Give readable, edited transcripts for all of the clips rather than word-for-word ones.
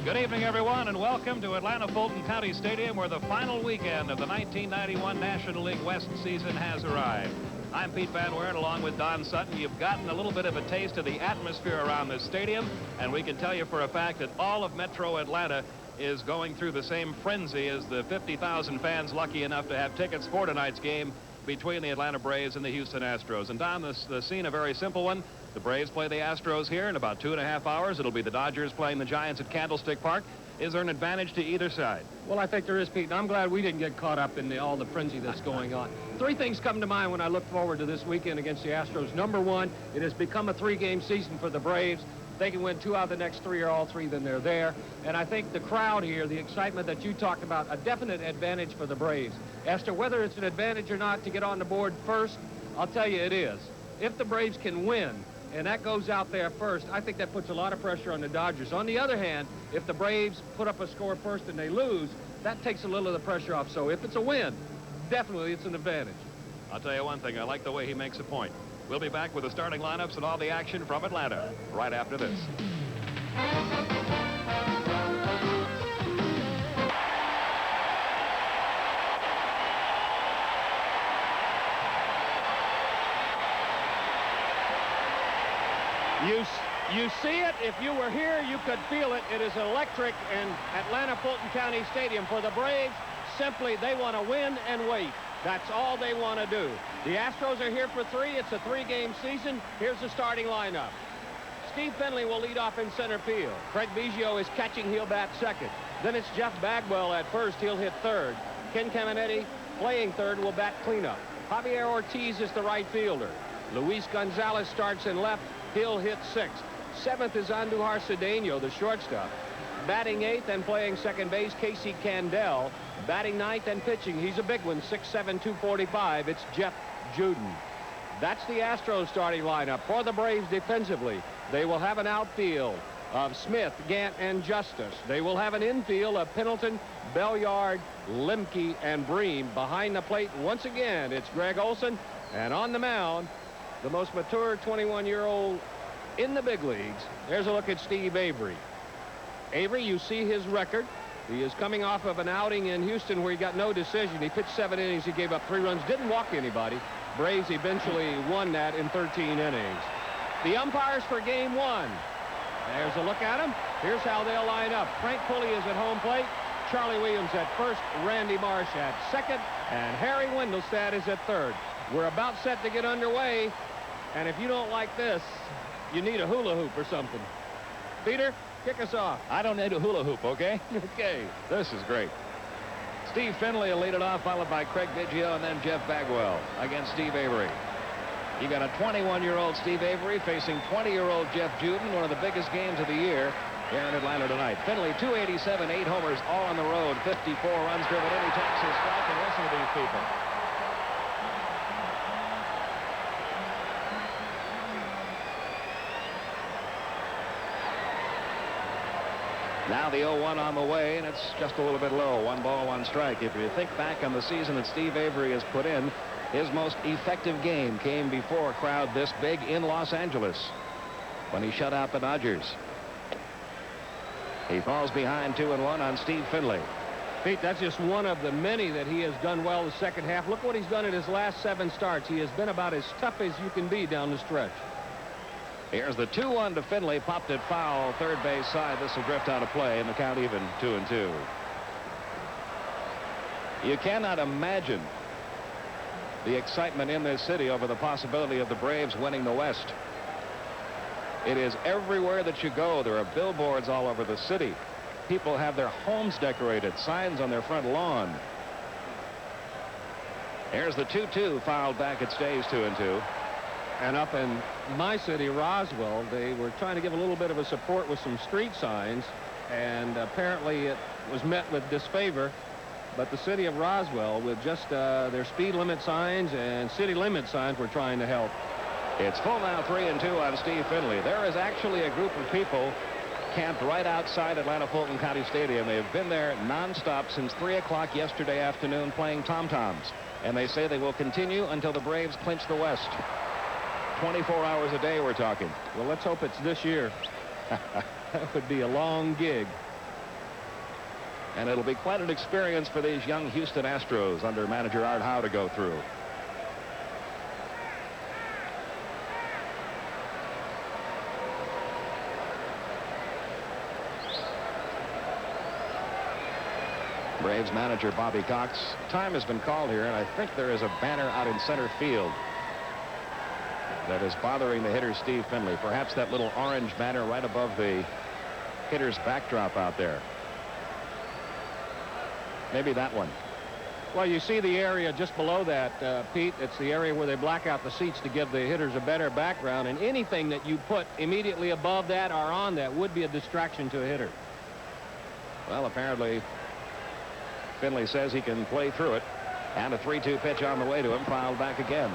Good evening, everyone, and welcome to Atlanta Fulton County Stadium, where the final weekend of the 1991 National League West season has arrived. I'm Pete Van Wert, along with Don Sutton. You've gotten a little bit of a taste of the atmosphere around this stadium, and we can tell you for a fact that all of Metro Atlanta is going through the same frenzy as the 50,000 fans lucky enough to have tickets for tonight's game between the Atlanta Braves and the Houston Astros. And Don, the scene, a very simple one. The Braves play the Astros here in about 2.5 hours. It'll be the Dodgers playing the Giants at Candlestick Park. Is there an advantage to either side? Well, I think there is, Pete, and I'm glad we didn't get caught up in all the frenzy that's going on. Three things come to mind when I look forward to this weekend against the Astros. Number one, it has become a three-game season for the Braves. If they can win 2 out of the next 3 or all 3, then they're there. And I think the crowd here, the excitement that you talked about, a definite advantage for the Braves. As to whether it's an advantage or not to get on the board first, I'll tell you it is. If the Braves can win, and that goes out there first, I think that puts a lot of pressure on the Dodgers. On the other hand, if the Braves put up a score first and they lose, that takes a little of the pressure off. So if it's a win, definitely it's an advantage. I'll tell you one thing, I like the way he makes a point. We'll be back with the starting lineups and all the action from Atlanta right after this. You see it. If you were here, you could feel it. It is electric in Atlanta Fulton County Stadium. For the Braves, simply they want to win and wait. That's all they want to do. The Astros are here for 3. It's a 3-game season. Here's the starting lineup. Steve Finley will lead off in center field. Craig Biggio is catching. He'll bat second. Then it's Jeff Bagwell at first. He'll hit third. Ken Caminetti, playing third, will bat cleanup. Javier Ortiz is the right fielder. Luis Gonzalez starts in left. He'll hit sixth. Seventh is Andujar Cedeno, the shortstop. Batting eighth and playing second base, Casey Candell. Batting ninth and pitching, he's a big one, 6'7", 245. It's Jeff Juden. That's the Astros starting lineup. For the Braves defensively, they will have an outfield of Smith, Gant, and Justice. They will have an infield of Pendleton, Belliard, Lemke, and Bream. Behind the plate, once again, it's Greg Olson. And on the mound, the most mature 21-year-old in the big leagues. There's a look at Steve Avery. Avery, you see his record. He is coming off of an outing in Houston where he got no decision. He pitched 7 innings. He gave up 3 runs, didn't walk anybody. Braves eventually won that in 13 innings. The umpires for game 1. There's a look at him. Here's how they'll line up. Frank Pulley is at home plate. Charlie Williams at first. Randy Marsh at second. And Harry Wendelstedt is at third. We're about set to get underway. And if you don't like this, you need a hula hoop or something. Peter, kick us off. I don't need a hula hoop, okay? Okay. This is great. Steve Finley will lead it off, followed by Craig Biggio and then Jeff Bagwell against Steve Avery. You got a 21-year-old Steve Avery facing 20-year-old Jeff Juden, one of the biggest games of the year here in Atlanta tonight. Finley, 287, 8 homers, all on the road, 54 runs driven in. He takes his strike, and listen to these people. Now the 0-1 on the way, and it's just a little bit low. 1 ball, 1 strike. If you think back on the season that Steve Avery has put in, his most effective game came before a crowd this big in Los Angeles when he shut out the Dodgers. He falls behind 2-1 on Steve Finley. Pete, that's just one of the many that he has done well the second half. Look what he's done in his last 7 starts. He has been about as tough as you can be down the stretch. Here's the 2-1 to Finley, popped it foul, third base side. This will drift out of play, and the count even, 2-2. You cannot imagine the excitement in this city over the possibility of the Braves winning the West. It is everywhere that you go. There are billboards all over the city. People have their homes decorated, signs on their front lawn. Here's the 2-2, fouled back. It stays 2-2. And up in my city, Roswell, they were trying to give a little bit of a support with some street signs, and apparently it was met with disfavor. But the city of Roswell, with just their speed limit signs and city limit signs, were trying to help. It's full now, 3-2 on Steve Finley. There is actually a group of people camped right outside Atlanta Fulton County Stadium. They've been there nonstop since 3 o'clock yesterday afternoon playing tom-toms. And they say they will continue until the Braves clinch the West. 24 hours a day we're talking. Well, let's hope it's this year. That would be a long gig. And it'll be quite an experience for these young Houston Astros under manager Art Howe to go through. Braves manager Bobby Cox. Time has been called here, and I think there is a banner out in center field that is bothering the hitter Steve Finley. Perhaps that little orange banner right above the hitter's backdrop out there. Maybe that one. Well, you see the area just below that, Pete. It's the area where they black out the seats to give the hitters a better background, and anything that you put immediately above that or on that would be a distraction to a hitter. Well, apparently Finley says he can play through it, and a 3-2 pitch on the way to him, fouled back again.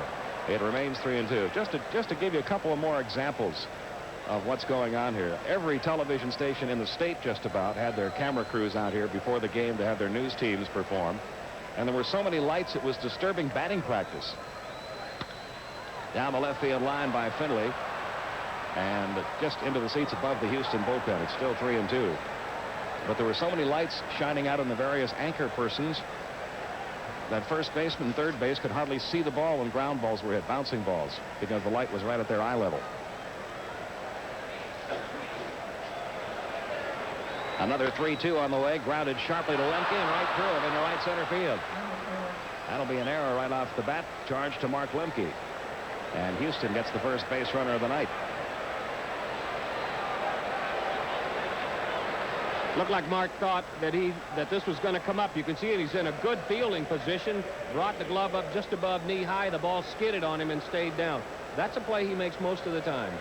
It remains 3-2. Just to give you a couple of more examples of what's going on here. Every television station in the state just about had their camera crews out here before the game to have their news teams perform, and there were so many lights it was disturbing batting practice. Down the left field line by Finley, and just into the seats above the Houston bullpen. It's still 3-2. But there were so many lights shining out on the various anchor persons that first baseman and third base could hardly see the ball when ground balls were hit, bouncing balls, because the light was right at their eye level. Another 3-2 on the way, grounded sharply to Lemke and right through him into right center field. That'll be an error right off the bat, charge to Mark Lemke. And Houston gets the first base runner of the night. Looked like Mark thought that this was going to come up. You can see it. He's in a good fielding position. Brought the glove up just above knee high. The ball skidded on him and stayed down. That's a play he makes most of the time.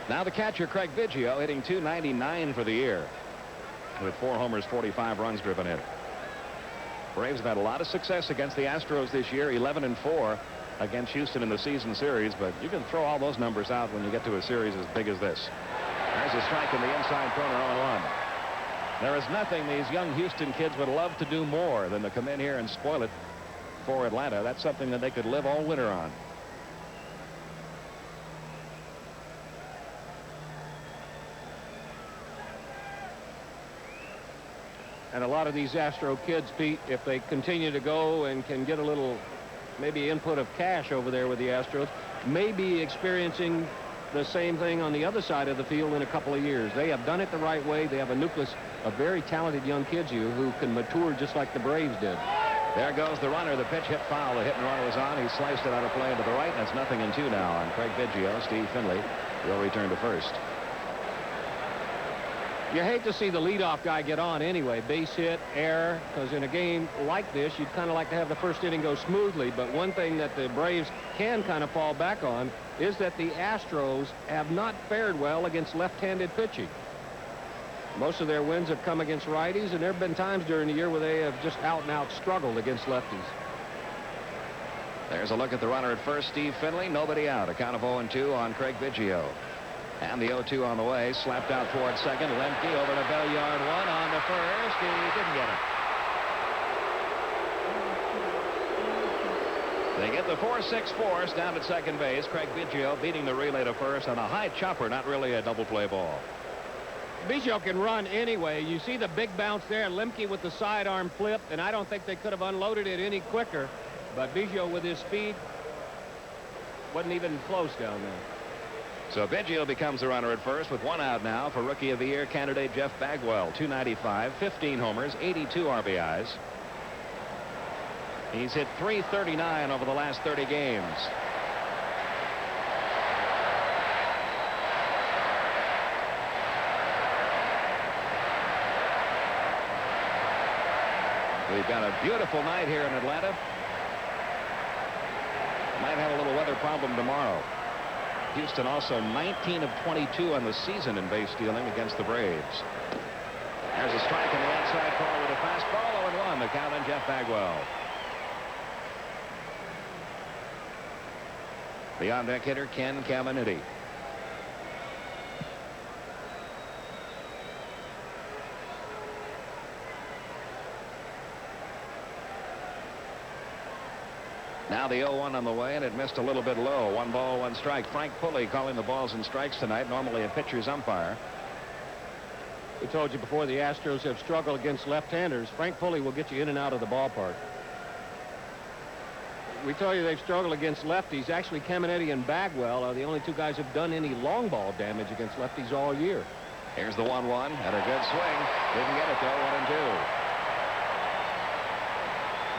Now the catcher, Craig Biggio, hitting .299 for the year with 4 homers, 45 runs driven in. Braves have had a lot of success against the Astros this year, 11-4 against Houston in the season series, but you can throw all those numbers out when you get to a series as big as this. There's a strike in the inside corner, 0-1. There is nothing these young Houston kids would love to do more than to come in here and spoil it for Atlanta. That's something that they could live all winter on. And a lot of these Astro kids, Pete, if they continue to go and can get a little maybe input of cash over there with the Astros, may be experiencing the same thing on the other side of the field in a couple of years. They have done it the right way. They have a nucleus of very talented young kids who can mature just like the Braves did. There goes the runner. The pitch hit foul. The hit and run was on. He sliced it out of play into the right, and it's 0-2 now on Craig Biggio. Steve Finley will return to first. You hate to see the leadoff guy get on anyway. Base hit, error, because in a game like this, you'd kind of like to have the first inning go smoothly. But one thing that the Braves can kind of fall back on is that the Astros have not fared well against left-handed pitching. Most of their wins have come against righties, and there have been times during the year where they have just out-and-out struggled against lefties. There's a look at the runner at first, Steve Finley. Nobody out. A count of 0-2 on Craig Biggio. And the 0-2 on the way. Slapped out towards second. Lemke over to Belliard. One on to first. He didn't get it. They get the 4-6 force down at second base. Craig Biggio beating the relay to first on a high chopper. Not really a double play ball. Biggio can run anyway. You see the big bounce there. Lemke with the sidearm flip, and I don't think they could have unloaded it any quicker. But Biggio with his speed wasn't even close down there. So Biggio becomes the runner at first with 1 out now for Rookie of the Year candidate Jeff Bagwell. .295, 15 homers, 82 RBIs. He's hit .339 over the last 30 games. We've got a beautiful night here in Atlanta. Might have a little weather problem tomorrow. Houston also 19 of 22 on the season in base stealing against the Braves. There's a strike in the outside corner with a fastball. 0-1. The count on Jeff Bagwell. The on-deck hitter, Ken Caminiti. Now the 0-1 on the way, and it missed a little bit low. 1 ball, 1 strike. Frank Pulley calling the balls and strikes tonight, normally a pitcher's umpire. We told you before the Astros have struggled against left-handers. Frank Pulley will get you in and out of the ballpark. We tell you they've struggled against lefties. Actually, Caminetti and Bagwell are the only two guys who've done any long ball damage against lefties all year. Here's the 1-1 and a good swing. Didn't get it though. 1-2.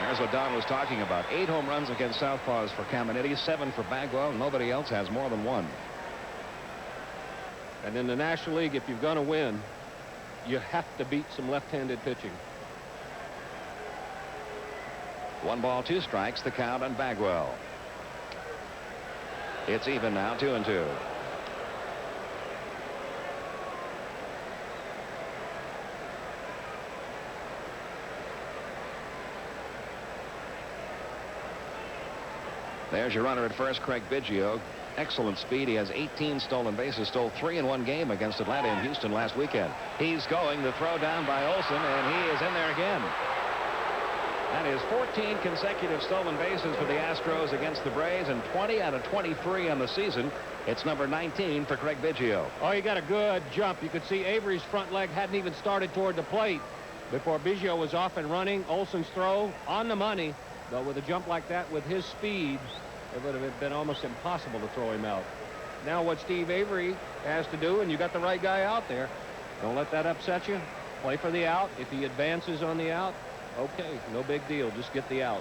There's what Don was talking about. 8 home runs against southpaws for Caminetti, 7 for Bagwell. Nobody else has more than 1. And in the National League, if you're going to win, you have to beat some left-handed pitching. 1 ball, 2 strikes, the count on Bagwell. It's even now, 2-2. There's your runner at first, Craig Biggio. Excellent speed. He has 18 stolen bases, stole 3 in one game against Atlanta and Houston last weekend. He's going, the throw down by Olson, and he is in there again. That is 14 consecutive stolen bases for the Astros against the Braves, and 20 out of 23 on the season. It's number 19 for Craig Biggio. Oh, he got a good jump. You could see Avery's front leg hadn't even started toward the plate before Biggio was off and running. Olson's throw on the money, but with a jump like that, with his speed, it would have been almost impossible to throw him out. Now what Steve Avery has to do, and you got the right guy out there, don't let that upset you. Play for the out. If he advances on the out, okay, no big deal. Just get the out.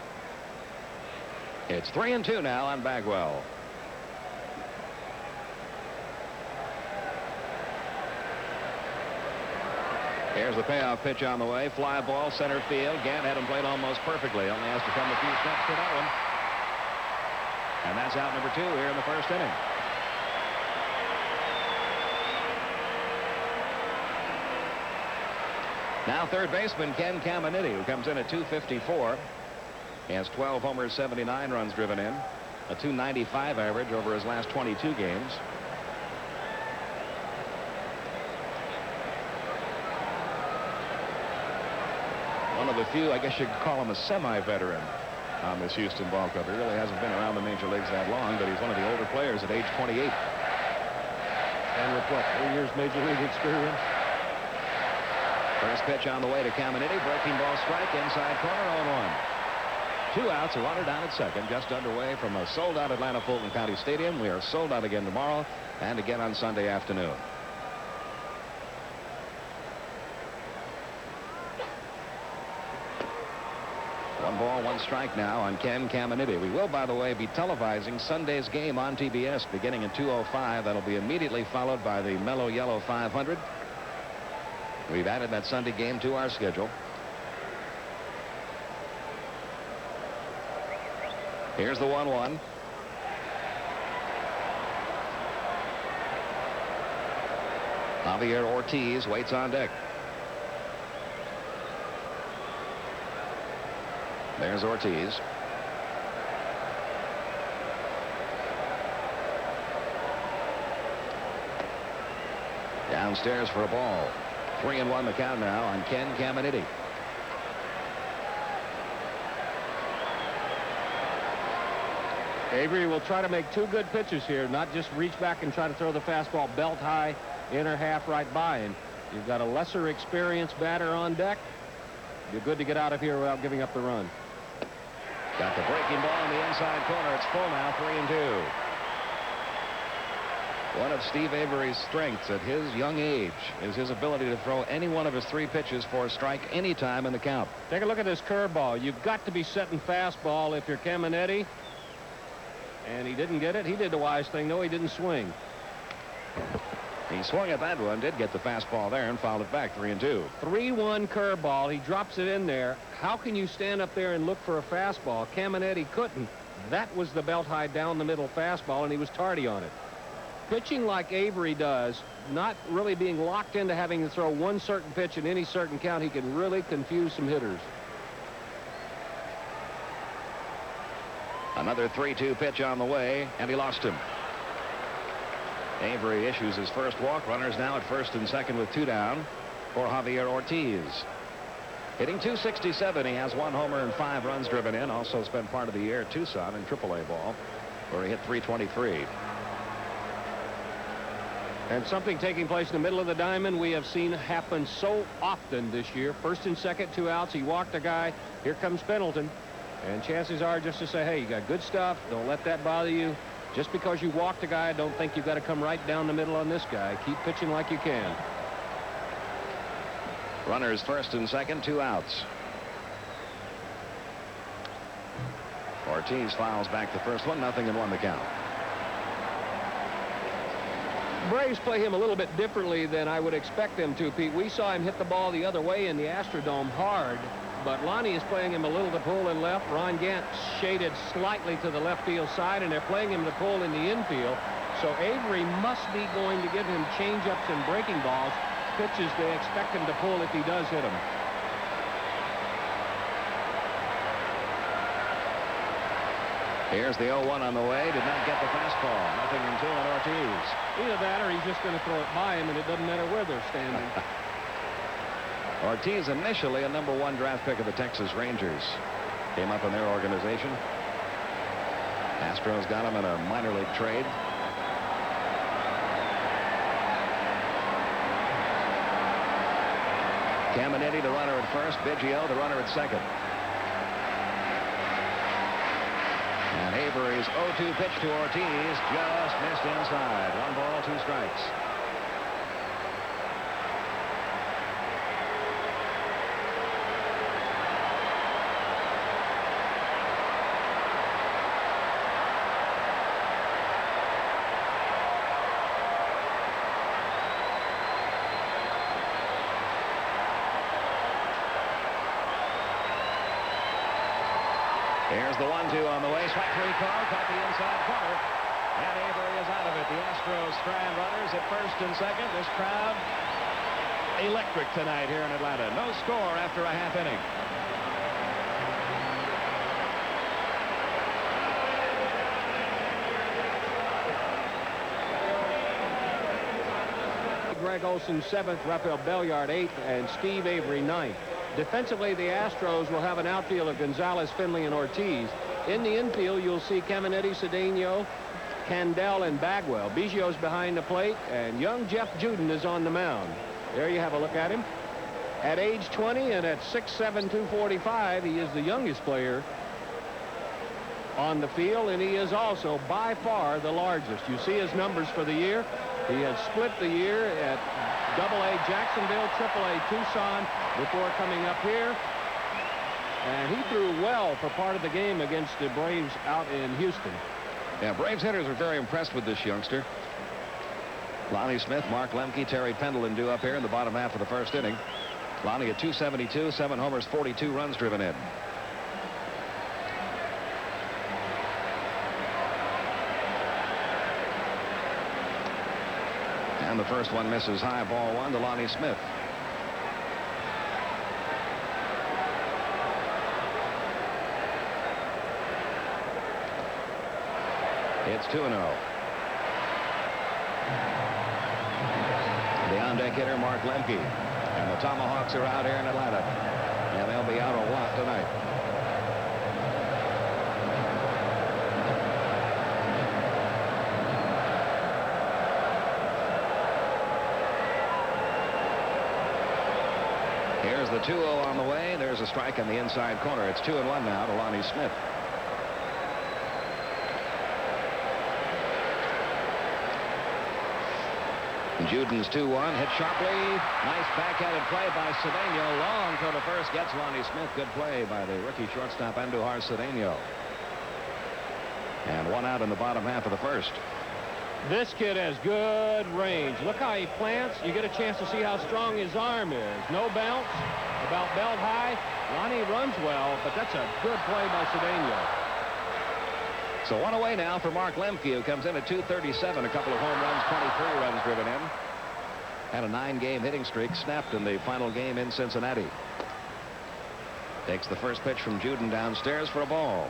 It's 3-2 now on Bagwell. Here's the payoff pitch on the way. Fly ball, center field. Gant had him played almost perfectly. Only has to come a few steps for that one. And that's out number 2 here in the first inning. Now third baseman Ken Caminetti, who comes in at 254. He has 12 homers, 79 runs driven in, a 295 average over his last 22 games. One of the few, I guess you could call him a semi-veteran on this Houston ball club. He really hasn't been around the major leagues that long, but he's one of the older players at age 28. And with what, 3 years major league experience? First pitch on the way to Caminetti. Breaking ball, strike, inside corner, 0-1. 2 outs, a runner down at second, just underway from a sold-out Atlanta Fulton County Stadium. We are sold out again tomorrow and again on Sunday afternoon. One ball, 1 strike now on Ken Caminetti. We will, by the way, be televising Sunday's game on TBS beginning at 2:05. That'll be immediately followed by the Mellow Yellow 500. We've added that Sunday game to our schedule. Here's the 1-1. Javier Ortiz waits on deck. There's Ortiz. Downstairs for a ball. 3-1 the count now on Ken Caminetti. Avery will try to make 2 good pitches here, not just reach back and try to throw the fastball belt high, inner half right by him. You've got a lesser experienced batter on deck. You're good to get out of here without giving up the run. Got the breaking ball in the inside corner. It's full now, 3-2. One of Steve Avery's strengths at his young age is his ability to throw any one of his 3 pitches for a strike anytime in the count. Take a look at this curveball. You've got to be setting fastball if you're Caminetti. And he didn't get it. He did the wise thing, though. He didn't swing. He swung at that one, did get the fastball there, and fouled it back, 3-2. 3-1 curveball. He drops it in there. How can you stand up there and look for a fastball? Caminetti couldn't. That was the belt high down the middle fastball, and he was tardy on it. Pitching like Avery does, not really being locked into having to throw one certain pitch in any certain count, he can really confuse some hitters. Another 3-2 pitch on the way, and he lost him. Avery issues his first walk. Runners now at first and second with 2 down for Javier Ortiz. Hitting .267. He has 1 homer and 5 runs driven in. Also spent part of the year at Tucson in AAA ball, where he hit .323. And something taking place in the middle of the diamond we have seen happen so often this year. First and second, 2 outs. He walked a guy. Here comes Pendleton. And chances are just to say, hey, you got good stuff. Don't let that bother you. Just because you walked a guy, I don't think you've got to come right down the middle on this guy. Keep pitching like you can. Runners first and second, 2 outs. Ortiz fouls back the first one, 0-1 the count. Braves play him a little bit differently than I would expect them to, Pete. We saw him hit the ball the other way in the Astrodome hard, but Lonnie is playing him a little to pull in left. Ron Gant shaded slightly to the left field side, and they're playing him to pull in the infield. So Avery must be going to give him change-ups and breaking balls, pitches they expect him to pull if he does hit them. Here's the 0-1 on the way. Did not get the fastball. 0-2 on Ortiz. Either that or he's just going to throw it by him, and it doesn't matter where they're standing. Ortiz, initially a #1 draft pick of the Texas Rangers, came up in their organization. Astros got him in a minor league trade. Caminetti, the runner at first. Biggio, the runner at second. And Avery's 0-2 pitch to Ortiz just missed inside. 1 ball, 2 strikes. Here's the 1-2 on the way. Strike 3 call. Caught the inside corner. And Avery is out of it. The Astros strand runners at first and second. This crowd electric tonight here in Atlanta. No score after a half inning. Greg Olson 7th, Rafael Belliard 8th, and Steve Avery 9th. Defensively, the Astros will have an outfield of Gonzalez, Finley, and Ortiz. In the infield, you'll see Caminetti, Cedeno, Candel, and Bagwell. Biggio's behind the plate, and young Jeff Juden is on the mound. There you have a look at him. At age 20 and at 6'7", 245, he is the youngest player on the field, and he is also by far the largest. You see his numbers for the year. He has split the year at AA Jacksonville, AAA Tucson before coming up here. And he threw well for part of the game against the Braves out in Houston. Yeah, Braves hitters are very impressed with this youngster. Lonnie Smith, Mark Lemke, Terry Pendleton due up here in the bottom half of the first inning. Lonnie at 272, 7 homers, 42 runs driven in. And the first one misses high, ball 1 to Lonnie Smith. It's 2-0. The on-deck hitter, Mark Lemke. And the Tomahawks are out here in Atlanta. And they'll be out a lot tonight. Here's the 2-0 on the way. There's a strike in the inside corner. It's 2-1 now to Lonnie Smith. Juden's 2-1, hit sharply. Nice backhanded play by Cedeno. Long throw to first, gets Lonnie Smith. Good play by the rookie shortstop Andujar Cedeno. And 1 out in the bottom half of the first. This kid has good range. Look how he plants. You get a chance to see how strong his arm is. No bounce, about belt high. Lonnie runs well, but that's a good play by Cedeno. So 1 away now for Mark Lemke, who comes in at 237, a couple of home runs, 23 runs driven in. Had a 9-game hitting streak snapped in the final game in Cincinnati. Takes the first pitch from Juden downstairs for a ball.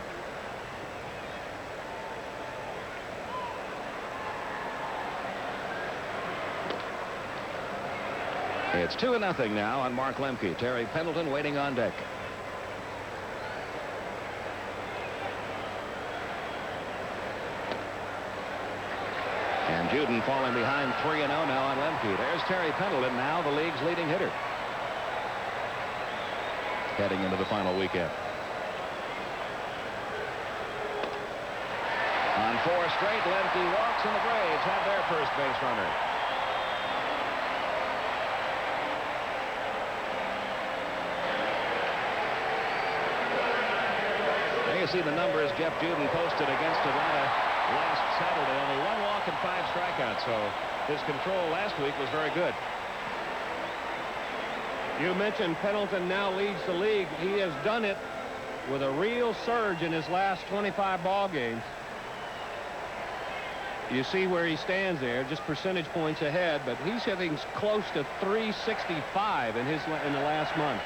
It's 2-0 now on Mark Lemke. Terry Pendleton waiting on deck. And Juden falling behind 3-0 now on Lemke. There's Terry Pendleton, now the league's leading hitter, heading into the final weekend. On 4 straight, Lemke walks, and the Braves have their first base runner. There you see the numbers Jeff Juden posted against Atlanta last Saturday. Only 1 walk and 5 strikeouts, so his control last week was very good. You mentioned Pendleton now leads the league. He has done it with a real surge in his last 25 ball games. You see where he stands there, just percentage points ahead, but he's hitting close to 365 in the last month.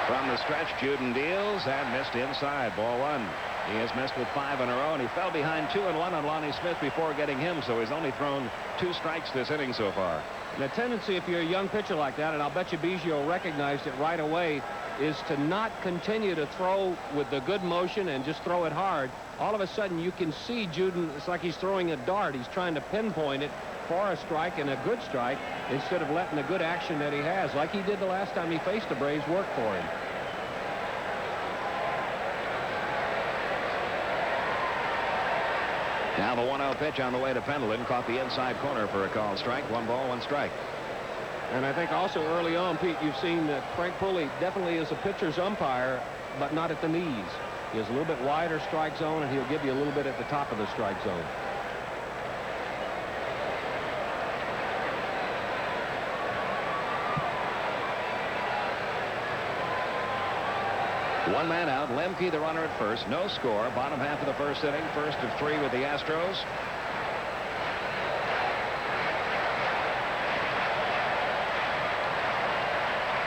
From the stretch, Juden deals and missed inside. Ball 1. He has missed with 5 in a row, and he fell behind 2-1 on Lonnie Smith before getting him, so he's only thrown 2 strikes this inning so far. And the tendency, if you're a young pitcher like that, and I'll bet you Biggio recognized it right away, is to not continue to throw with the good motion and just throw it hard. All of a sudden, you can see Juden, it's like he's throwing a dart. He's trying to pinpoint it for a strike and a good strike instead of letting the good action that he has, like he did the last time he faced the Braves, work for him. Now the 1-0 pitch on the way to Pendleton, caught the inside corner for a called strike. 1 ball, 1 strike. And I think also early on, Pete, you've seen that Frank Pulley definitely is a pitcher's umpire, but not at the knees. He has a little bit wider strike zone, and he'll give you a little bit at the top of the strike zone. One man out. Lemke the runner at first. No score. Bottom half of the first inning. First of 3 with the Astros.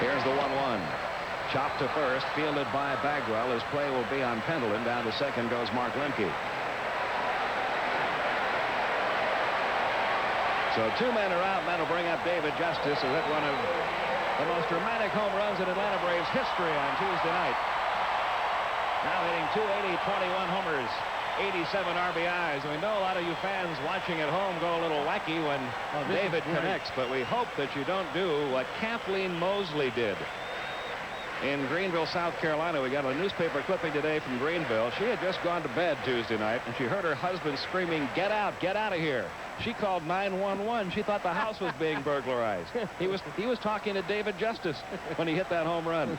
Here's the 1-1. Chopped to first. Fielded by Bagwell. His play will be on Pendleton. Down to second goes Mark Lemke. So 2 men are out. That'll bring up David Justice, who hit one of the most dramatic home runs in Atlanta Braves history on Tuesday night. Now hitting 280, 21 homers, 87 RBIs. We know a lot of you fans watching at home go a little wacky when David connects, but we hope that you don't do what Kathleen Mosley did in Greenville, South Carolina. We got a newspaper clipping today from Greenville. She had just gone to bed Tuesday night, and she heard her husband screaming, get out of here. She called 911. She thought the house was being burglarized. He was talking to David Justice when he hit that home run.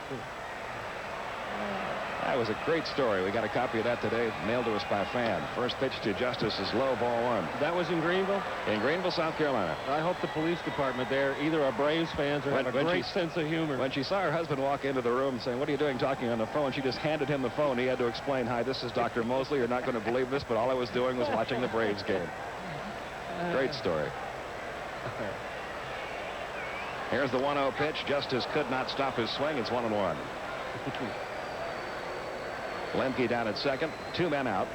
That was a great story. We got a copy of that today, mailed to us by a fan. First pitch to Justice is low, ball 1. That was in Greenville? In Greenville, South Carolina. I hope the police department there either are Braves fans or have a great sense of humor. When she saw her husband walk into the room saying, what are you doing talking on the phone? She just handed him the phone. He had to explain, hi, this is Dr. Mosley. You're not going to believe this, but all I was doing was watching the Braves game. Great story. Here's the 1-0 pitch. Justice could not stop his swing. It's 1-1. Lemke down at second. 2 men out.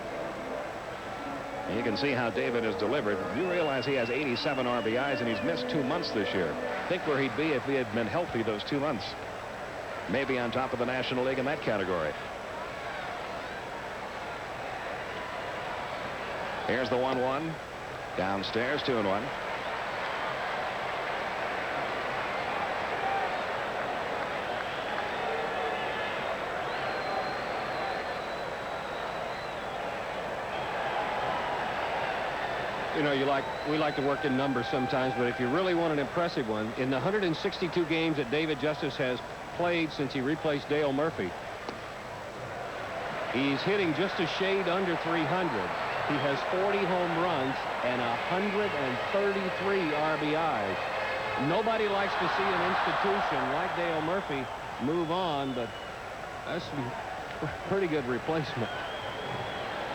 And you can see how David has delivered. You realize he has 87 RBIs, and he's missed 2 months this year. Think where he'd be if he had been healthy those 2 months. Maybe on top of the National League in that category. Here's the 1-1. Downstairs, 2-1. You know, we like to work in numbers sometimes, but if you really want an impressive one, in the 162 games that David Justice has played since he replaced Dale Murphy, he's hitting just a shade under 300. He has 40 home runs and 133 RBIs. Nobody likes to see an institution like Dale Murphy move on, but that's a pretty good replacement.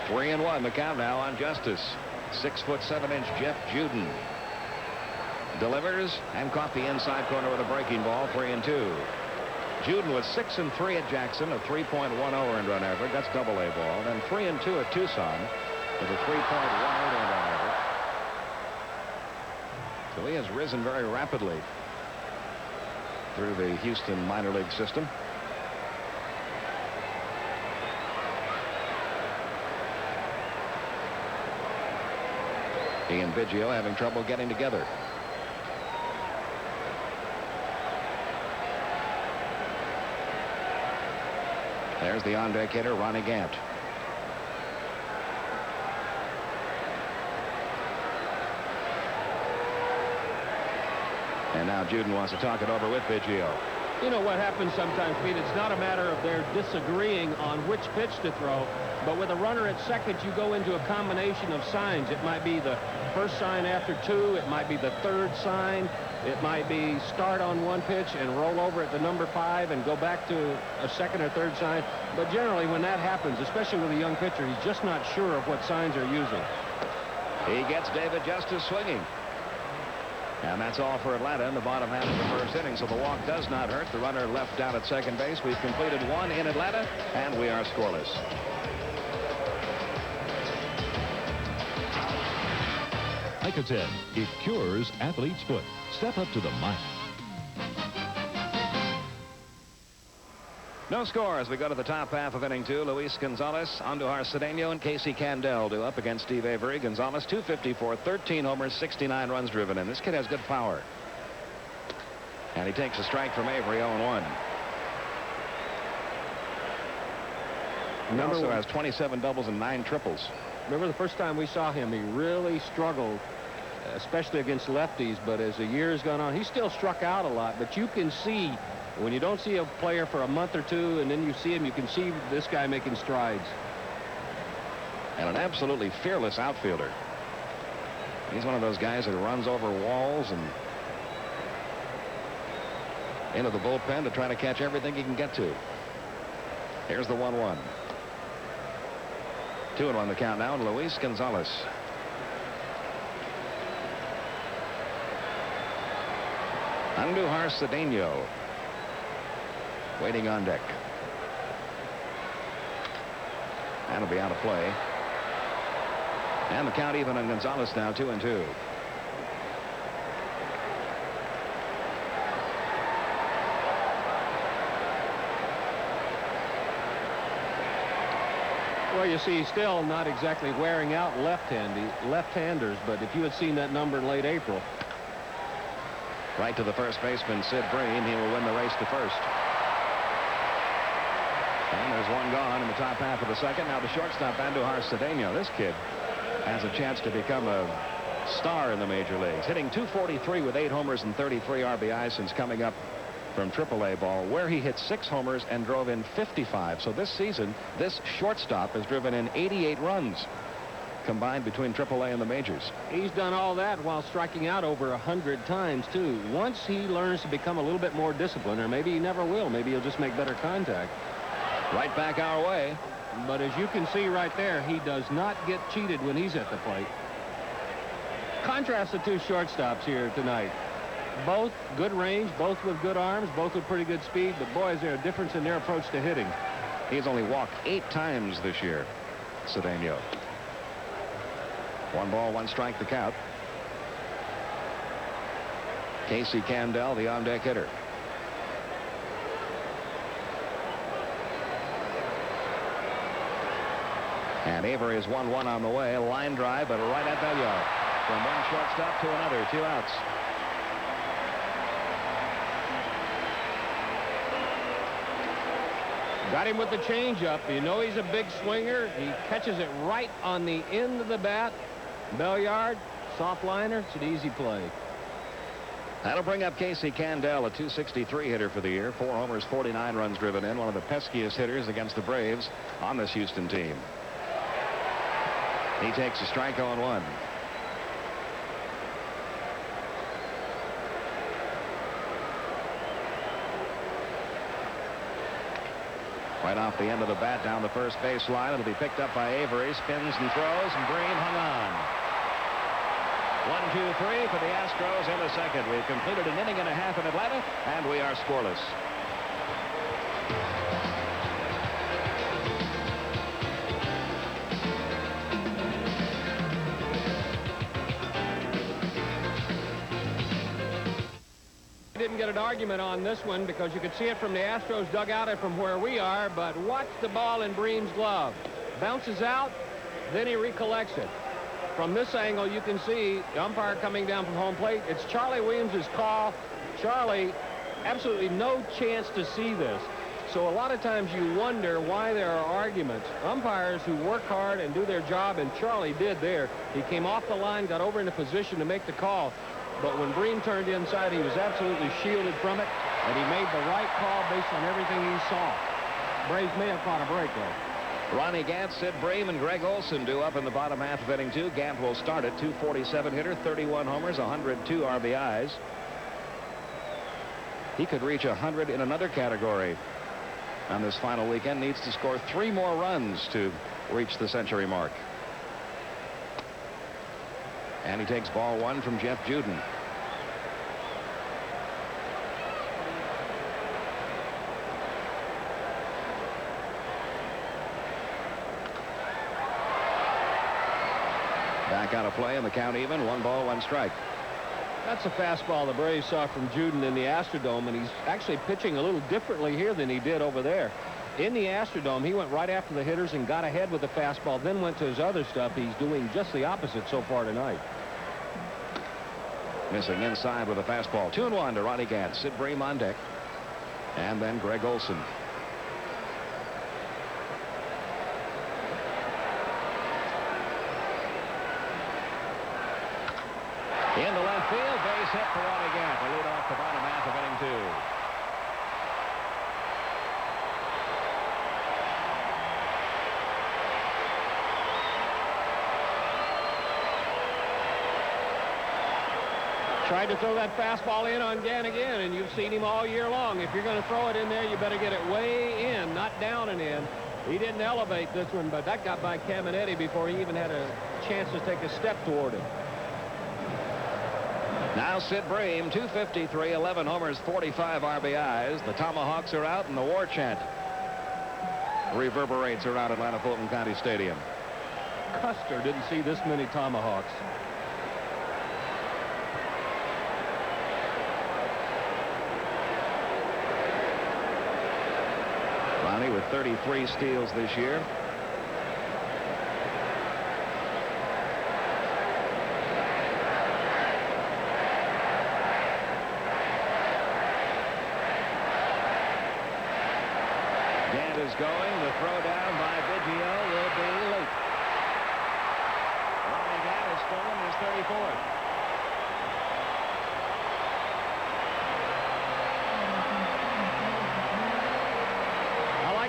3-1 the count now on Justice. 6'7" Jeff Juden delivers and caught the inside corner with a breaking ball. 3-2. Juden was 6-3 at Jackson, a 3.10 earned run average. That's double-A ball. Then 3-2 at Tucson with a 3.18 earned run average. So he has risen very rapidly through the Houston minor league system. He and Biggio having trouble getting together. There's the on-deck hitter, Ronnie Gant. And now Juden wants to talk it over with Biggio. You know what happens sometimes, Pete? It's not a matter of they're disagreeing on which pitch to throw, but with a runner at second, you go into a combination of signs. It might be the first sign after 2. It might be the third sign. It might be start on one pitch and roll over at the number 5 and go back to a second or third sign. But generally, when that happens, especially with a young pitcher, he's just not sure of what signs are using. He gets David Justice swinging. And that's all for Atlanta in the bottom half of the first inning. So the walk does not hurt. The runner left down at second base. We've completed 1 in Atlanta, and we are scoreless. Icoten. It cures athlete's foot. Step up to the mic. No score as we go to the top half of inning 2. Luis Gonzalez, Andujar Cedeno, and Casey Candel do up against Steve Avery. Gonzalez 254, 13 homers, 69 runs driven in. This kid has good power. And he takes a strike from Avery, 0-1. He also has 27 doubles and 9 triples. Remember the first time we saw him, he really struggled, especially against lefties. But as the years gone on, he still struck out a lot. But you can see, when you don't see a player for a month or 2 and then you see him, you can see this guy making strides. And an absolutely fearless outfielder. He's one of those guys that runs over walls and into the bullpen to try to catch everything he can get to. Here's the 1-1. 2-1 the count now, and Luis Gonzalez. Andujar Cedeno waiting on deck. That'll be out of play. And the count even on Gonzalez now, 2-2. Well, you see, he's still not exactly wearing out left-handers, but if you had seen that number in late April. Right to the first baseman, Sid Breen. He will win the race to first. And there's one gone in the top half of the second. Now the shortstop, Andujar Cedeno. This kid has a chance to become a star in the major leagues. Hitting .243 with 8 homers and 33 RBIs since coming up from AAA ball, where he hit 6 homers and drove in 55. So this season, this shortstop has driven in 88 runs combined between AAA and the majors. He's done all that while striking out over 100 times, too. Once he learns to become a little bit more disciplined, or maybe he never will, maybe he'll just make better contact. Right back our way. But as you can see right there, he does not get cheated when he's at the plate. Contrast the 2 shortstops here tonight. Both good range, both with good arms, both with pretty good speed, but boy, is there a difference in their approach to hitting. He's only walked 8 times this year, Cedeno. 1 ball, 1 strike the count. Casey Candel, the on-deck hitter. And Avery is 1-1 on the way. Line drive, but right at Bello. From one shortstop to another, 2 outs. Got him with the changeup. You know he's a big swinger. He catches it right on the end of the bat. Belliard, soft liner. It's an easy play. That'll bring up Casey Candel, a .263 hitter for the year. 4 homers, 49 runs driven in. One of the peskiest hitters against the Braves on this Houston team. He takes a strike on 1. Right off the end of the bat down the first base line. It'll be picked up by Avery. Spins and throws, and Breen hung on. 1-2-3 for the Astros in the second. We've completed an inning and a half in Atlanta, and we are scoreless. Didn't get an argument on this one because you could see it from the Astros dugout and from where we are, but watch the ball in Breen's glove. Bounces out, then he recollects it. from this angle, you can see the umpire coming down from home plate. It's Charlie Williams' call. Charlie, absolutely no chance to see this. So a lot of times you wonder why there are arguments. Umpires who work hard and do their job, and Charlie did there. He came off the line, got over into position to make the call. But when Breen turned inside, he was absolutely shielded from it, and he made the right call based on everything he saw. Braves may have caught a break, though. Ronnie Gant, Sid Bream, and Greg Olson due up in the bottom half of inning 2. Gant will start at 247 hitter, 31 homers, 102 RBIs. He could reach 100 in another category on this final weekend. Needs to score 3 more runs to reach the century mark. And he takes ball 1 from Jeff Juden. Back out of play and the count even. 1 ball, 1 strike. That's a fastball the Braves saw from Juden in the Astrodome, and he's actually pitching a little differently here than he did over there. In the Astrodome, he went right after the hitters and got ahead with the fastball, then went to his other stuff. He's doing just the opposite so far tonight. Missing inside with a fastball. 2-1 to Ronnie Gant. Sid Bream on deck. And then Greg Olson. Into left field, base hit for Ronnie Gant. The lead off the bottom half of inning 2. Tried to throw that fastball in on Gant again, and you've seen him all year long. If you're going to throw it in there, you better get it way in, not down and in. He didn't elevate this one, but that got by Caminetti before he even had a chance to take a step toward him. Now Sid Bream, 253, 11 homers, 45 RBIs. The Tomahawks are out, and the war chant reverberates around Atlanta Fulton County Stadium. Custer didn't see this many Tomahawks. Ronnie with 33 steals this year. Gant is going. The throw down by Biggio will be late. Ronnie Gant has stolen his 34th.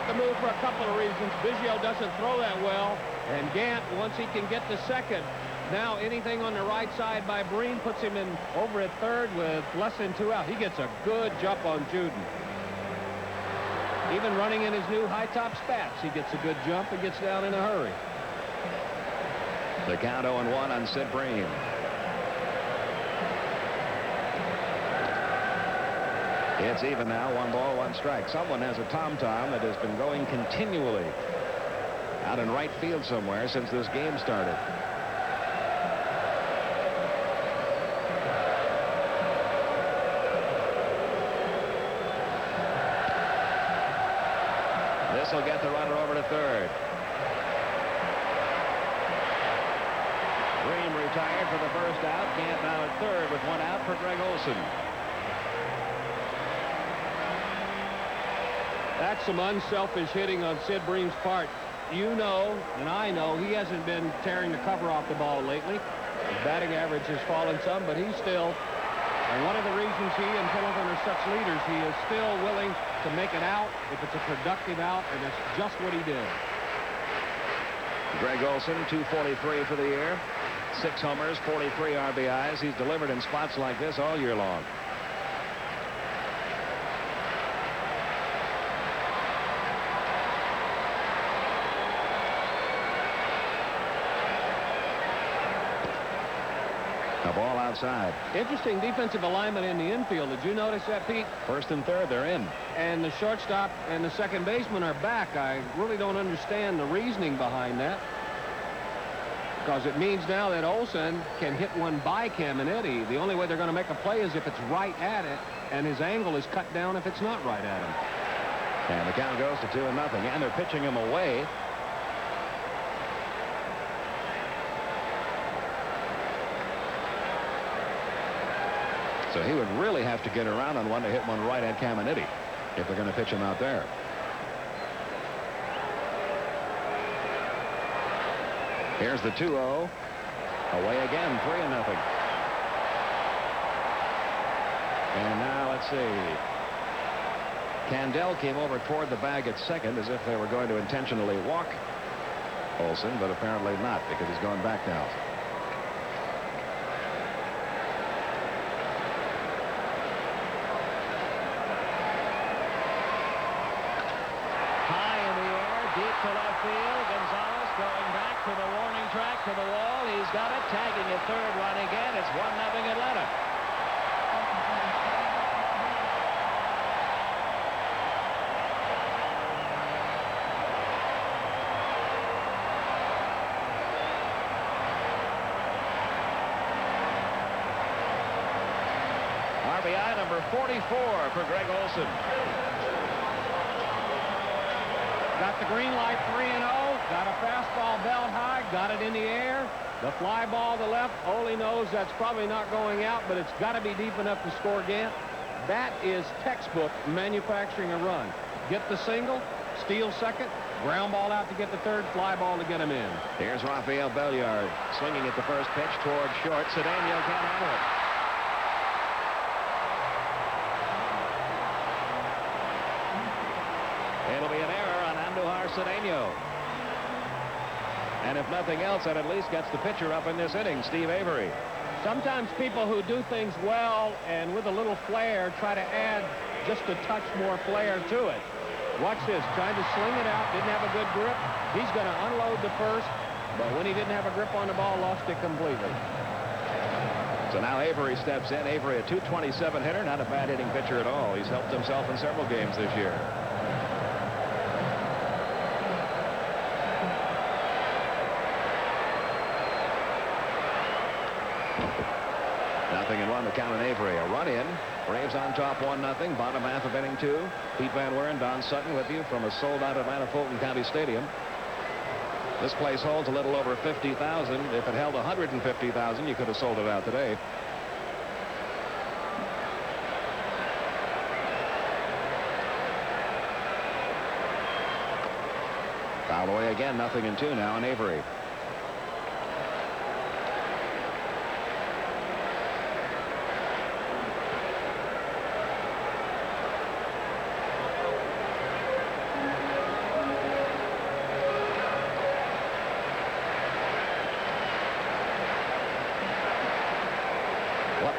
The move for a couple of reasons. Biggio doesn't throw that well, and Gant, once he can get to second, now anything on the right side by Breen puts him in over at third with less than 2 out. He gets a good jump on Juden. Even running in his new high-top spats, he gets a good jump and gets down in a hurry. The count 0-1 on Sid Bream. It's even now, 1 ball, 1 strike. Someone has a tom-tom that has been going continually out in right field somewhere since this game started. This will get the runner over to third. Bream retired for the first out. Gant now at third with 1 out for Greg Olson. That's some unselfish hitting on Sid Bream's part. You know, and I know, he hasn't been tearing the cover off the ball lately. His batting average has fallen some, but he's still, and one of the reasons he and Pendleton are such leaders, he is still willing to make it out if it's a productive out, and it's just what he did. Greg Olson, 243 for the year. 6 homers, 43 RBIs. He's delivered in spots like this all year long. A ball outside. Interesting defensive alignment in the infield. Did you notice that, Pete? First and third, they're in. And the shortstop and the second baseman are back. I really don't understand the reasoning behind that, because it means now that Olson can hit one by Caminetti. The only way they're going to make a play is if it's right at it, and his angle is cut down if it's not right at him. And the count goes to 2-0, and they're pitching him away. So he would really have to get around on one to hit one right at Caminiti if they're going to pitch him out there. Here's the 2-0. Away again, 3-0. And now let's see. Candell came over toward the bag at second as if they were going to intentionally walk Olsen, but apparently not, because he's going back now. High in the air, deep to left field. Gonzalez going back to the warning track, to the wall. He's got it, tagging at third, run again. It's 1-0 Atlanta. RBI number 44 for Greg Olsen. Got the green light, 3-0. Got a fastball belt high. Got it in the air. The fly ball to left. Ole knows that's probably not going out, but it's got to be deep enough to score Gant. That is textbook manufacturing a run. Get the single, steal second, ground ball out to get the third, fly ball to get him in. Here's Rafael Belliard swinging at the first pitch toward short. Cedeno can't handle it. It'll be an error on Andujar Cedeno. And if nothing else, that at least gets the pitcher up in this inning, Steve Avery. Sometimes people who do things well and with a little flair try to add just a touch more flair to it. Watch this, trying to sling it out, didn't have a good grip. He's going to unload the first, but when he didn't have a grip on the ball, lost it completely. So now Avery steps in. Avery, a .227 hitter, not a bad hitting pitcher at all. He's helped himself in several games this year. Nothing and 1 to count on Avery. A run in. Braves on top 1-0. Bottom half of inning 2. Pete Van Weren, Don Sutton with you from a sold-out Atlanta Fulton County Stadium. This place holds a little over 50,000. If it held 150,000, you could have sold it out today. Foul away again. 0-2 now on Avery.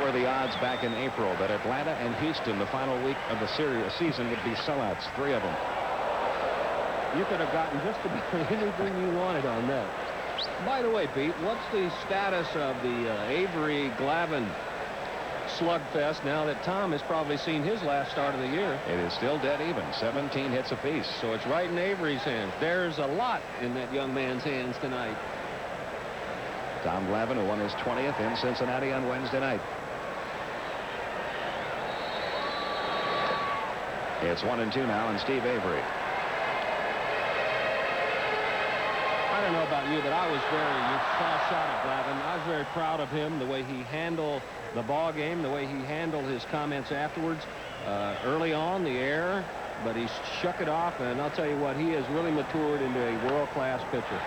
The odds back in April that Atlanta and Houston, the final week of the season, would be sellouts, 3 of them. You could have gotten just about anything you wanted on that. By the way, Pete, what's the status of the Avery Glavine slugfest now that Tom has probably seen his last start of the year? It is still dead even, 17 hits apiece. So it's right in Avery's hands. There's a lot in that young man's hands tonight. Tom Glavine, who won his 20th in Cincinnati on Wednesday night. It's 1-2 now on Steve Avery. I don't know about you, but you saw a shot at Glavine. I was very proud of him, the way he handled the ball game, the way he handled his comments afterwards. Early on, the error, but he shook it off, and I'll tell you what, he has really matured into a world-class pitcher.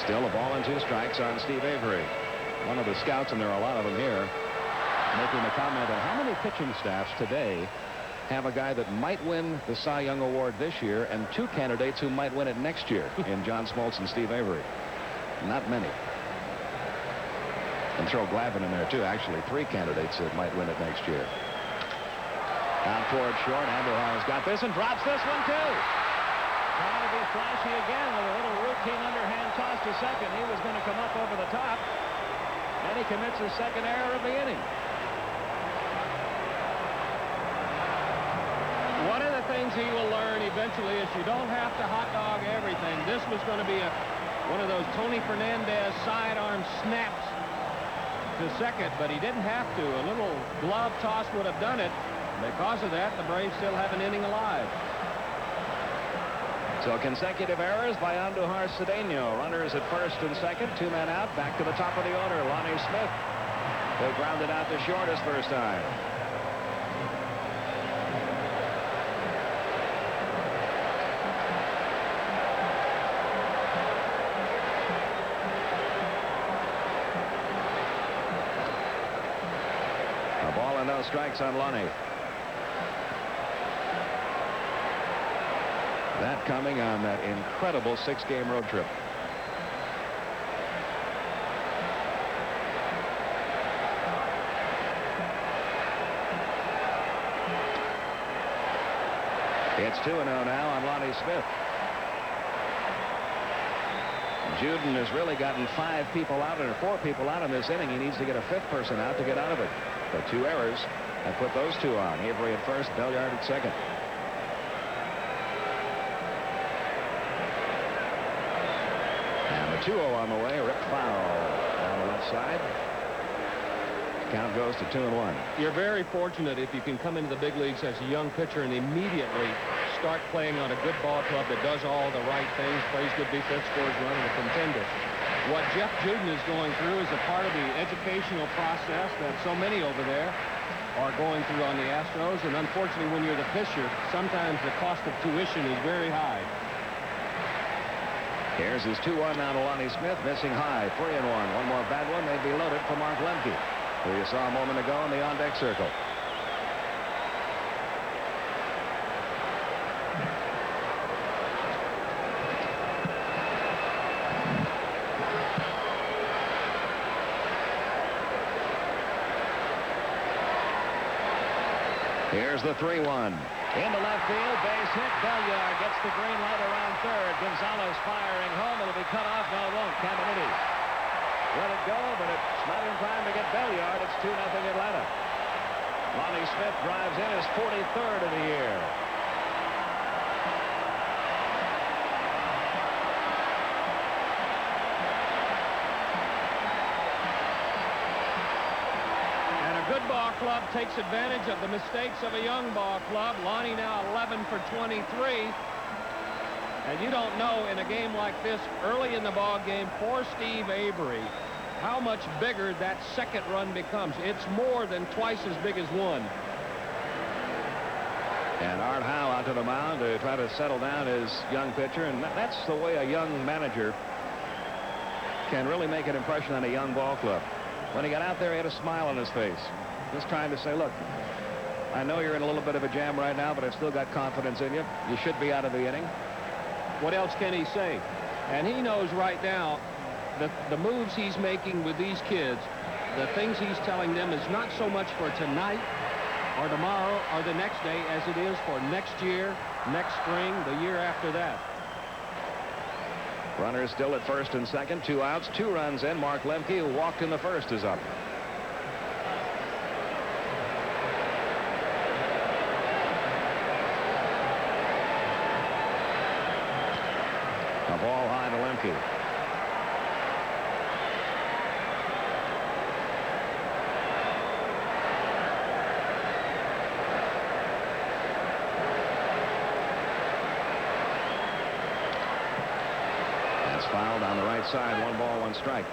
Still a ball and 2 strikes on Steve Avery. One of the scouts, and there are a lot of them here, making the comment on how many pitching staffs today have a guy that might win the Cy Young Award this year and 2 candidates who might win it next year in John Smoltz and Steve Avery. Not many. And throw Glavine in there too. Actually, 3 candidates that might win it next year. Down toward short. Andujar's got this and drops this one too. Trying to be flashy again with a little routine underhand toss to second. He was going to come up over the top. And he commits his second error of the inning. One of the things he will learn eventually is you don't have to hot dog everything. This was going to be one of those Tony Fernandez sidearm snaps to second, but he didn't have to. A little glove toss would have done it. Because of that, the Braves still have an inning alive. So consecutive errors by Andujar Cedeno. Runners at first and second. 2 men out. Back to the top of the order. Lonnie Smith, who grounded out to short his first time. A ball and no strikes on Lonnie. That coming on that incredible 6-game road trip. It's 2-0 now on Lonnie Smith. Juden has really gotten 5 people out or 4 people out in this inning. He needs to get a 5th person out to get out of it. But 2 errors. I put those 2 on. Avery at first, Belliard at second. And the 2-0 on the way. Ripped foul on the left side. Count goes to 2-1. You're very fortunate if you can come into the big leagues as a young pitcher and immediately start playing on a good ball club that does all the right things, plays good defense, scores run, and a contender. What Jeff Juden is going through is a part of the educational process that so many over there are going through on the Astros. And unfortunately, when you're the pitcher, sometimes the cost of tuition is very high. Here's his 2-1 now to Lonnie Smith, missing high, 3-1. One more bad one, they'd be loaded for Mark Lemke, who you saw a moment ago in the on-deck circle. Here's the 3-1. Into left field, base hit. Belliard gets the green light around third. Gonzalez firing home. It'll be cut off. No, it won't. Caminiti let it go, but it's not in time to get Belliard. It's 2-0 Atlanta. Lonnie Smith drives in his 43rd of the year. Good ball club takes advantage of the mistakes of a young ball club. Lonnie now 11 for 23. And you don't know in a game like this early in the ball game for Steve Avery how much bigger that second run becomes. It's more than twice as big as one. And Art Howe out to the mound to try to settle down his young pitcher. And that's the way a young manager can really make an impression on a young ball club. When he got out there, he had a smile on his face, just trying to say, look, I know you're in a little bit of a jam right now, but I've still got confidence in you. You should be out of the inning. What else can he say? And he knows right now that the moves he's making with these kids, the things he's telling them is not so much for tonight or tomorrow or the next day as it is for next year, next spring, the year after that. Runners still at first and second, 2 outs, 2 runs in. Mark Lemke, who walked in the first, is up. A ball high to Lemke. Fouled on the right side. 1 ball, 1 strike.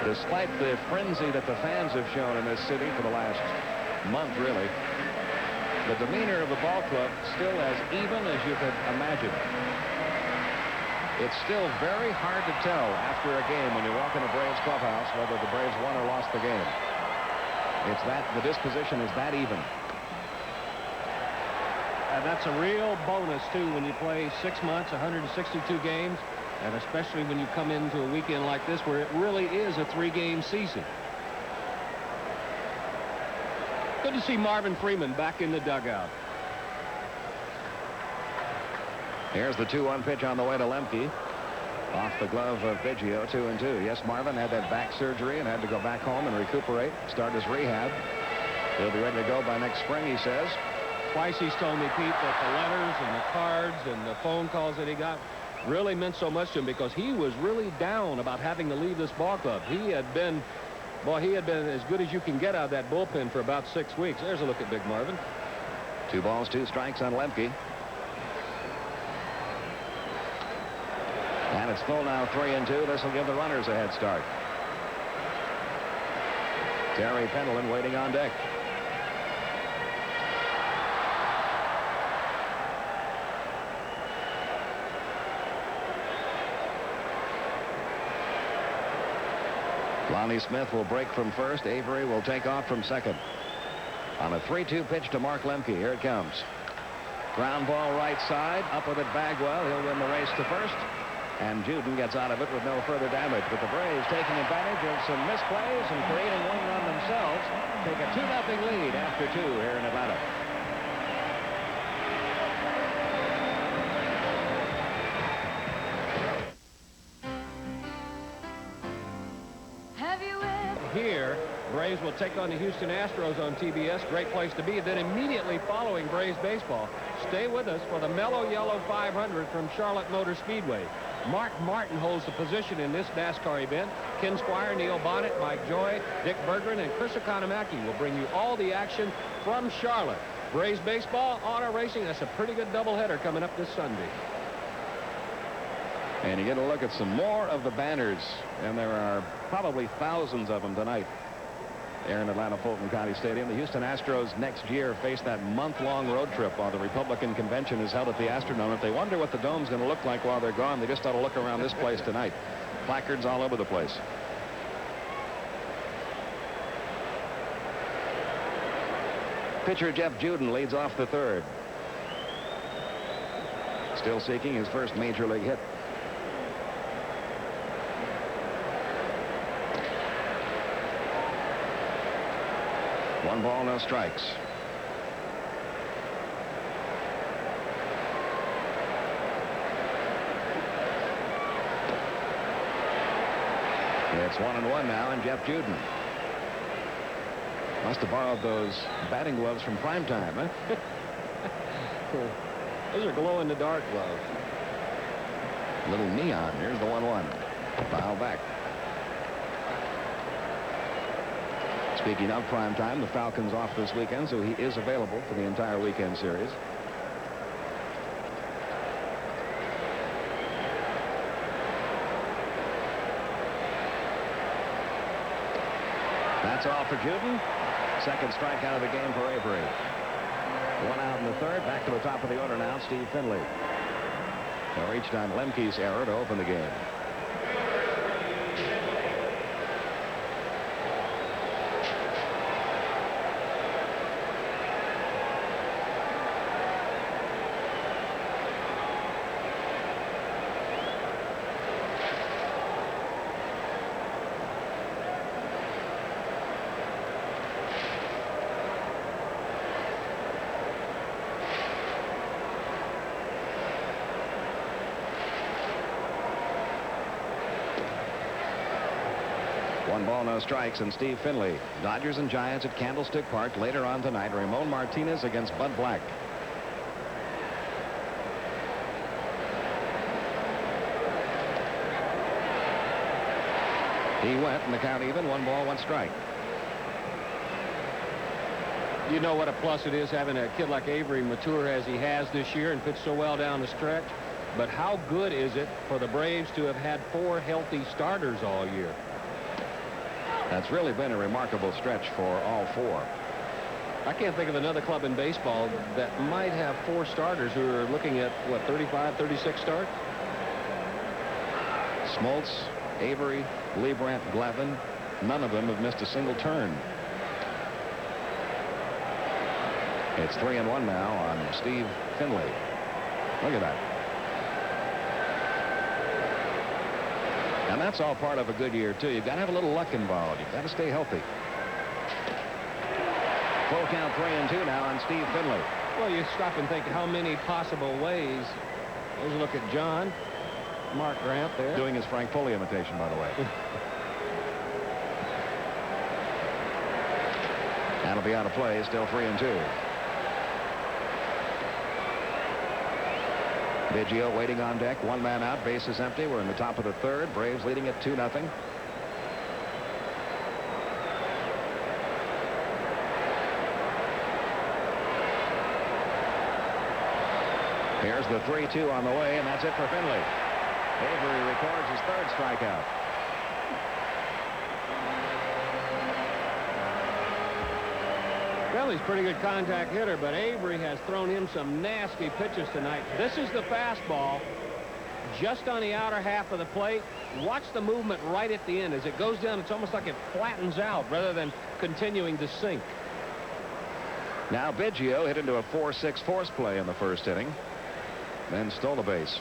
Despite the frenzy that the fans have shown in this city for the last month, really, the demeanor of the ball club still as even as you could imagine. It's still very hard to tell after a game when you walk in a Braves clubhouse whether the Braves won or lost the game. It's that the disposition is that even. And that's a real bonus, too, when you play 6 months, 162 games, and especially when you come into a weekend like this where it really is a 3-game season. Good to see Marvin Freeman back in the dugout. Here's the 2-1 pitch on the way to Lemke. Off the glove of Biggio, 2-2. Yes, Marvin had that back surgery and had to go back home and recuperate, start his rehab. He'll be ready to go by next spring, he says. Twice he's told me, Pete, that the letters and the cards and the phone calls that he got really meant so much to him because he was really down about having to leave this ball club. He had been Boy, he had been as good as you can get out of that bullpen for about 6 weeks. There's a look at Big Marvin. 2 balls, 2 strikes on Lemke. And it's full now, 3-2. This will give the runners a head start. Terry Pendleton waiting on deck. Lonnie Smith will break from first. Avery will take off from second. On a 3-2 pitch to Mark Lemke. Here it comes. Ground ball right side. Up with it Bagwell. He'll win the race to first. And Juden gets out of it with no further damage. But the Braves taking advantage of some misplays and creating 1 run themselves. Take a 2-0 lead after 2 here in Atlanta. Here, Braves will take on the Houston Astros on TBS. Great place to be. Then immediately following Braves baseball, stay with us for the Mellow Yellow 500 from Charlotte Motor Speedway. Mark Martin holds the position in this NASCAR event. Ken Squire, Neil Bonnet, Mike Joy, Dick Berggren, and Chris Economaki will bring you all the action from Charlotte. Braves baseball, auto racing. That's a pretty good doubleheader coming up this Sunday. And you get a look at some more of the banners, and there are probably thousands of them tonight here in Atlanta Fulton County Stadium. The Houston Astros next year face that month-long road trip while the Republican convention is held at the Astrodome. If they wonder what the dome's going to look like while they're gone, they just ought to look around this place tonight. Placards all over the place. Pitcher Jeff Juden leads off the 3rd. Still seeking his first major league hit. One ball, no strikes. It's 1-1 now, and Jeff Juden must have borrowed those batting gloves from Primetime, huh? Those are glow-in-the-dark gloves. Little neon. Here's the 1-1. Foul back. Speaking of Primetime, the Falcons off this weekend, so he is available for the entire weekend series. That's all for Juden. Second strikeout of the game for Avery. 1 out in the 3rd. Back to the top of the order now, Steve Finley. They'll reach on Lemke's error to open the game. One ball, no strikes, and Steve Finley. Dodgers and Giants at Candlestick Park later on tonight. Ramon Martinez against Bud Black. He went, and the count even. 1 ball, 1 strike. You know what a plus it is having a kid like Avery mature as he has this year and pitch so well down the stretch. But how good is it for the Braves to have had 4 healthy starters all year? That's really been a remarkable stretch for all 4. I can't think of another club in baseball that might have 4 starters who are looking at, what, 35, 36 starts? Smoltz, Avery, Leibrandt, Glavin, none of them have missed a single turn. It's 3-1 now on Steve Finley. Look at that. And that's all part of a good year, too. You've got to have a little luck involved. You've got to stay healthy. Full count 3-2 now on Steve Finley. Well, you stop and think how many possible ways. There's a look at John. Mark Grant there. Doing his Frank Foley imitation, by the way. That'll be out of play. Still 3-2. Biggio waiting on deck. 1 man out. Bases empty. We're in the top of the 3rd. Braves leading at 2-0. Here's the 3-2 on the way, and that's it for Finley. Avery records his third strikeout. Well, he's a pretty good contact hitter, but Avery has thrown him some nasty pitches tonight. This is the fastball just on the outer half of the plate. Watch the movement right at the end. As it goes down, it's almost like it flattens out rather than continuing to sink. Now Biggio hit into a 4-6 force play in the first inning, then stole a base.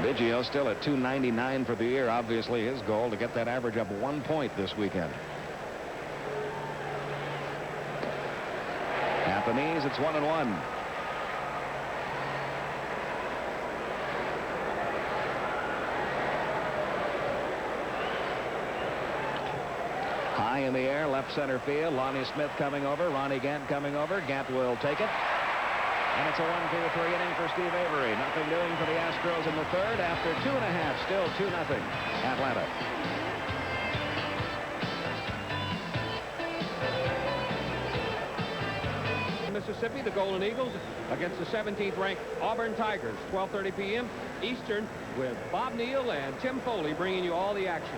Biggio still at 299 for the year. Obviously his goal to get that average up 1 point this weekend. At the knees, it's 1-1. High in the air, left center field. Lonnie Smith coming over. Ronnie Gant coming over. Gant will take it. And it's a 1-2-3 inning for Steve Avery. Nothing doing for the Astros in the third. After 2.5, still 2-0. Atlanta. Mississippi, the Golden Eagles against the 17th ranked Auburn Tigers. 12:30 p.m. Eastern, with Bob Neal and Tim Foley bringing you all the action.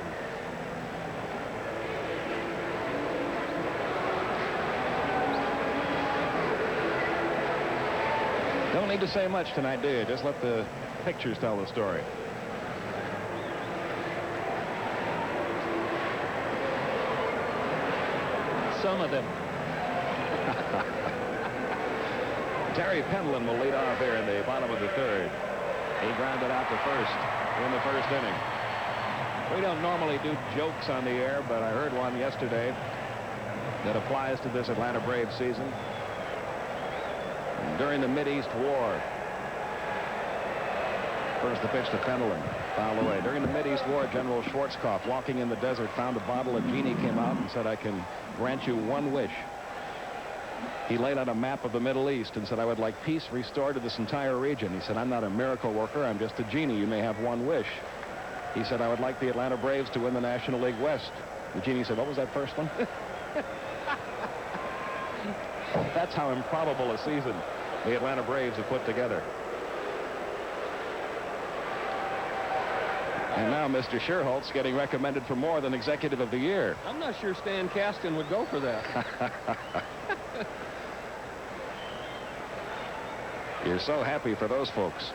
Don't need to say much tonight, do you? Just let the pictures tell the story. Some of them. Terry Pendleton will lead off here in the bottom of the third. He grounded out to first in the first inning. We don't normally do jokes on the air, but I heard one yesterday that applies to this Atlanta Braves season. During the Mideast War, first the pitch to Pendleton, fouled away. During the Mideast War, General Schwarzkopf, walking in the desert, found a bottle. A genie came out and said, "I can grant you one wish." He laid out a map of the Middle East and said, "I would like peace restored to this entire region." He said, "I'm not a miracle worker. I'm just a genie. You may have one wish." He said, "I would like the Atlanta Braves to win the National League West." The genie said, "What was that first one?" That's how improbable a season the Atlanta Braves have put together. And now Mr. Sherholtz getting recommended for more than Executive of the Year. I'm not sure Stan Kasten would go for that. You're so happy for those folks.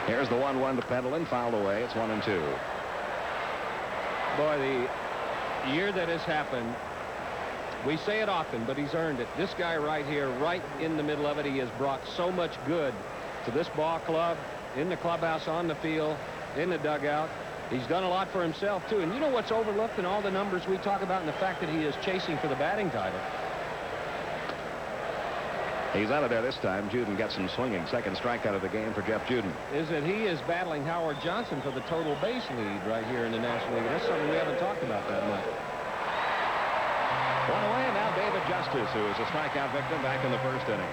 Here's the 1-1 to Pendleton, fouled away. It's 1-2. Boy, the year that has happened, we say it often, but he's earned it. This guy right here, right in the middle of it, he has brought so much good to this ball club, in the clubhouse, on the field, in the dugout. He's done a lot for himself, too. And you know what's overlooked in all the numbers we talk about, and the fact that he is chasing for the batting title? He's out of there this time. Juden gets him swinging. Second strikeout of the game for Jeff Juden. Is that he is battling Howard Johnson for the total base lead right here in the National League. That's something we haven't talked about that much. One away, and now David Justice, who is a strikeout victim back in the first inning.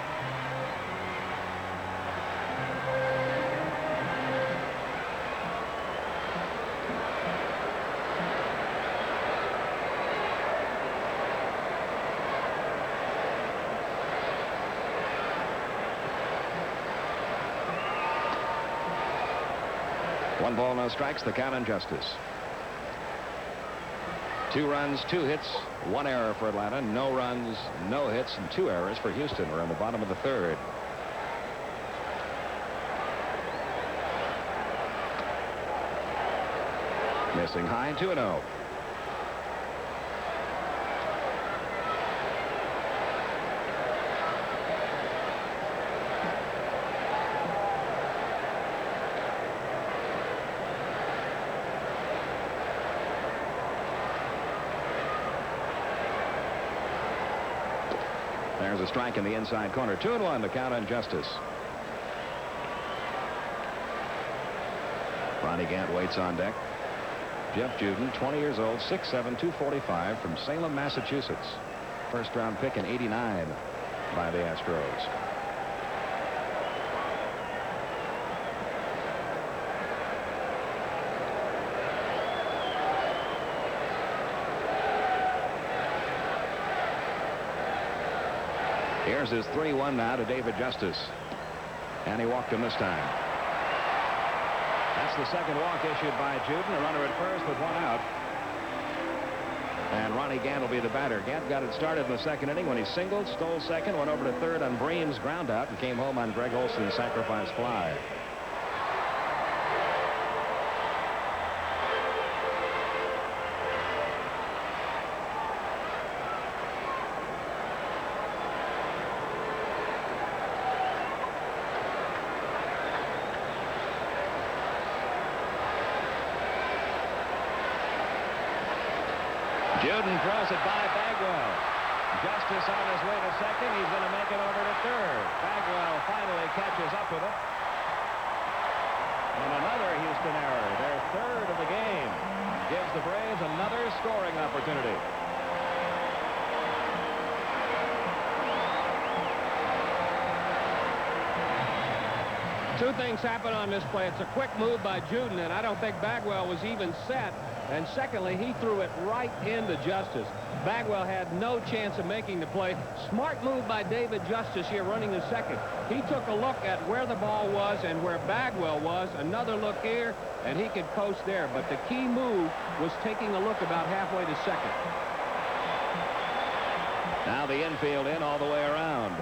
One ball, no strikes, the count on Justice. 2 runs, 2 hits, 1 error for Atlanta. No runs, no hits, and 2 errors for Houston. We're in the bottom of the third. Missing high, 2-0. There's a strike in the inside corner. 2-1 to count on Justice. Ronnie Gant waits on deck. Jeff Juden, 20 years old, 6'7", 245, from Salem, Massachusetts. First round pick in '89 by the Astros. Here's his 3-1 now to David Justice. And he walked him this time. That's the second walk issued by Juden. A runner at first with one out. And Ronnie Gant will be the batter. Gant got it started in the second inning when he singled, stole second, went over to third on Bream's ground out, and came home on Greg Olson's sacrifice fly. Juden throws it by Bagwell. Justice on his way to second. He's going to make it over to third. Bagwell finally catches up with it. And another Houston error. Their third of the game. Gives the Braves another scoring opportunity. Two things happen on this play. It's a quick move by Juden, and I don't think Bagwell was even set. And secondly, he threw it right into Justice. Bagwell had no chance of making the play. Smart move by David Justice here running the second. He took a look at where the ball was and where Bagwell was. Another look here, and he could coast there. But the key move was taking a look about halfway to second. Now the infield in all the way around.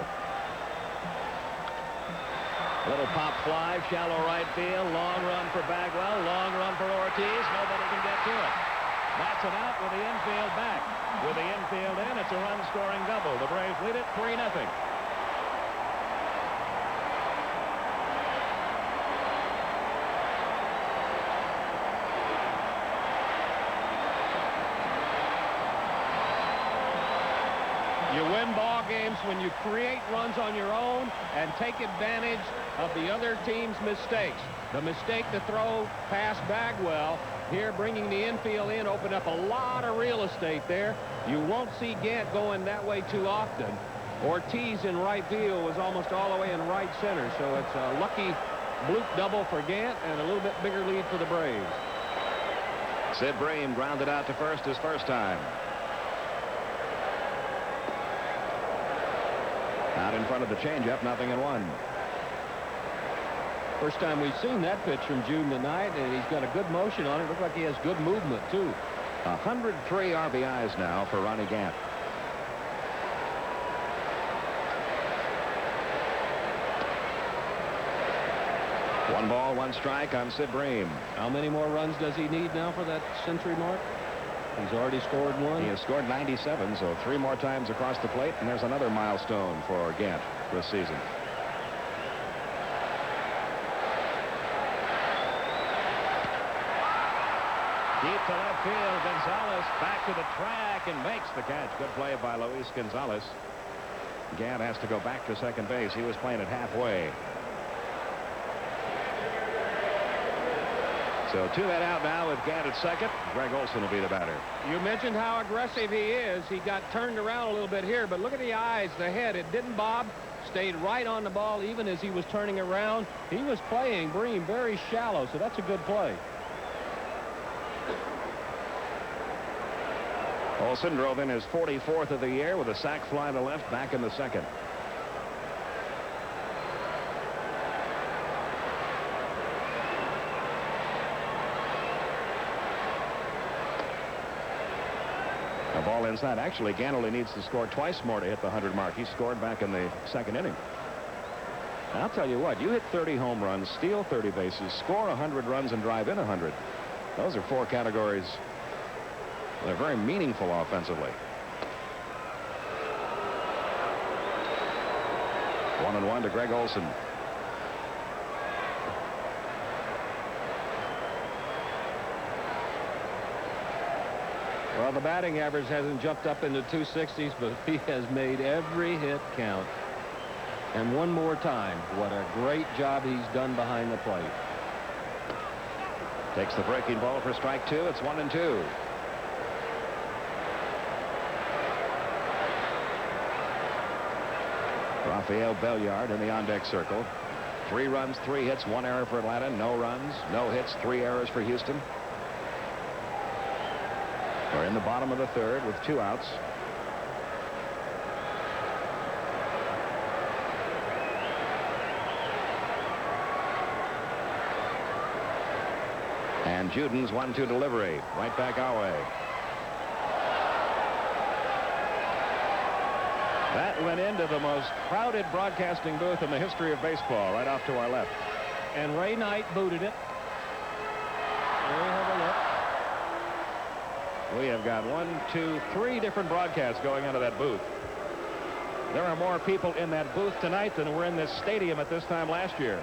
Little pop fly, shallow right field, long run for Bagwell, long run for Ortiz. Nobody can get to it. That's an out with the infield back. With the infield in, it's a run-scoring double. The Braves lead it 3-0. You win ball games when you create runs on your own and take advantage of the other team's mistakes. The mistake to throw past Bagwell here, bringing the infield in, opened up a lot of real estate there. You won't see Gant going that way too often. Ortiz in right field was almost all the way in right center, so it's a lucky bloop double for Gant and a little bit bigger lead for the Braves. Sid Bream grounded out to first his first time. Out in front of the changeup, 0-1. First time we've seen that pitch from Juden tonight, and he's got a good motion on it. Looks like he has good movement, too. 103 RBIs now for Ronnie Gant. One ball, one strike on Sid Bream. How many more runs does he need now for that century mark? He's already scored one. He has scored 97, so 3 more times across the plate, and there's another milestone for Gant this season. Deep to left field, Gonzalez back to the track and makes the catch. Good play by Luis Gonzalez. Gant has to go back to second base. He was playing it halfway. So 2 men out now with Gant at second. Greg Olson will be the batter. You mentioned how aggressive he is. He got turned around a little bit here, but look at the eyes, the head. It didn't bob. Stayed right on the ball even as he was turning around. He was playing Bream very shallow, so that's a good play. Olson drove in his 44th of the year with a sac fly to left back in the second. A ball inside. Actually, Gant only needs to score twice more to hit the 100 mark. He scored back in the second inning. And I'll tell you what, you hit 30 home runs, steal 30 bases, score 100 runs, and drive in 100. Those are 4 categories. They're very meaningful offensively. 1-1 to Greg Olson. Well, the batting average hasn't jumped up into 260s, but he has made every hit count. And one more time, what a great job he's done behind the plate. Takes the breaking ball for strike 2. It's 1-2. Rafael Belliard in the on-deck circle. 3 runs, 3 hits, 1 error for Atlanta. No runs, no hits, 3 errors for Houston. We're in the bottom of the third with 2 outs. And Juden's 1-2 delivery. Right back our way. That went into the most crowded broadcasting booth in the history of baseball, right off to our left. And Ray Knight booted it. There we have a look. We have got 3 different broadcasts going into that booth. There are more people in that booth tonight than were in this stadium at this time last year.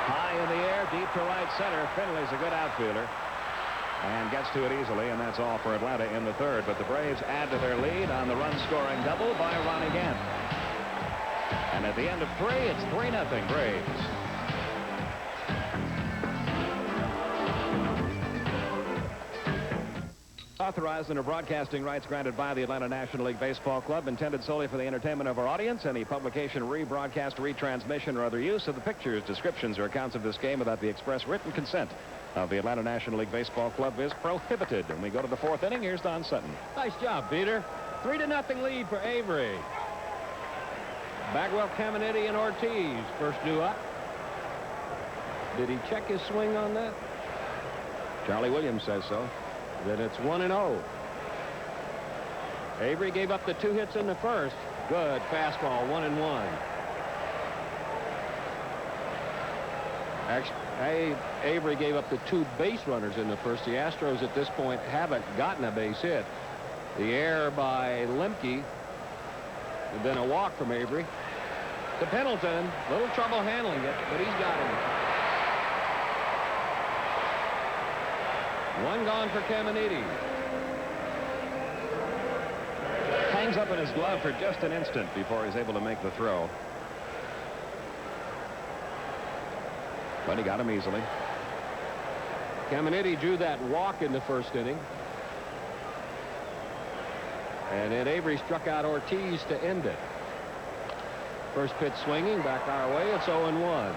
High in the air, deep to right center. Finley's a good outfielder and gets to it easily, and that's all for Atlanta in the third. But the Braves add to their lead on the run-scoring double by Ronnie Gant. And at the end of 3, it's 3-0 Braves. Authorized under broadcasting rights granted by the Atlanta National League Baseball Club, intended solely for the entertainment of our audience. Any publication, rebroadcast, retransmission, or other use of the pictures, descriptions, or accounts of this game without the express written consent of the Atlanta National League Baseball Club is prohibited. And we go to the 4th inning. Here's Don Sutton. Nice job, Peter. 3-0 lead for Avery. Bagwell, Caminiti, and Ortiz first due up. Did he check his swing on that? Charlie Williams says so. Then it's 1-0. Avery gave up the 2 hits in the first. Good fastball, 1-1. Actually, Avery gave up the 2 base runners in the first. The Astros at this point haven't gotten a base hit. The error by Lemke, and then a walk from Avery. To Pendleton, little trouble handling it, but he's got him. 1 gone for Caminiti. Hangs up in his glove for just an instant before he's able to make the throw. But he got him easily. Caminiti drew that walk in the first inning. And then Avery struck out Ortiz to end it. First pitch swinging back our way. It's 0-1.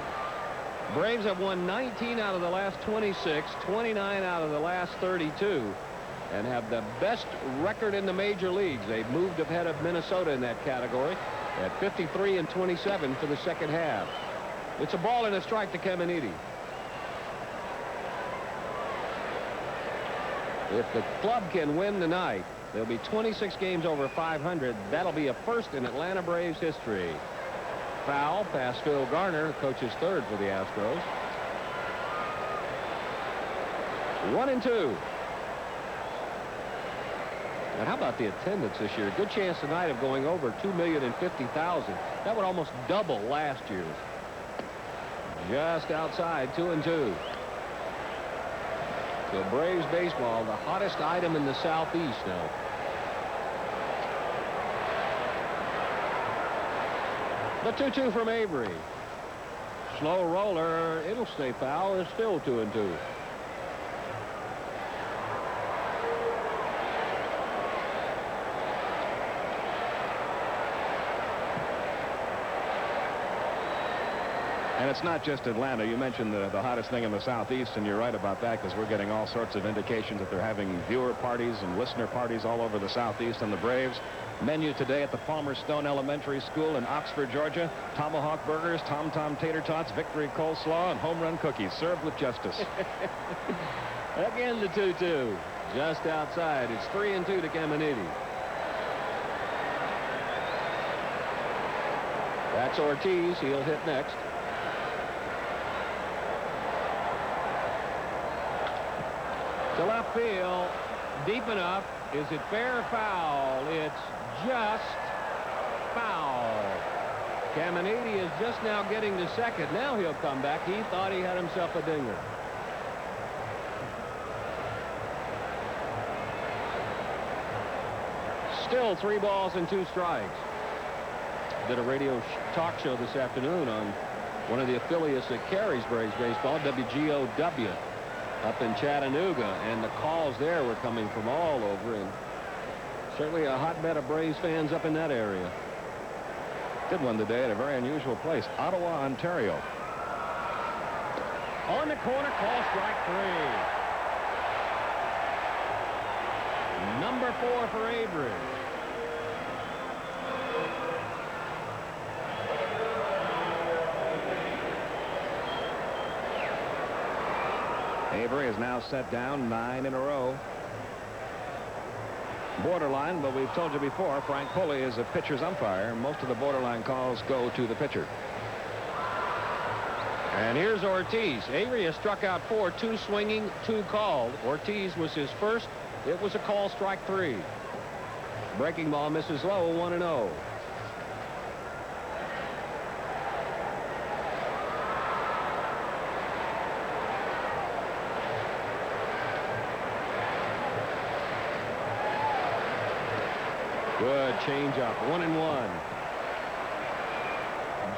Braves have won 19 out of the last 26, 29 out of the last 32, and have the best record in the major leagues. They've moved ahead of Minnesota in that category at 53-27 for the second half. It's a ball and a strike to Caminiti. If the club can win tonight, there'll be 26 games over 500. That'll be a first in Atlanta Braves history. Foul past Phil Garner, coach's third for the Astros. 1-2. And how about the attendance this year? Good chance tonight of going over 2,050,000. That would almost double last year's. Just outside, 2-2. So Braves baseball, the hottest item in the Southeast now. The 2-2 from Avery. Slow roller. It'll stay foul. It's still 2-2. And it's not just Atlanta. You mentioned the hottest thing in the Southeast, and you're right about that, because we're getting all sorts of indications that they're having viewer parties and listener parties all over the Southeast. And the Braves menu today at the Palmer Stone Elementary School in Oxford, Georgia: tomahawk burgers, tom-tom tater tots, victory coleslaw, and home run cookies served with justice. Again, the 2-2. Just outside. It's 3-2 to Caminiti. That's Ortiz. He'll hit next. To left field, deep enough. Is it fair or foul? It's just foul. Caminiti is just now getting to second. Now he'll come back. He thought he had himself a dinger. Still 3 balls and 2 strikes. Did a radio talk show this afternoon on one of the affiliates that carries Braves baseball, WGOW. Up in Chattanooga, and the calls there were coming from all over, and certainly a hotbed of Braves fans up in that area. Did one today at a very unusual place, Ottawa, Ontario. On the corner, call strike 3. Number 4 for Avery. Avery is now set down 9 in a row. Borderline, but we've told you before, Frank Pulley is a pitcher's umpire. Most of the borderline calls go to the pitcher. And here's Ortiz. Avery has struck out 4, 2 swinging, 2 called. Ortiz was his first. It was a call, strike 3. Breaking ball misses low, 1-0. Good changeup, 1-1.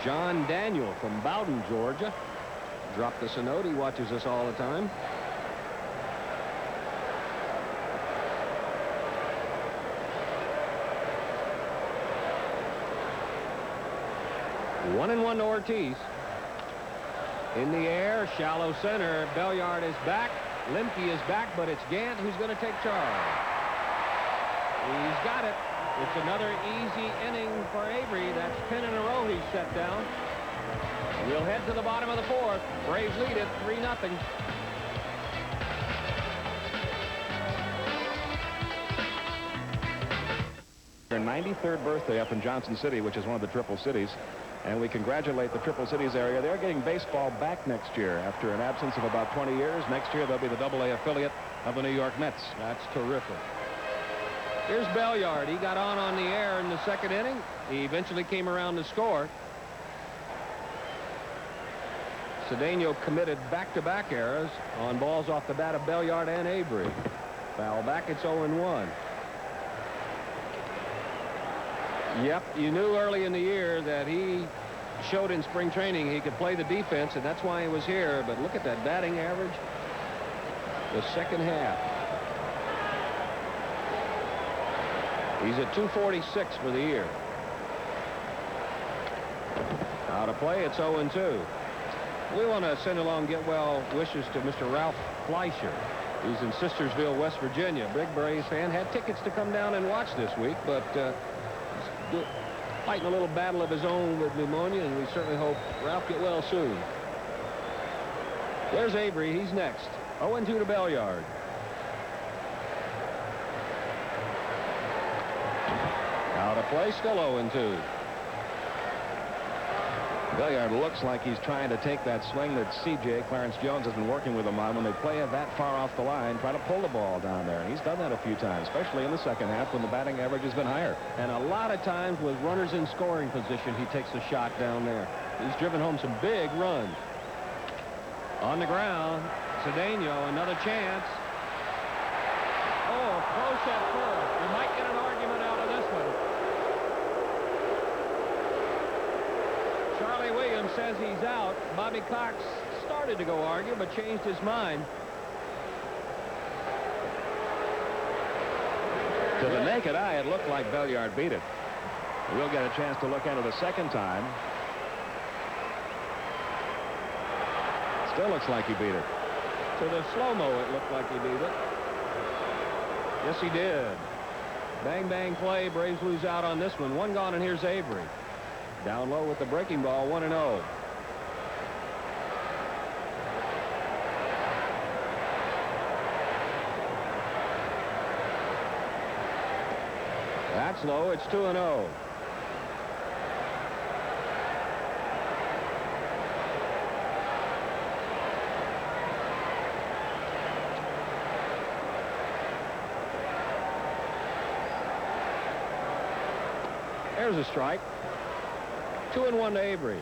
John Daniel from Bowden, Georgia. Dropped us a note. He watches us all the time. One and one to Ortiz. In the air, shallow center. Belliard is back. Lemke is back, but it's Gant who's going to take charge. He's got it. It's another easy inning for Avery. That's 10 in a row he's set down. We'll head to the bottom of the 4th. Braves lead it 3-0. Her 93rd birthday up in Johnson City, which is one of the Triple Cities. And we congratulate the Triple Cities area. They're getting baseball back next year after an absence of about 20 years. Next year, they'll be the AA affiliate of the New York Mets. That's terrific. Here's Belliard. He got on the air in the 2nd inning. He eventually came around to score. Cedeno committed back-to-back errors on balls off the bat of Belliard and Avery. Foul back, it's 0-1. Yep, you knew early in the year that he showed in spring training he could play the defense, and that's why he was here. But look at that batting average. The second half. He's at 246 for the year. Out of play, it's 0-2. We want to send along get well wishes to Mr. Ralph Fleischer. He's in Sistersville, West Virginia. Big Braves fan. Had tickets to come down and watch this week, but he's fighting a little battle of his own with pneumonia, and we certainly hope Ralph get well soon. There's Avery. He's next. 0-2 to Belliard. Out of play, still 0-2. Belliard looks like he's trying to take that swing that C.J. Clarence Jones has been working with him on when they play it that far off the line, try to pull the ball down there. And he's done that a few times, especially in the second half when the batting average has been higher. And a lot of times with runners in scoring position, he takes a shot down there. He's driven home some big runs. On the ground, Cedeno, another chance. Oh, close at first. We might get an argument out of this one. Charlie Williams says he's out. Bobby Cox started to go argue, but changed his mind. To the naked eye, it looked like Belliard beat it. We'll get a chance to look at it a second time. Still looks like he beat it. To the slow-mo, it looked like he beat it. Yes, he did. Bang, bang play. Braves lose out on this one. One gone, and here's Avery. Down low with the breaking ball, 1-0. That's low. It's 2-0. There's a strike. 2-1 to Avery.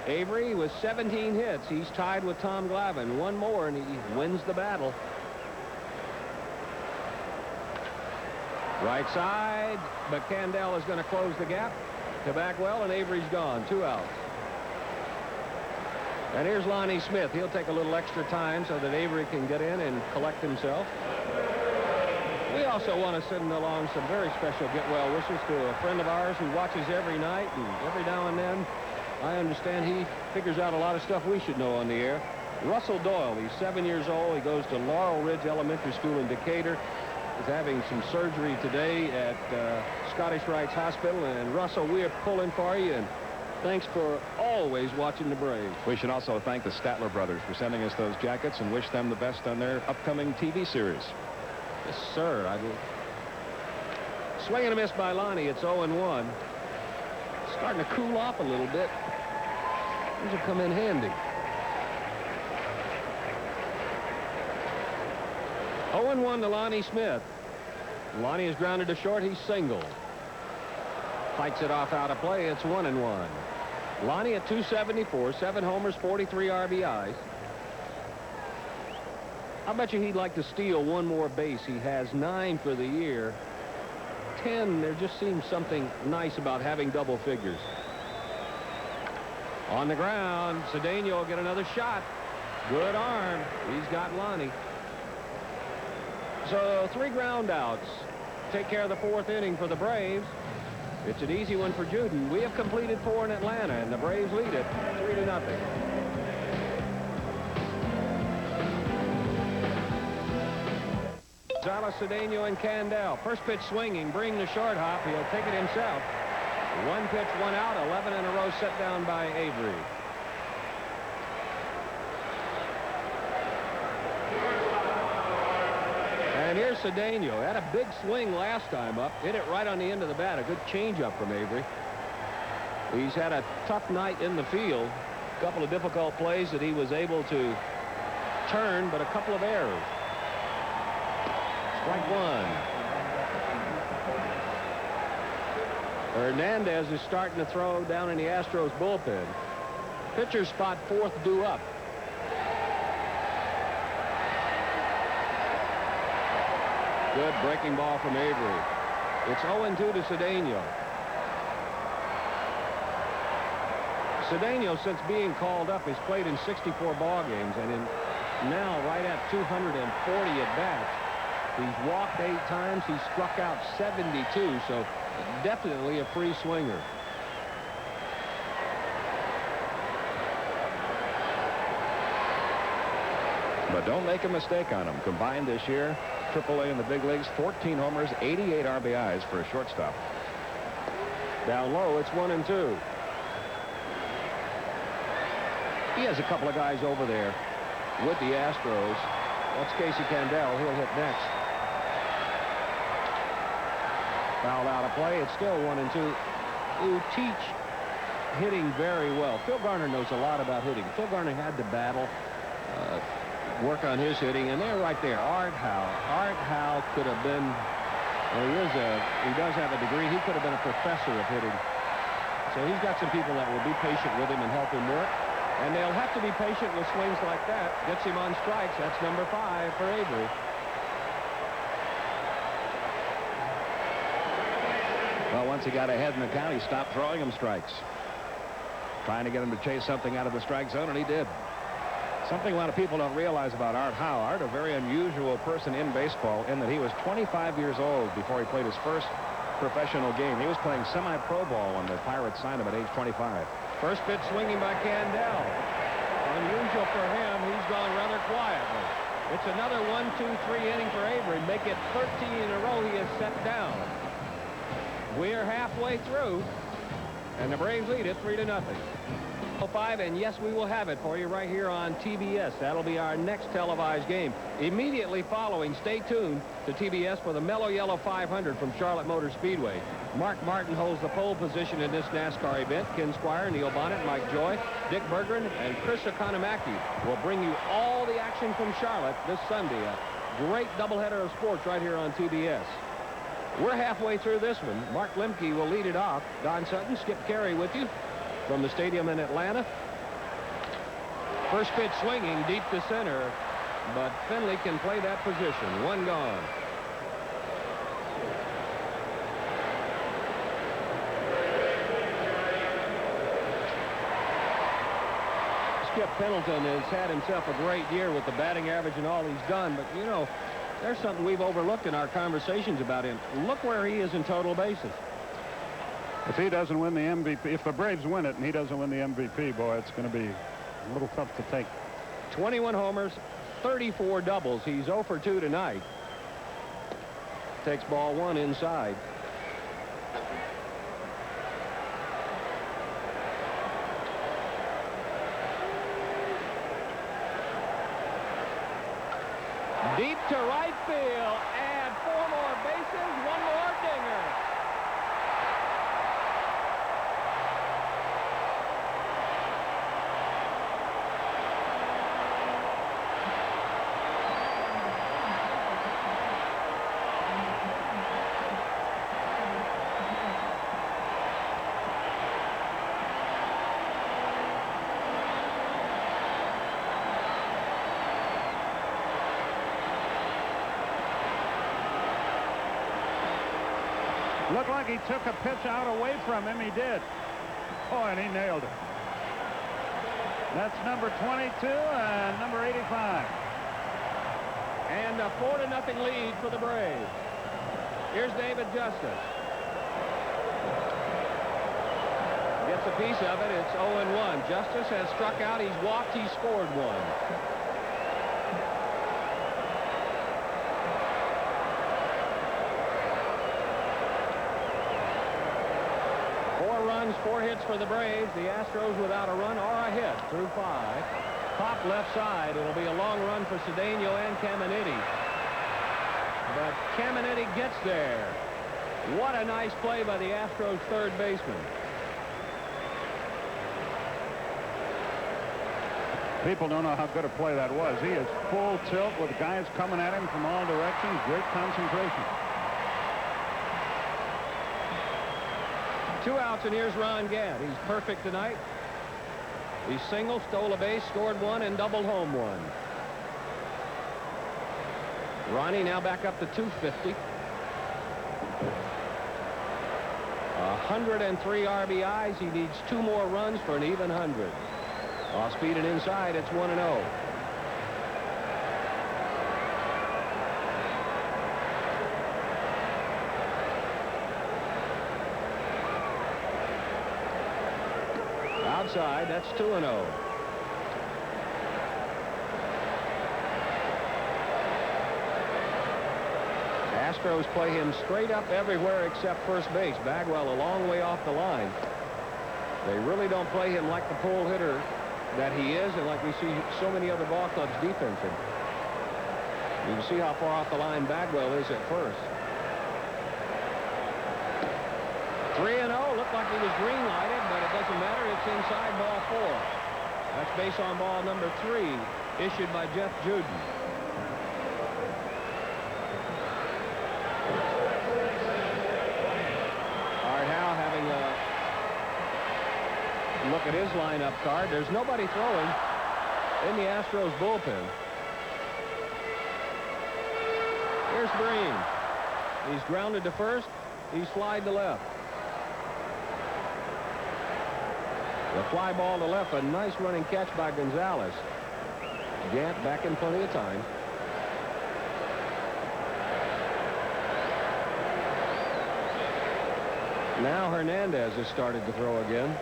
Avery with 17 hits. He's tied with Tom Glavine. One more and he wins the battle. Right side, but Candell is going to close the gap to Bagwell, and Avery's gone. 2 outs. And here's Lonnie Smith. He'll take a little extra time so that Avery can get in and collect himself. We also want to send along some very special get well wishes to a friend of ours who watches every night, and every now and then I understand he figures out a lot of stuff we should know on the air. Russell Doyle. He's 7 years old. He goes to Laurel Ridge Elementary School in Decatur. He's having some surgery today at Scottish Rites Hospital. And Russell, we are pulling for you, and Thanks for always watching the Braves. We should also thank the Statler brothers for sending us those jackets and wish them the best on their upcoming TV series. Yes, sir. I do. Swing and a miss by Lonnie. It's 0-1. Starting to cool off a little bit. These will come in handy. 0-1 to Lonnie Smith. Lonnie is grounded to short. He's single. Fights it off out of play. It's 1-1. Lonnie at 274, 7 homers, 43 RBIs. I bet you he'd like to steal one more base. He has 9 for the year. 10, there just seems something nice about having double figures. On the ground, Cedeno will get another shot. Good arm. He's got Lonnie. So 3 ground outs. Take care of the 4th inning for the Braves. It's an easy one for Juden. We have completed 4 in Atlanta, and the Braves lead it 3-0. Gonzalez, Cedeno, and Candel. First pitch swinging, bring the short hop. He'll take it himself. 1 pitch, 1 out, 11 in a row set down by Avery. And here's Cedeno. Had a big swing last time up. Hit it right on the end of the bat. A good changeup from Avery. He's had a tough night in the field. A couple of difficult plays that he was able to turn, but a couple of errors. Strike 1. Hernandez is starting to throw down in the Astros bullpen. Pitcher spot 4th due up. Good breaking ball from Avery. It's 0-2 to Cedeno. Cedeno, since being called up, has played in 64 ball games, and now right at 240 at bats. He's walked 8 times. He's struck out 72, so definitely a free swinger. But don't make a mistake on him. Combined this year, AAA in the big leagues, 14 homers, 88 RBIs for a shortstop. Down low, it's 1-2. He has a couple of guys over there with the Astros. That's Casey Candel. He'll hit next. Fouled out of play. It's still 1-2. Who teach hitting very well. Phil Garner knows a lot about hitting. Phil Garner had to battle, work on his hitting, and they're right there. Art Howe. Art Howe could have been, well, he does have a degree. He could have been a professor of hitting. So he's got some people that will be patient with him and help him work. And they'll have to be patient with swings like that. Gets him on strikes. That's number 5 for Avery. Well, once he got ahead in the count, he stopped throwing him strikes. Trying to get him to chase something out of the strike zone, and he did. Something a lot of people don't realize about Art Howe. Art, a very unusual person in baseball in that he was 25 years old before he played his first professional game. He was playing semi-pro ball when the Pirates signed him at age 25. First pitch swinging by Candel. Unusual for him. He's gone rather quietly. It's another 1-2-3 inning for Avery. Make it 13 in a row he is set down. We're halfway through, and the Braves lead it 3-0. 5, and yes, we will have it for you right here on TBS. That'll be our next televised game. Immediately following, stay tuned to TBS for the Mellow Yellow 500 from Charlotte Motor Speedway. Mark Martin holds the pole position in this NASCAR event. Ken Squire, Neil Bonnet, Mike Joy, Dick Berggren, and Chris Economaki will bring you all the action from Charlotte this Sunday. A great doubleheader of sports right here on TBS. We're halfway through this one. Mark Lemke will lead it off. Don Sutton, Skip Carey with you from the stadium in Atlanta. First pitch swinging deep to center, but Finley can play that position. 1 gone. Skip Pendleton has had himself a great year with the batting average and all he's done, but you know, there's something we've overlooked in our conversations about him. Look where he is in total bases. If he doesn't win the MVP, if the Braves win it and he doesn't win the MVP, boy, it's going to be a little tough to take. 21 homers, 34 doubles. He's 0 for 2 tonight. Takes ball 1 inside. Deep to right field, and 4 more bases, 1 more dinger. Looked like he took a pitch out away from him. He did. Oh, and he nailed it. That's number 22 and number 85. And a 4-0 lead for the Braves. Here's David Justice. Gets a piece of it. It's 0-1. Justice has struck out. He's walked. He's scored 1. Runs, 4 hits for the Braves. The Astros without a run or a hit through 5. Top left side. It'll be a long run for Cedeno and Caminiti. But Caminiti gets there. What a nice play by the Astros third baseman. People don't know how good a play that was. He is full tilt with guys coming at him from all directions. Great concentration. 2 outs, and here's Ron Gadd. He's perfect tonight. He singled, stole a base, scored 1, and doubled home 1. Ronnie now back up to 250. 103 RBIs. He needs 2 more runs for an even 100. Off speed and inside, it's 1-0. Outside, that's 2-0. Astros play him straight up everywhere except first base. Bagwell a long way off the line. They really don't play him like the pull hitter that he is, and like we see so many other ball clubs defensive. You can see how far off the line Bagwell is at first. 3-0. Looked like he was green lighted, but it doesn't matter. It's inside ball 4. That's base on ball number 3, issued by Jeff Juden. Art Howe having a look at his lineup card. There's nobody throwing in the Astros bullpen. Here's Breen. He's grounded to first. He's flied to left. The fly ball to left, a nice running catch by Gonzalez. Gant back in plenty of time. Now Hernandez has started to throw again.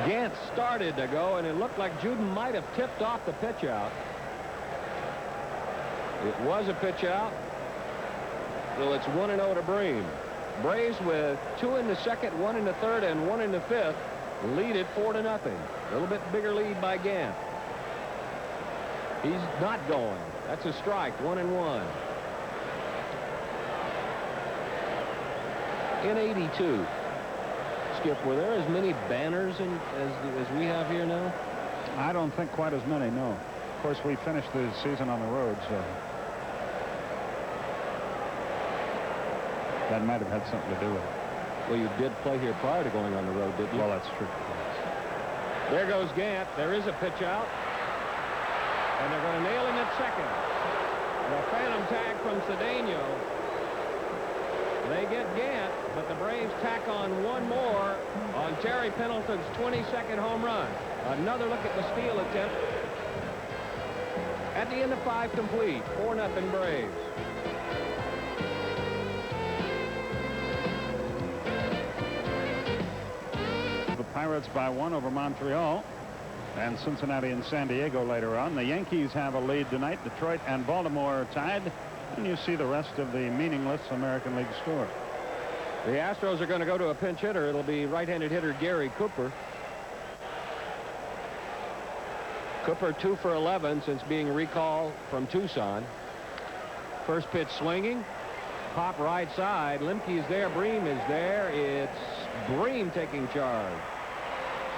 Gant started to go, and it looked like Juden might have tipped off the pitch out. It was a pitch out. So it's 1-0 to Breen. Braves with 2 in the second, 1 in the third, and 1 in the fifth lead it 4-0. A little bit bigger lead by Gant. He's not going. That's a strike. 1-1. In 82. Skip, were there as many banners as we have here now? I don't think quite as many, no. Of course, we finished the season on the road, so that might have had something to do with it. Well, you did play here prior to going on the road, didn't you? Well, that's true. There goes Gant. There is a pitch out. And they're going to nail him at second. The phantom tag from Cedeno. They get Gant, but the Braves tack on 1 more on Terry Pendleton's 22nd home run. Another look at the steal attempt. At the end of 5 complete. 4-0 Braves. The Pirates by 1 over Montreal, and Cincinnati and San Diego later on. The Yankees have a lead tonight. Detroit and Baltimore tied, and you see the rest of the meaningless American League score. The Astros are going to go to a pinch hitter. It'll be right-handed hitter Gary Cooper. Cooper 2 for 11 since being recalled from Tucson. First pitch swinging. Pop right side. Lemke is there. Bream is there. It's Bream taking charge.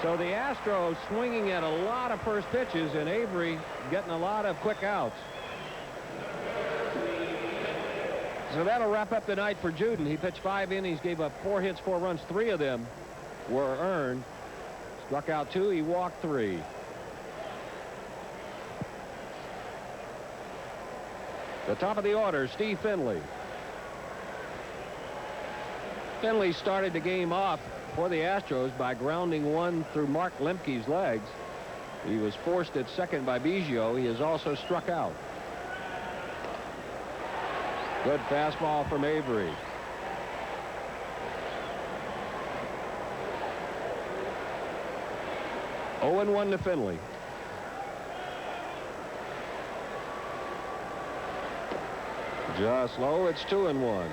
So the Astros swinging at a lot of first pitches, and Avery getting a lot of quick outs. So that'll wrap up the night for Juden. He pitched 5 innings, gave up 4 hits, 4 runs. 3 of them were earned. Struck out 2. He walked 3. The top of the order, Steve Finley. Finley started the game off for the Astros by grounding one through Mark Lemke's legs. He was forced at second by Biggio. He has also struck out. Good fastball from Avery. Oh, 0-1 to Finley. Just low. It's 2-1.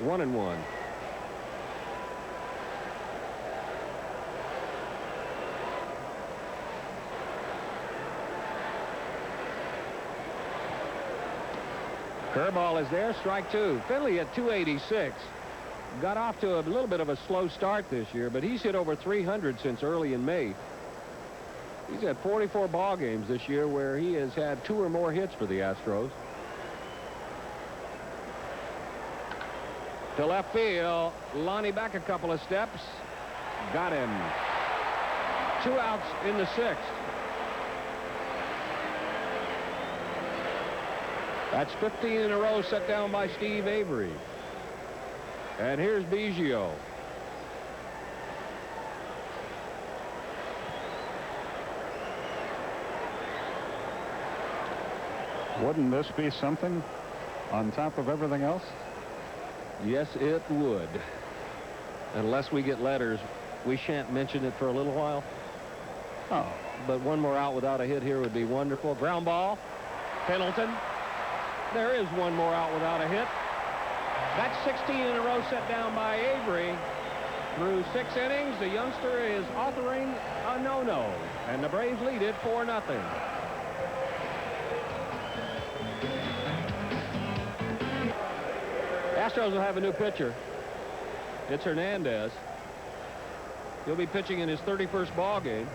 1-1. Curveball is there. Strike 2. Finley at 286. Got off to a little bit of a slow start this year, but he's hit over 300 since early in May. He's had 44 ball games this year where he has had 2 or more hits for the Astros. To left field. Lonnie back a couple of steps. Got him. 2 outs in the 6th. That's 15 in a row set down by Steve Avery. And here's Biggio. Wouldn't this be something on top of everything else? Yes, it would. Unless we get letters, we shan't mention it for a little while. Oh. But one more out without a hit here would be wonderful. Ground ball. Pendleton. There is one more out without a hit. That's 16 in a row set down by Avery. Through 6 innings, the youngster is authoring a no-no. And the Braves lead it 4-0. Astros will have a new pitcher. It's Hernandez. He'll be pitching in his 31st ball game.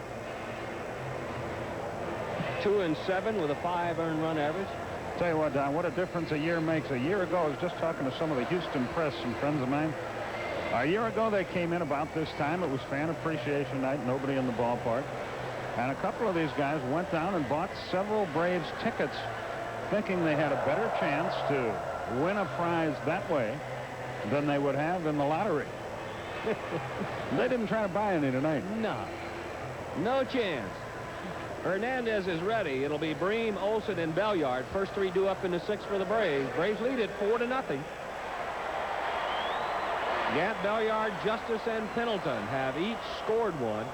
2-7 with a 5 earned run average. Tell you what, Don, what a difference a year makes. A year ago, I was just talking to some of the Houston press, some friends of mine. A year ago, they came in about this time. It was fan appreciation night, nobody in the ballpark. And a couple of these guys went down and bought several Braves tickets, thinking they had a better chance to win a prize that way than they would have in the lottery. They didn't try to buy any tonight. No chance. Hernandez is ready. It'll be Bream, Olsen, and Belliard. First 3 due up in the 6th for the Braves. Braves lead it 4-0. Gant, Belliard, Justice, and Pendleton have each scored 1.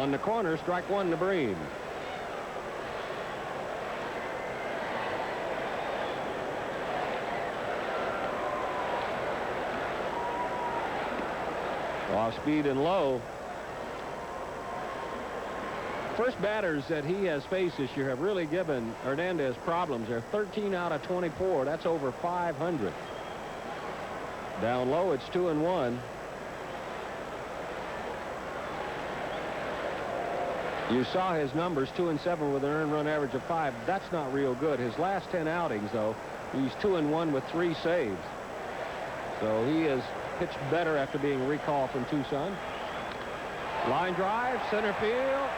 On the corner, strike 1 to Bream. Off speed and low. First batters that he has faced this year have really given Hernandez problems. They're 13 out of 24. That's over 500. Down low, it's 2-1. You saw his numbers, 2-7 with an earned run average of 5. That's not real good. His last 10 outings, though, he's 2-1 with 3 saves. So he has pitched better after being recalled from Tucson. Line drive, center field,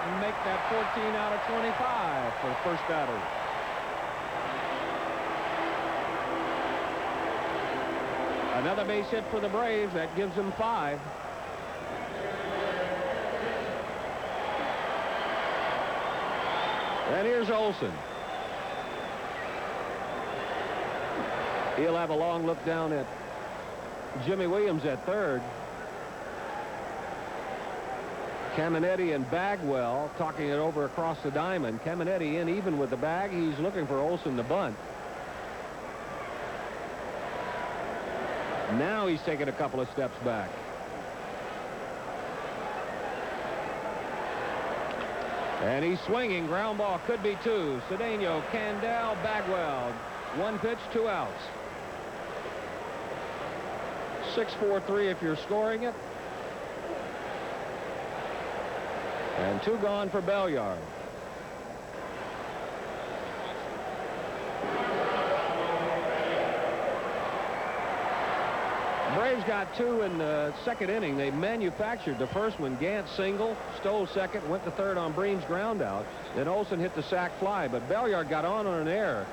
and make that 14 out of 25 for the first batter. Another base hit for the Braves. That gives them 5. And here's Olsen. He'll have a long look down at Jimmy Williams at third. Caminetti and Bagwell talking it over across the diamond. Caminetti in even with the bag. He's looking for Olsen to bunt. Now he's taken a couple of steps back. And he's swinging. Ground ball, could be two. Cedeno, Candell, Bagwell. One pitch, 2 outs. 6-4-3 if you're scoring it. And 2 gone for Belliard. Braves got 2 in the second inning. They manufactured the first one. Gant single, stole second, went to third on Breen's ground out. Then Olsen hit the sac fly, but Belliard got on an error.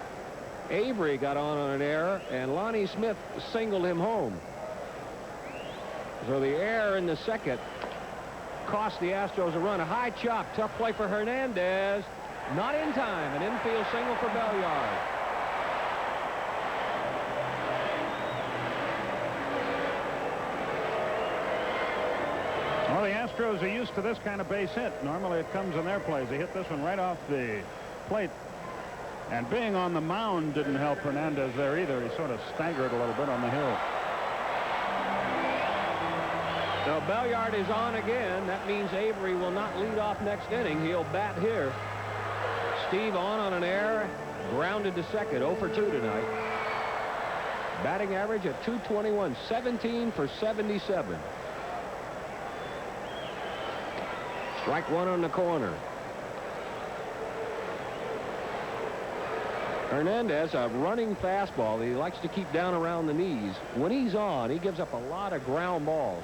Avery got on an error, and Lonnie Smith singled him home. So the error in the second cost the Astros a run. A high chop, tough play for Hernandez. Not in time. An infield single for Belliard. Well, the Astros are used to this kind of base hit. Normally it comes in their plays. They hit this one right off the plate. And being on the mound didn't help Hernandez there either. He sort of staggered a little bit on the hill. So Belliard is on again. That means Avery will not lead off next inning. He'll bat here. Steve on an error. Grounded to second. 0 for 2 tonight. Batting average at .221. 17 for 77. Strike 1 on the corner. Hernandez, a running fastball that he likes to keep down around the knees. When he's on, he gives up a lot of ground balls.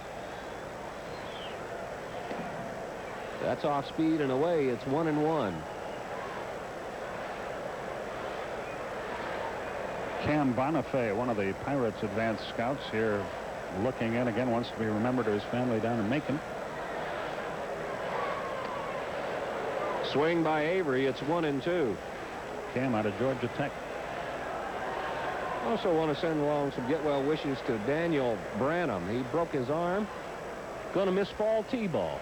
That's off speed and away. It's 1-1. Cam Bonifay, one of the Pirates' advanced scouts here, looking in again, wants to be remembered to his family down in Macon. Swing by Avery. It's 1-2. Cam out of Georgia Tech. Also want to send along some get well wishes to Daniel Branham. He broke his arm. Going to miss fall T-ball.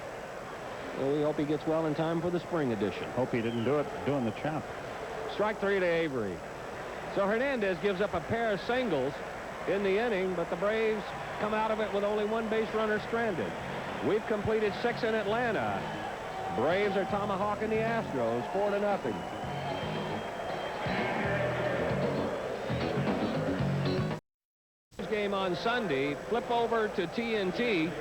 So we hope he gets well in time for the spring edition. Hope he didn't do it doing the chop. Strike 3 to Avery. So Hernandez gives up a pair of singles in the inning, but the Braves come out of it with only 1 base runner stranded. We've completed 6 in Atlanta. Braves are tomahawking the Astros 4-0. Game on Sunday. Flip over to TNT,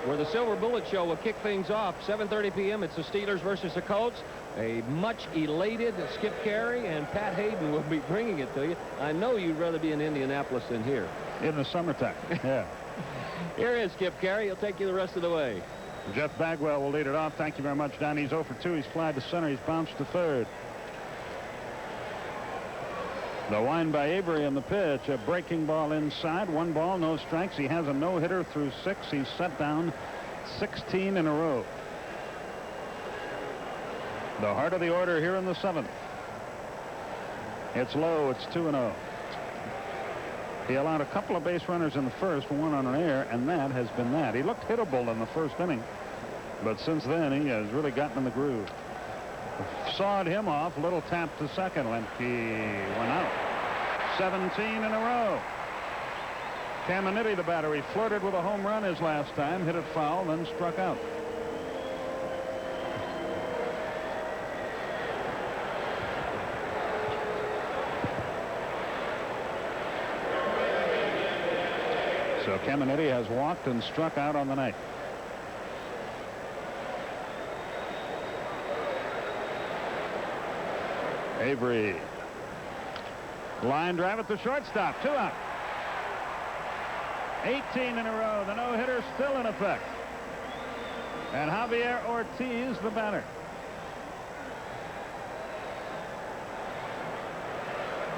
where the Silver Bullet Show will kick things off. 7:30 p.m. It's the Steelers versus the Colts. A much elated Skip Carey and Pat Hayden will be bringing it to you. I know you'd rather be in Indianapolis than here. In the summertime. Yeah. Here is Skip Carey. He'll take you the rest of the way. Jeff Bagwell will lead it off. Thank you very much, Don. He's 0 for 2. He's flied to center. He's bounced to third. The wind by Avery in the pitch. A breaking ball inside. 1 ball, no strikes. He has a no-hitter through 6. He's set down 16 in a row. The heart of the order here in the 7th. It's low. It's 2-0. He allowed a couple of base runners in the first, 1 on an error, and that has been that. He looked hittable in the first inning, but since then he has really gotten in the groove. Sawed him off. Little tap to second. Lemke went out. 17 in a row. Caminiti, the batter, he flirted with a home run his last time, hit it foul, then struck out. So Caminiti has walked and struck out on the night. Avery. Line drive at the shortstop. 2 out. 18 in a row. The no-hitter still in effect. And Javier Ortiz, the batter.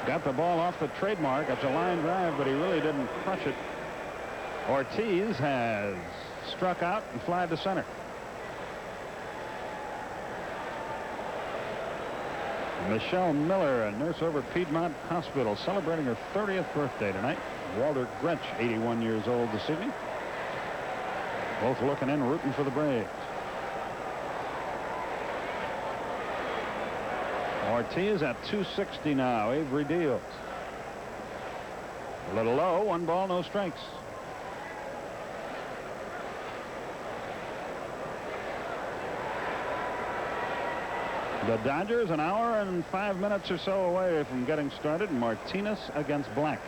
Got the ball off the trademark. It's a line drive, but he really didn't crush it. Ortiz has struck out and flied to center. Michelle Miller, a nurse over at Piedmont Hospital, celebrating her 30th birthday tonight. Walter Gretsch, 81 years old this evening. Both looking in, rooting for the Braves. Ortiz at 260 now. Avery deals. A little low. 1 ball, no strikes. The Dodgers an hour and 5 minutes or so away from getting started. Martinez against Black.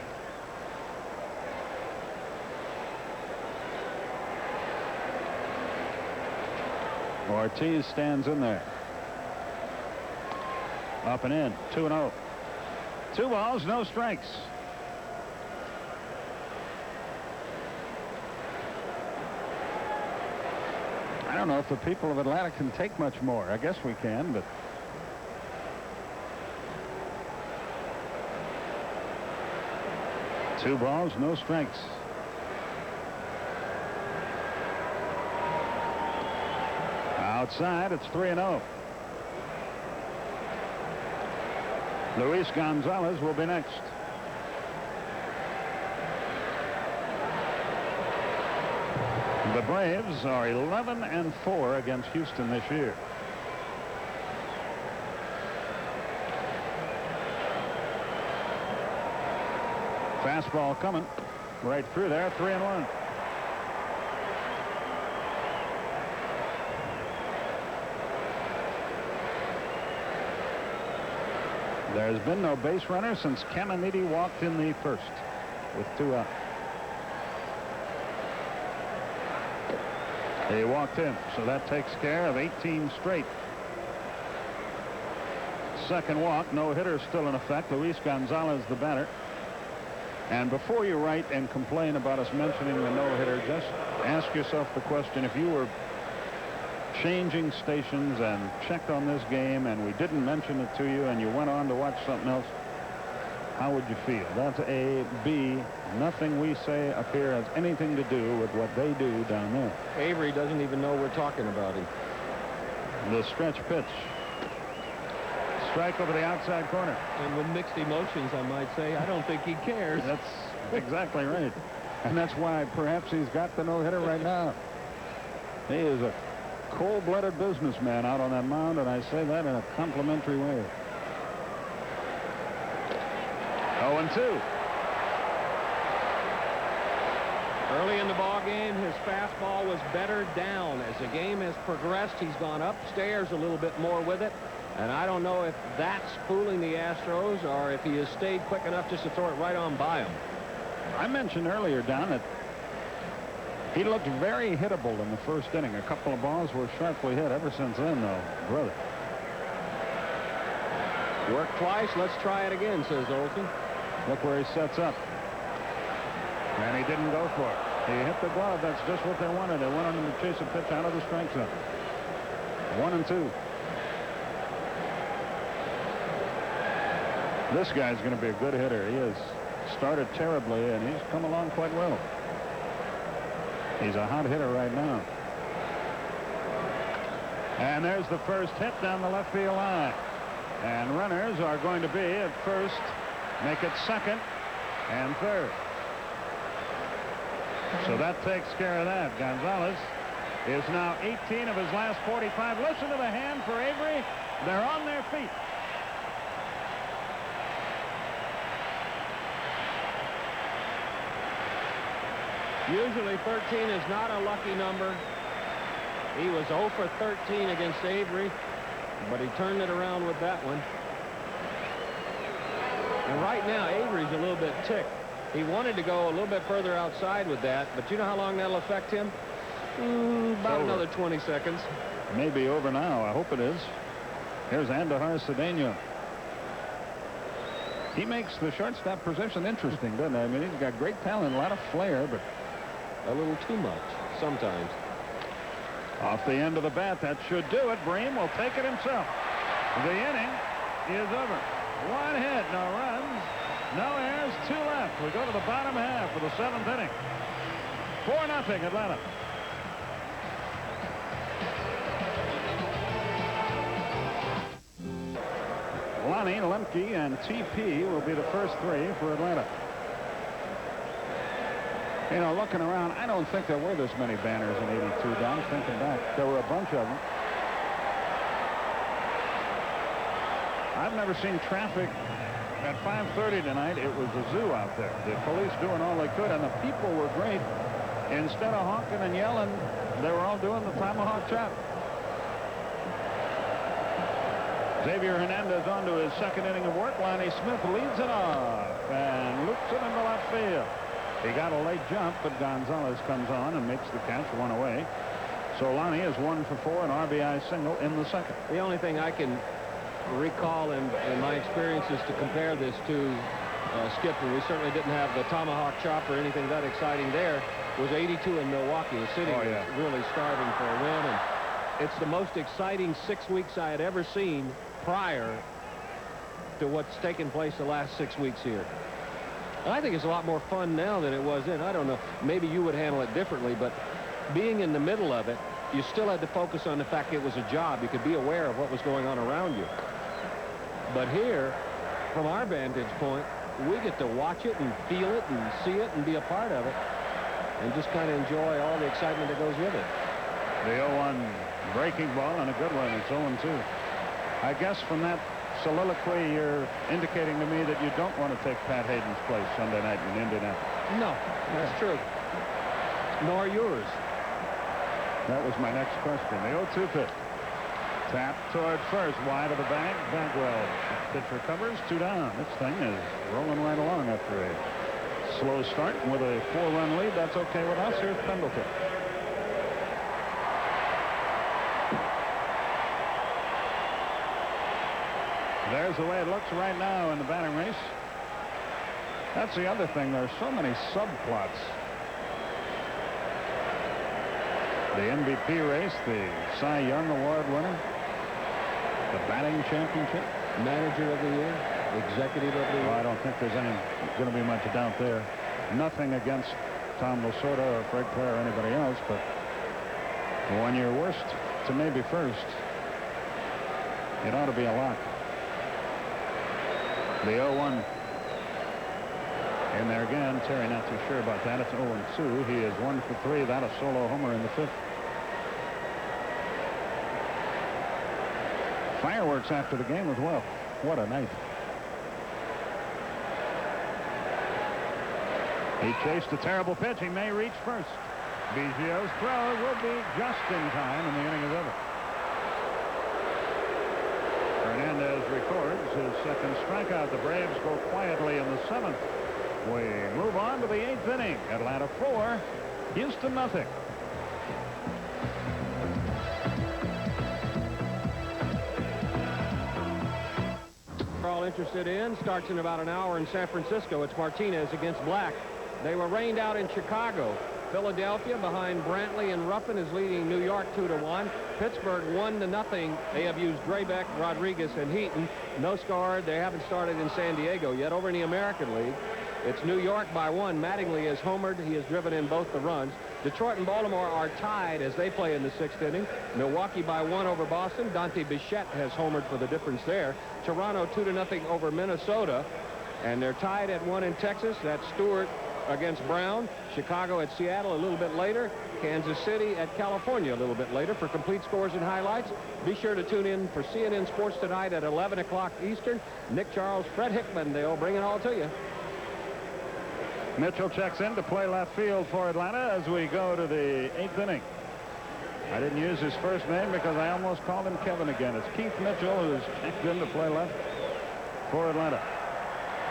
Ortiz stands in there. Up and in. 2-0. 2 balls, no strikes. I don't know if the people of Atlanta can take much more. I guess we can, but two balls, no strikes. Outside, it's 3-0. Luis Gonzalez will be next. The Braves are 11-4 against Houston this year. Fastball coming right through there. 3-1. There's been no base runner since Caminiti walked in the first with 2 out. He walked in, so that takes care of 18 straight. Second walk, no hitter still in effect. Luis Gonzalez the batter. And before you write and complain about us mentioning the no-hitter, just ask yourself the question: if you were changing stations and checked on this game and we didn't mention it to you and you went on to watch something else, how would you feel? That's A. B. Nothing we say up here has anything to do with what they do down there. Avery doesn't even know we're talking about him. The stretch pitch. Strike over the outside corner. And with mixed emotions, I might say. I don't think he cares. That's exactly right. And that's why perhaps he's got the no-hitter right now. He is a cold-blooded businessman out on that mound, and I say that in a complimentary way. 0-2. Early in the ball game, his fastball was better down. As the game has progressed, he's gone upstairs a little bit more with it. And I don't know if that's fooling the Astros or if he has stayed quick enough just to throw it right on by him. I mentioned earlier, Don, that he looked very hittable in the first inning. A couple of balls were sharply hit. Ever since then, though, brother. Worked twice. Let's try it again, says Olsen. Look where he sets up. And he didn't go for it. He hit the glove. That's just what they wanted. They wanted him to chase a pitch out of the strike zone. 1-2. This guy's going to be a good hitter. He has started terribly, and he's come along quite well. He's a hot hitter right now. And there's the first hit down the left field line. And runners are going to be at first, make it second and third. So that takes care of that. Gonzalez is now 18 of his last 45. Listen to the hand for Avery. They're on their feet. Usually 13 is not a lucky number. He was 0 for 13 against Avery, but he turned it around with that one. And right now, Avery's a little bit ticked. He wanted to go a little bit further outside with that, but you know how long that'll affect him? About another 20 seconds. Maybe over now. I hope it is. Here's Andahar Cedeno. He makes the shortstop position interesting, doesn't he? I mean, he's got great talent, a lot of flair, but a little too much sometimes. Off the end of the bat, that should do it. Bream will take it himself. The inning is over. 1 hit, no runs, no errors, 2 left. We go to the bottom half of the 7th inning. 4-0 Atlanta. Lonnie, Lemke, and TP will be the first 3 for Atlanta. You know, looking around, I don't think there were this many banners in '82, Don. Thinking back, there were a bunch of them. I've never seen traffic at 5:30 tonight. It was a zoo out there. The police doing all they could, and the people were great. Instead of honking and yelling, they were all doing the tomahawk chop. Xavier Hernandez on to his second inning of work. Lonnie Smith leads it off and loops it into left field. He got a late jump, but Gonzalez comes on and makes the catch, one away. So Lonnie is 1 for 4, an RBI single in the second. The only thing I can recall in my experiences to compare this to Skip, and we certainly didn't have the tomahawk chop or anything that exciting there, was 82 in Milwaukee. The city was really starving for a win, and it's the most exciting 6 weeks I had ever seen prior to what's taken place the last 6 weeks here. And I think it's a lot more fun now than it was then. I don't know. Maybe you would handle it differently, but being in the middle of it, you still had to focus on the fact it was a job. You could be aware of what was going on around you. But here, from our vantage point, we get to watch it and feel it and see it and be a part of it and just kind of enjoy all the excitement that goes with it. The 0-1 breaking ball and a good one. It's 0-2. I guess from that soliloquy, you're indicating to me that you don't want to take Pat Hayden's place Sunday night in Indianapolis. No, that's true. Nor yours. That was my next question. The 0-2 pitch. Tap toward first, wide of the bag. Bagwell. Pitch recovers, 2 down. This thing is rolling right along after a slow start. With a 4-run lead, that's okay with us. Here's Pendleton. There's the way it looks right now in the batting race. That's the other thing. There's so many subplots. The MVP race, the Cy Young Award winner, the batting championship, manager of the year, executive of the year. Well, I don't think there's going to be much doubt there. Nothing against Tom Lasorda or Fred Clare or anybody else, but when you're worst to maybe first, it ought to be a lock. The 0-1 in there again. Terry not too sure about that. It's 0-2. He is 1 for 3. That a solo homer in the 5th. Fireworks after the game as well. What a night. He chased a terrible pitch. He may reach first. Biggio's throw will be just in time, and the inning is over. Hernandez records his second strikeout. The Braves go quietly in the 7th. We move on to the 8th inning. Atlanta 4, Houston nothing. We're all interested in. Starts in about an hour in San Francisco. It's Martinez against Black. They were rained out in Chicago. Philadelphia behind Brantley and Ruffin is leading New York 2-1. Pittsburgh 1-0. They have used Graybeck, Rodriguez, and Heaton. No score. They haven't started in San Diego yet. Over in the American League, it's New York by 1. Mattingly has homered. He has driven in both the runs. Detroit and Baltimore are tied as they play in the 6th inning. Milwaukee by 1 over Boston. Dante Bichette has homered for the difference there. Toronto 2-0 over Minnesota. And they're tied at 1 in Texas. That's Stewart against Brown. Chicago at Seattle a little bit later. Kansas City at California a little bit later. For complete scores and highlights, be sure to tune in for CNN Sports tonight at 11 o'clock Eastern. Nick Charles, Fred Hickman, they'll bring it all to you. Mitchell checks in to play left field for Atlanta as we go to the 8th inning. I didn't use his first name because I almost called him Kevin again. It's Keith Mitchell who's checked in to play left for Atlanta.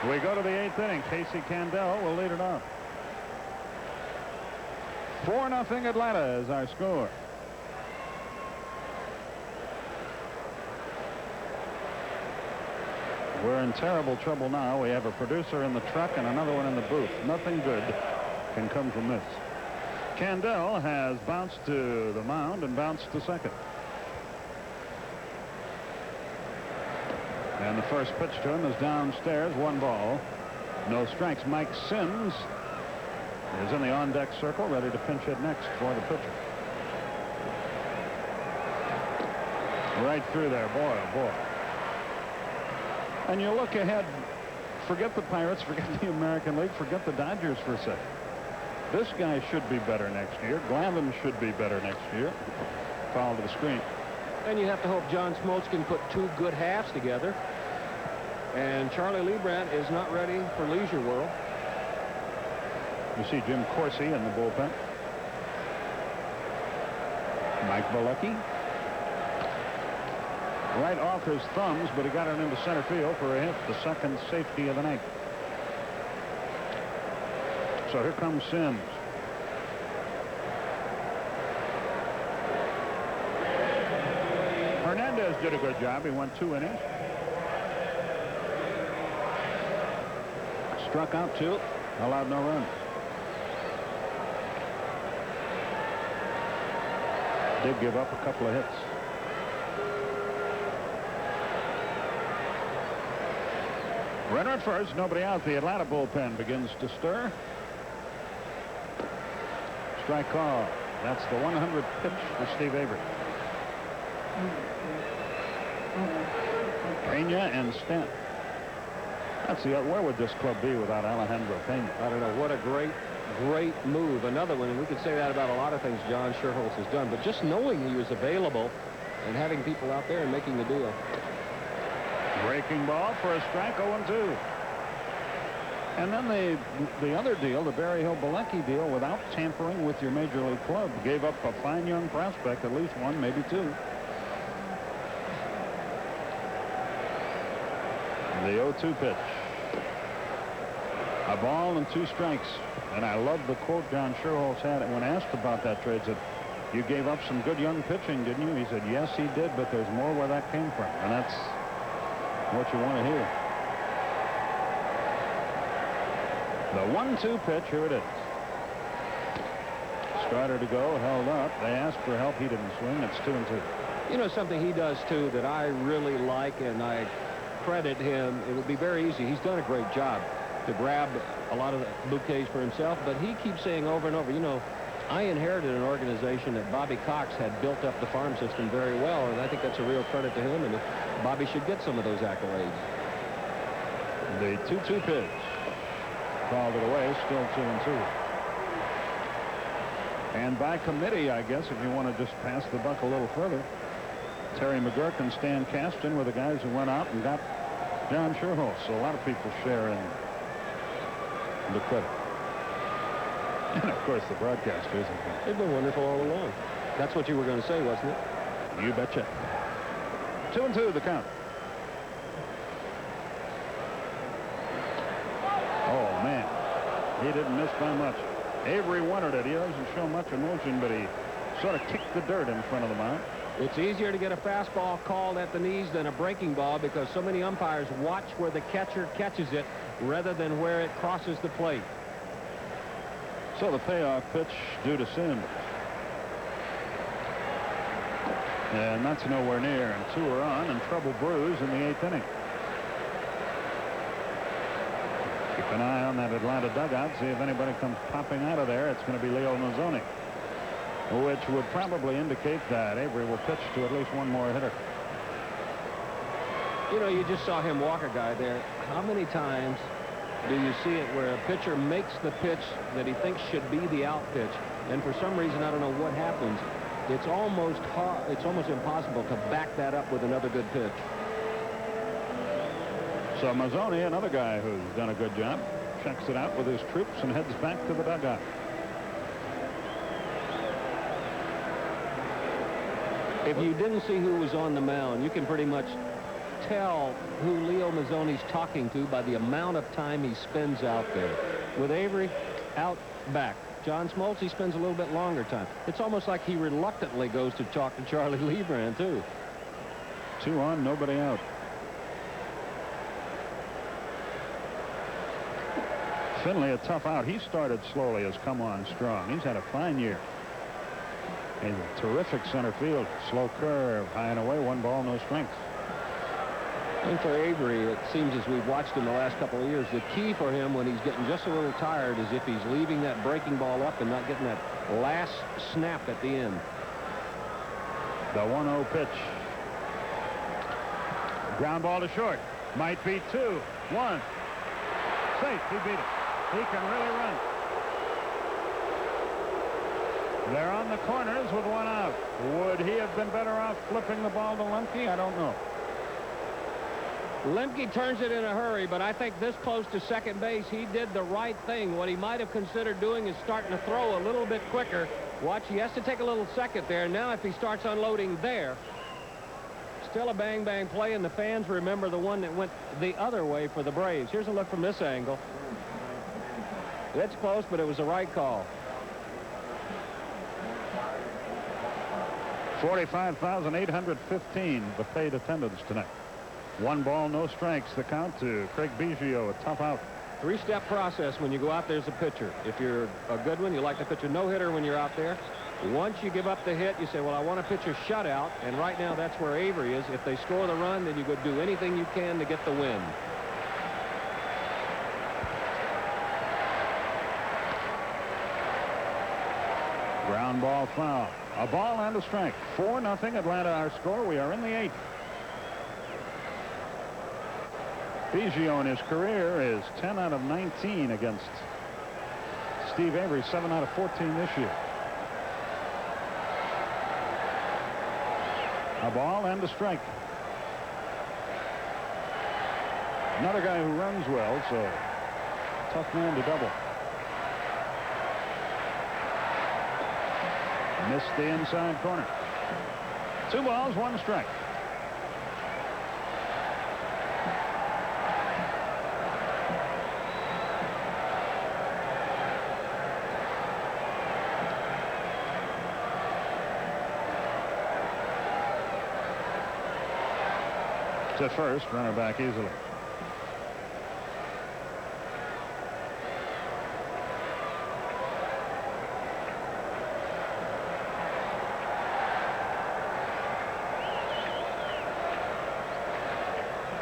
We go to the 8th inning. Casey Candell will lead it off. 4-0 Atlanta is our score. We're in terrible trouble now. We have a producer in the truck and another one in the booth. Nothing good can come from this. Candell has bounced to the mound and bounced to second. And the first pitch to him is downstairs. 1 ball. No strikes. Mike Sims is in the on-deck circle, ready to pinch hit next for the pitcher. Right through there. Boy, oh boy. And you look ahead, forget the Pirates, forget the American League, forget the Dodgers for a second. This guy should be better next year. Glavine should be better next year. Foul to the screen. And you have to hope John Smoltz can put 2 good halves together. And Charlie Leibrandt is not ready for Leisure World. You see Jim Corsi in the bullpen. Mike Bilecki. right off his thumbs, but he got it into center field for a hit, the second safety of the night. So here comes Sims. Hernandez did a good job. He won 2 innings. Struck out 2, allowed no runs. Did give up a couple of hits. Runner at first, nobody out. The Atlanta bullpen begins to stir. Strike call. That's the 100th pitch for Steve Avery. Pena and Stent. That's the where would this club be without Alejandro Pena? I don't know. What a great move. Another one, and we could say that about a lot of things John Schuerholz has done, but just knowing he was available and having people out there and making the deal. Breaking ball for a strike, 0-2. And then the other deal, the Berryhill-Bilecki deal, without tampering with your major league club, gave up a fine young prospect, at least 1, maybe 2. The 0-2 pitch. A ball and 2 strikes. And I love the quote John Schuerholz had when asked about that trade. Said, "You gave up some good young pitching, didn't you?" He said, "Yes, he did, but there's more where that came from." And that's what you want to hear. The 1-2 pitch, here it is. Starter to go, held up. They asked for help. He didn't swing. It's 2-2. You know something he does too that I really like, and I credit him. It would be very easy. He's done a great job to grab a lot of the bouquets for himself, but he keeps saying over and over, you know, I inherited an organization that Bobby Cox had built up the farm system very well, and I think that's a real credit to him, and Bobby should get some of those accolades. The 2-2 pitch. Called it away, still 2-2. And by committee, I guess, if you want to just pass the buck a little further, Terry McGurk and Stan Kasten were the guys who went out and got John Schuerholz. So a lot of people share in the credit. And, of course, the broadcasters. They've been wonderful all along. That's what you were going to say, wasn't it? You betcha. 2-2 the count. Oh, man. He didn't miss by much. Avery wanted it. He doesn't show much emotion, but he sort of kicked the dirt in front of the mound. It's easier to get a fastball called at the knees than a breaking ball because so many umpires watch where the catcher catches it rather than where it crosses the plate. So the payoff pitch due to Sims. And that's nowhere near. And 2 are on, and trouble brews in the 8th inning. Keep an eye on that Atlanta dugout. See if anybody comes popping out of there. It's going to be Leo Mazzoni, which would probably indicate that Avery will pitch to at least one more hitter. You know, you just saw him walk a guy there. How many times do you see it where a pitcher makes the pitch that he thinks should be the out pitch, and for some reason, I don't know what happens, it's almost hard, it's almost impossible to back that up with another good pitch. So Mazzoni, another guy who's done a good job, checks it out with his troops and heads back to the dugout. If you didn't see who was on the mound, you can pretty much tell who Leo Mazzoni's talking to by the amount of time he spends out there. With Avery, out back. John Smoltz, he spends a little bit longer time. It's almost like he reluctantly goes to talk to Charlie Lebrand, too. 2 on, nobody out. Finley, a tough out. He started slowly, has come on strong. He's had a fine year. He's a terrific center field. Slow curve, high and away, 1 ball, no strikes. And for Avery, it seems as we've watched him the last couple of years, the key for him when he's getting just a little tired is if he's leaving that breaking ball up and not getting that last snap at the end. The 1-0 pitch. Ground ball to short. Might be 2. 1. Safe. He beat it. He can really run. They're on the corners with 1 out. Would he have been better off flipping the ball to Lemke? I don't know. Lemke turns it in a hurry, but I think this close to second base, he did the right thing. What he might have considered doing is starting to throw a little bit quicker. Watch, he has to take a little second there. Now if he starts unloading there, still a bang-bang play, and the fans remember the one that went the other way for the Braves. Here's a look from this angle. It's close, but it was the right call. 45,815 the paid attendance tonight. 1 ball, no strikes. The count to Craig Biggio, a tough out. 3-step process when you go out there as a pitcher. If you're a good one, you like to pitch a no-hitter when you're out there. Once you give up the hit, you say, well, I want to pitch a shutout, and right now that's where Avery is. If they score the run, then you go do anything you can to get the win. Ground ball foul. A ball and a strike. 4-0 Atlanta our score. We are in the 8th. Biggio in his career is 10 out of 19 against Steve Avery, 7 out of 14 this year. A ball and a strike. Another guy who runs well, so tough man to double. Missed the inside corner. 2 balls, 1 strike. To first, runner back easily.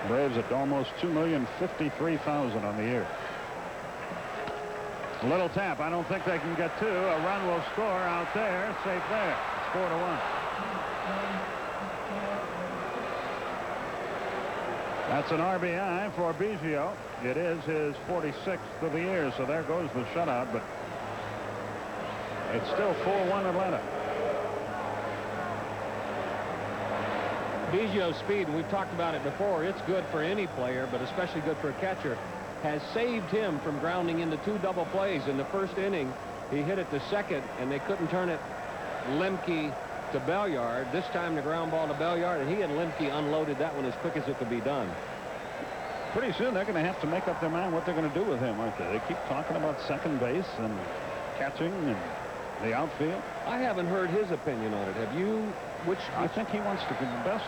Braves at almost 2,053,000 on the year. A little tap. I don't think they can get 2. A run will score out there. Safe there. It's 4-1. That's an RBI for Biggio. It is his 46th of the year, so there goes the shutout, but it's still 4-1 Atlanta. Biggio's speed, and we've talked about it before, it's good for any player, but especially good for a catcher, has saved him from grounding into 2 double plays. In the first inning, he hit it to second, and they couldn't turn it Lemke to Belliard. This time the ground ball to Belliard, and he and Lemke unloaded that one as quick as it could be done. Pretty soon they're going to have to make up their mind what they're going to do with him, aren't they? They keep talking about second base and catching and the outfield. I haven't heard his opinion on it. Have you? I think he wants to be the best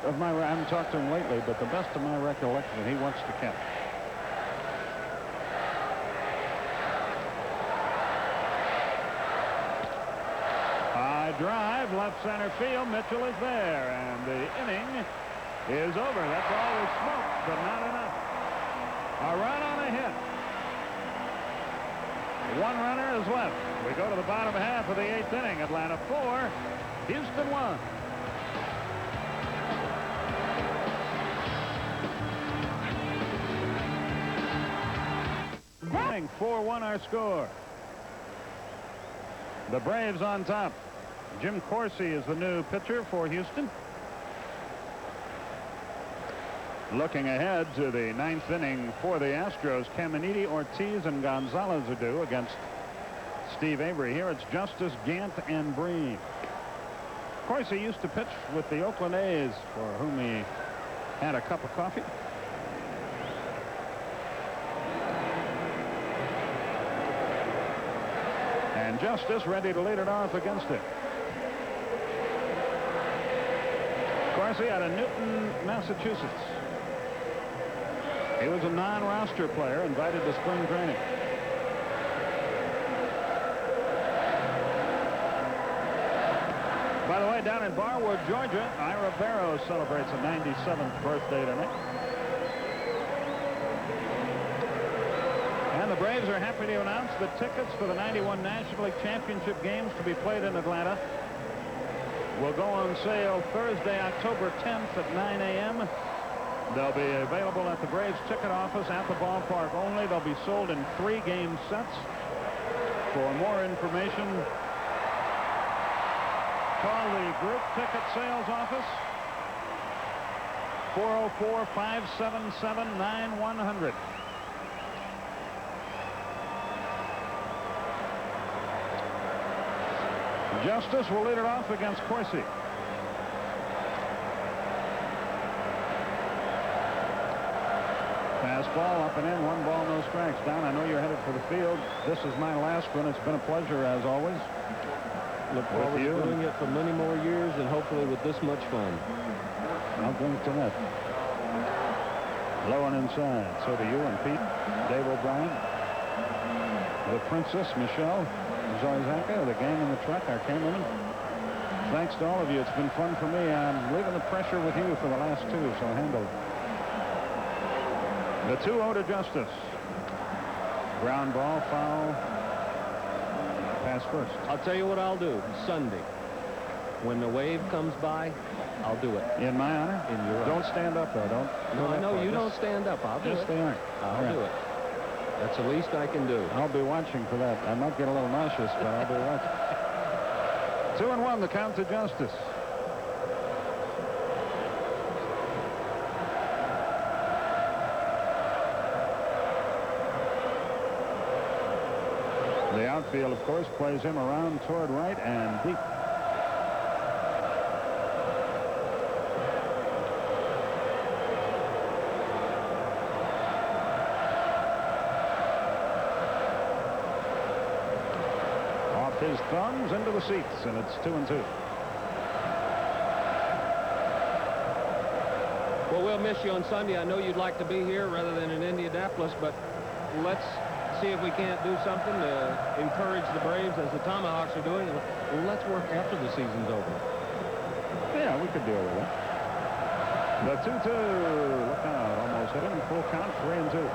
of my. I haven't talked to him lately, but the best of my recollection, he wants to catch. High drive, left center field. Mitchell is there, and the inning is over. That's all the smoke, but not enough. A run on a hit. 1 runner is left. We go to the bottom half of the 8th inning. Atlanta 4, Houston 1. 4-1 our score. The Braves on top. Jim Corsi is the new pitcher for Houston. Looking ahead to the 9th inning for the Astros, Caminiti, Ortiz, and Gonzalez are due against Steve Avery. Here it's Justice, Gant, and Breen. Corsi used to pitch with the Oakland A's, for whom he had a cup of coffee. And Justice ready to lead it off against him. Corsi out of Newton, Massachusetts. He was a non-roster player invited to spring training. By the way, down in Barwood, Georgia, Ira Barrow celebrates a 97th birthday tonight. And the Braves are happy to announce that tickets for the 91 National League Championship games to be played in Atlanta will go on sale Thursday, October 10th at 9 a.m. They'll be available at the Braves ticket office at the ballpark only. They'll be sold in 3 game sets. For more information, call the group ticket sales office, 404-577-9100. Justice will lead it off against Corsi. Fastball up and in, 1 ball, no strikes. Don, I know you're headed for the field. This is my last one. It's been a pleasure as always. Look forward to doing it for many more years and hopefully with this much fun. I'll drink to that. Low and inside. So do you and Pete, Dave O'Brien, the Princess, Michelle, Zoe Zanka, the gang in the truck, our cameraman. Thanks to all of you. It's been fun for me. I'm leaving the pressure with you for the last 2, so handle it. The 2-0 to Justice. Ground ball, foul. Pass first. I'll tell you what I'll do Sunday. When the wave comes by, I'll do it. In my honor? In your honor. Don't stand up, though. Don't. No, I know you don't stand up. I'll do it. Just stay there. I'll do it. That's the least I can do. I'll be watching for that. I might get a little nauseous, but I'll be watching. 2-1, the count to Justice. The outfield, of course, plays him around toward right and deep. Off his thumbs into the seats, and it's 2-2. Well, we'll miss you on Sunday. I know you'd like to be here rather than in Indianapolis, but let's see if we can't do something to encourage the Braves as the Tomahawks are doing. Well, let's work after the season's over. Yeah, we could deal with that. The 2-2. Look out. Almost hit him. Full count, 3-2.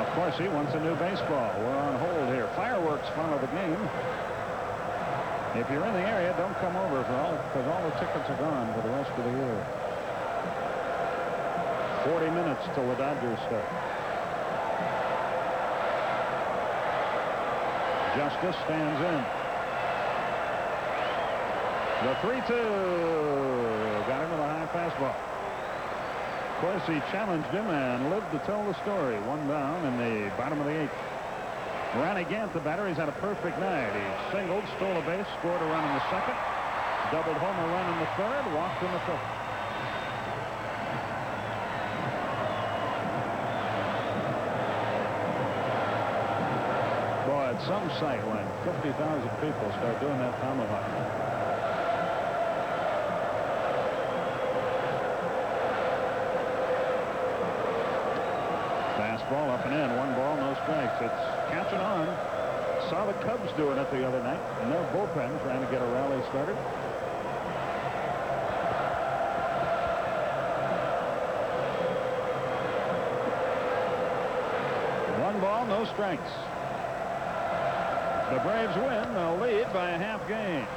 Of course, he wants a new baseball. We're on hold here. Fireworks follow the game. If you're in the area, don't come over because all the tickets are gone for the rest of the year. 40 minutes till the Dodgers start. Justice stands in. The 3-2. Got him with a high fastball. Of course, he challenged him and lived to tell the story. 1 down in the bottom of the 8th. Ronnie Gant, the batter, he's had a perfect night. He singled, stole a base, scored a run in the 2nd, doubled homer run in the 3rd, walked in the 5th. Boy, it's some sight when 50,000 people start doing that tomahawk. Fastball up and in, 1 ball, no strikes. It's catching on. Saw the Cubs doing it the other night in their bullpen, trying to get a rally started. One ball, no strikes. The Braves win. They'll lead by a half game.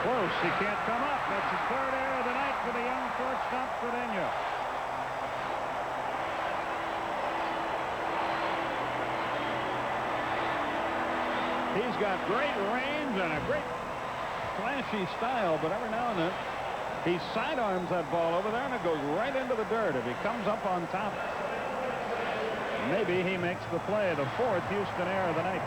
Close. He can't come up. That's his 3rd error of the night for the young shortstop, Cedeno. He's got great range and a great flashy style, but every now and then he sidearms that ball over there and it goes right into the dirt. If he comes up on top, maybe he makes the play. The 4th Houston error of the night.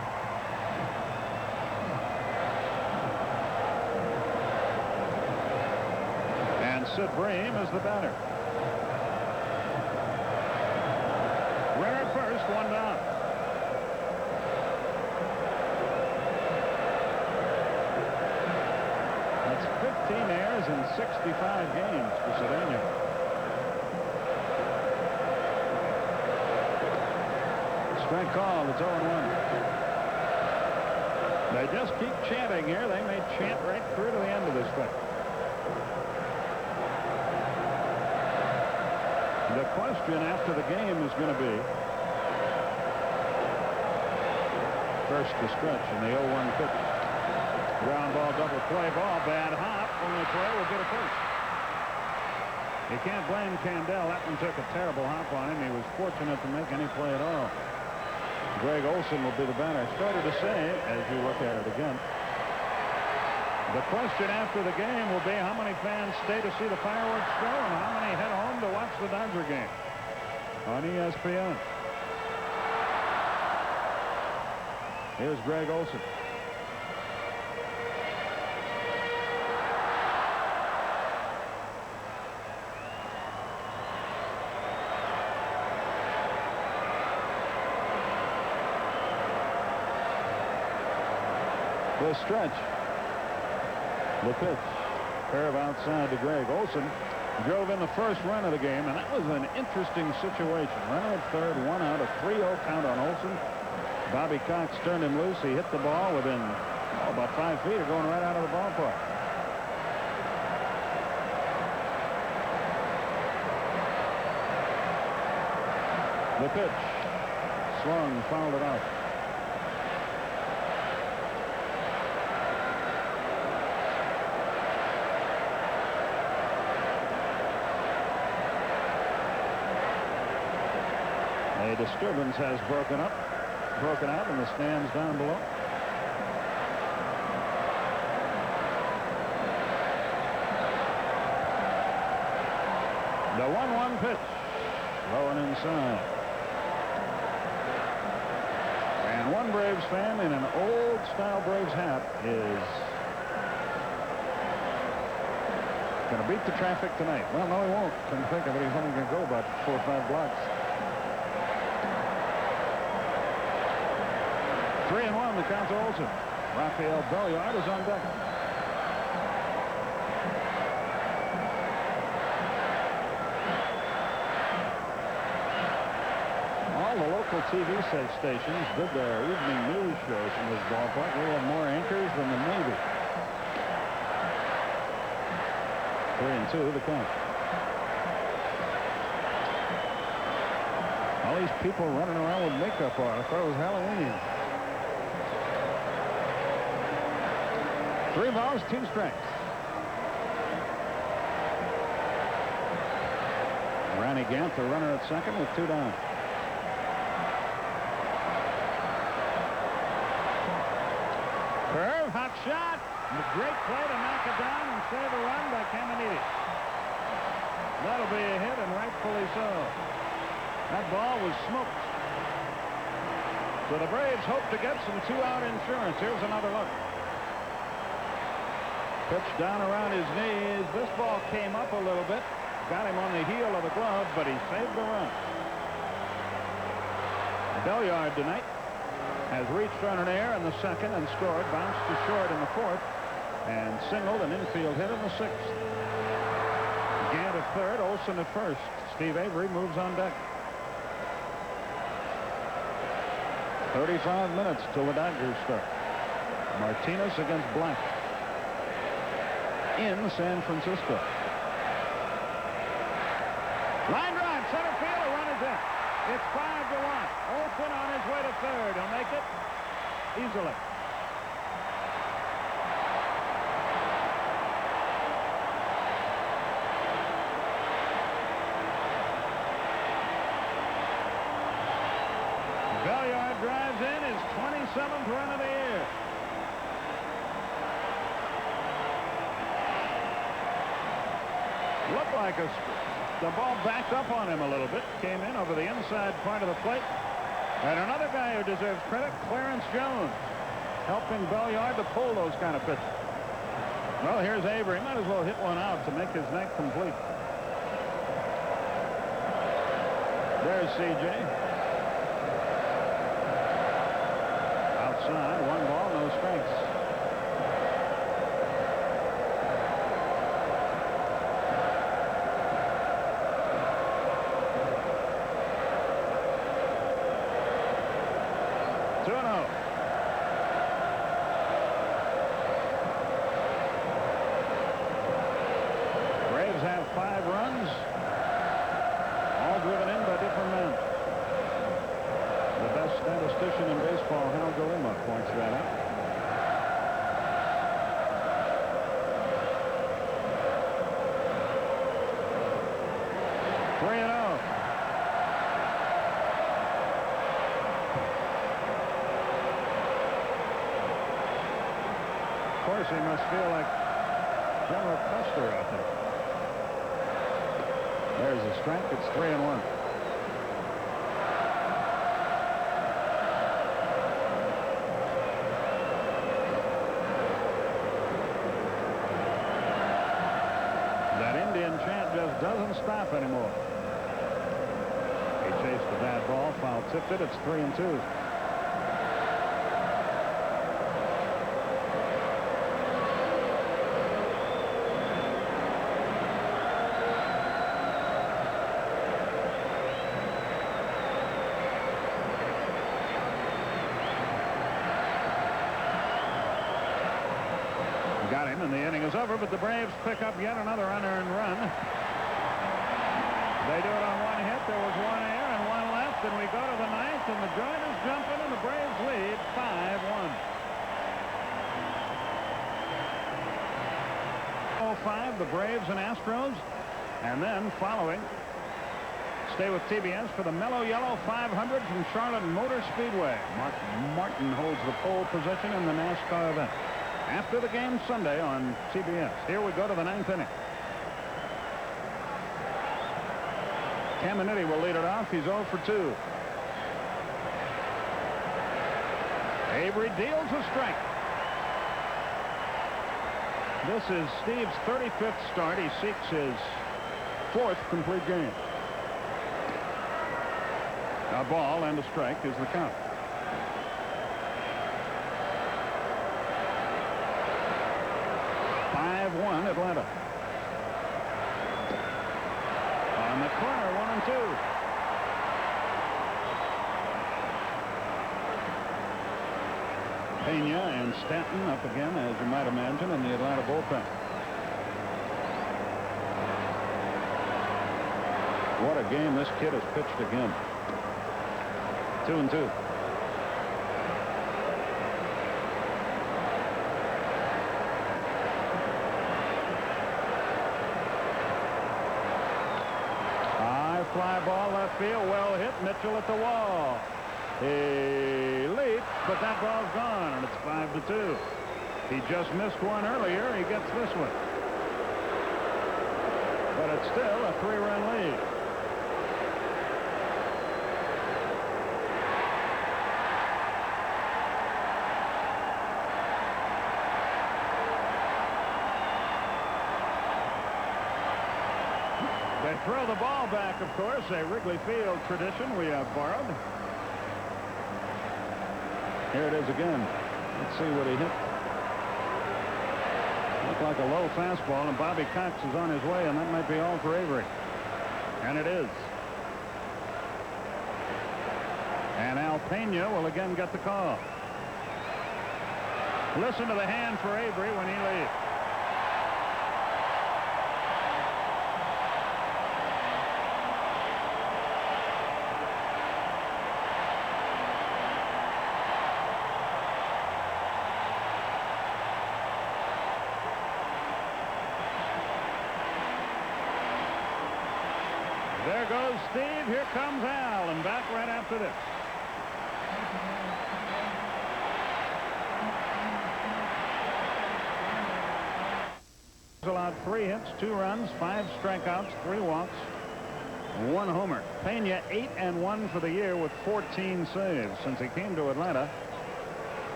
And Sid Bream is the batter. Runner at first, 1 down. That's 15 errors in 65 games for Cedeno. Strike call. It's 0-1. They just keep chanting here. They may chant right through to the end of this thing. The question after the game is going to be first to stretch in the 0-1 pitch. Ground ball, double play ball, bad hop. Only play will get a first. You can't blame Candell. That one took a terrible hop on him. He was fortunate to make any play at all. Greg Olson will be the batter. Started to say, as you look at it again, The question after the game will be how many fans stay to see the fireworks show and how many head home to watch the Dodger game on ESPN. Here's Greg Olson. The stretch. The pitch. Curve outside to Greg. Olson drove in the first run of the game, and that was an interesting situation. Runner at third, one out, a 3-0 count on Olson. Bobby Cox turned him loose. He hit the ball within about 5 feet of going right out of the ballpark. The pitch. Swung, fouled it out. A disturbance has broken out in the stands down below. The 1-1 pitch. Low and inside. And one Braves fan in an old-style Braves hat is going to beat the traffic tonight. Well, no, he won't. Couldn't think of it. He's only going to go about 4 or 5 blocks. 3-1, the count to Olson. Rafael Belliard is on deck. All the local TV stations did their evening news shows from this ballpark. We have more anchors than the Navy. 3-2, the count. All these people running around with makeup on. I thought it was Halloween. 3 balls, 2 strikes. Ronnie Gant, the runner at second, with 2 down. Curve, hot shot. Great play to knock it down and save a run by Caminiti. That'll be a hit, and rightfully so. That ball was smoked. So the Braves hope to get some 2-out insurance. Here's another look. Pitch down around his knees. This ball came up a little bit. Got him on the heel of the glove, but he saved the run. Belliard tonight has reached on an air in the second and scored. Bounced to short in the fourth and singled an infield hit in the sixth. Gant at third, Olson at first. Steve Avery moves on deck. 35 minutes till the Dodgers start. Martinez against Black in San Francisco. Line drive, center field, a run is in. It's 5-1. Olson on his way to third. He'll make it easily. Belliard drives in his 27th run of the year. Looked like the ball backed up on him a little bit. Came in over the inside part of the plate. And another guy who deserves credit, Clarence Jones, helping Belliard to pull those kind of pitches. Well, here's Avery. Might as well hit one out to make his night complete. There's C.J. Outside, 1 ball, no strikes. Have 5 runs, all driven in by different men. The best statistician in baseball, Hal Galima, points that out. Three and out. course, he must feel like General Custer out there. There's a strike. It's 3-1. That Indian chant just doesn't stop anymore. He chased the bad ball, foul tipped it. It's 3-2. Got him, and the inning is over, but the Braves pick up yet another unearned run. They do it on one hit. There was one air and one left, and we go to the ninth, and the joint is jumping, and the Braves lead 5-1. 05, the Braves and Astros, and then following, stay with TBS for the Mellow Yellow 500 from Charlotte Motor Speedway. Mark Martin holds the pole position in the NASCAR event. After the game Sunday on CBS. Here we go to the ninth inning. Caminiti will lead it off. He's 0 for 2. Avery deals a strike. This is Steve's 35th start. He seeks his 4th complete game. A ball and a strike is the count. 5-1 Atlanta. On the corner, 1-2. Pena and Stanton up again, as you might imagine, in the Atlanta bullpen. What a game this kid has pitched again. 2-2. Fly ball left field, well hit. Mitchell at the wall. He leaps, but that ball's gone, and it's 5-2. He just missed one earlier. He gets this one. But it's still a 3-run lead. They throw the ball back, of course, a Wrigley Field tradition we have borrowed. Here it is again. Let's see what he hit. Looked like a low fastball, and Bobby Cox is on his way, and that might be all for Avery. And it is. And Al Pena will again get the call. Listen to the hand for Avery when he leaves. There goes Steve. Here comes Al, and back right after this. Allowed 3 hits, 2 runs, 5 strikeouts, 3 walks, 1 homer. Pena 8-1 for the year with 14 saves. Since he came to Atlanta,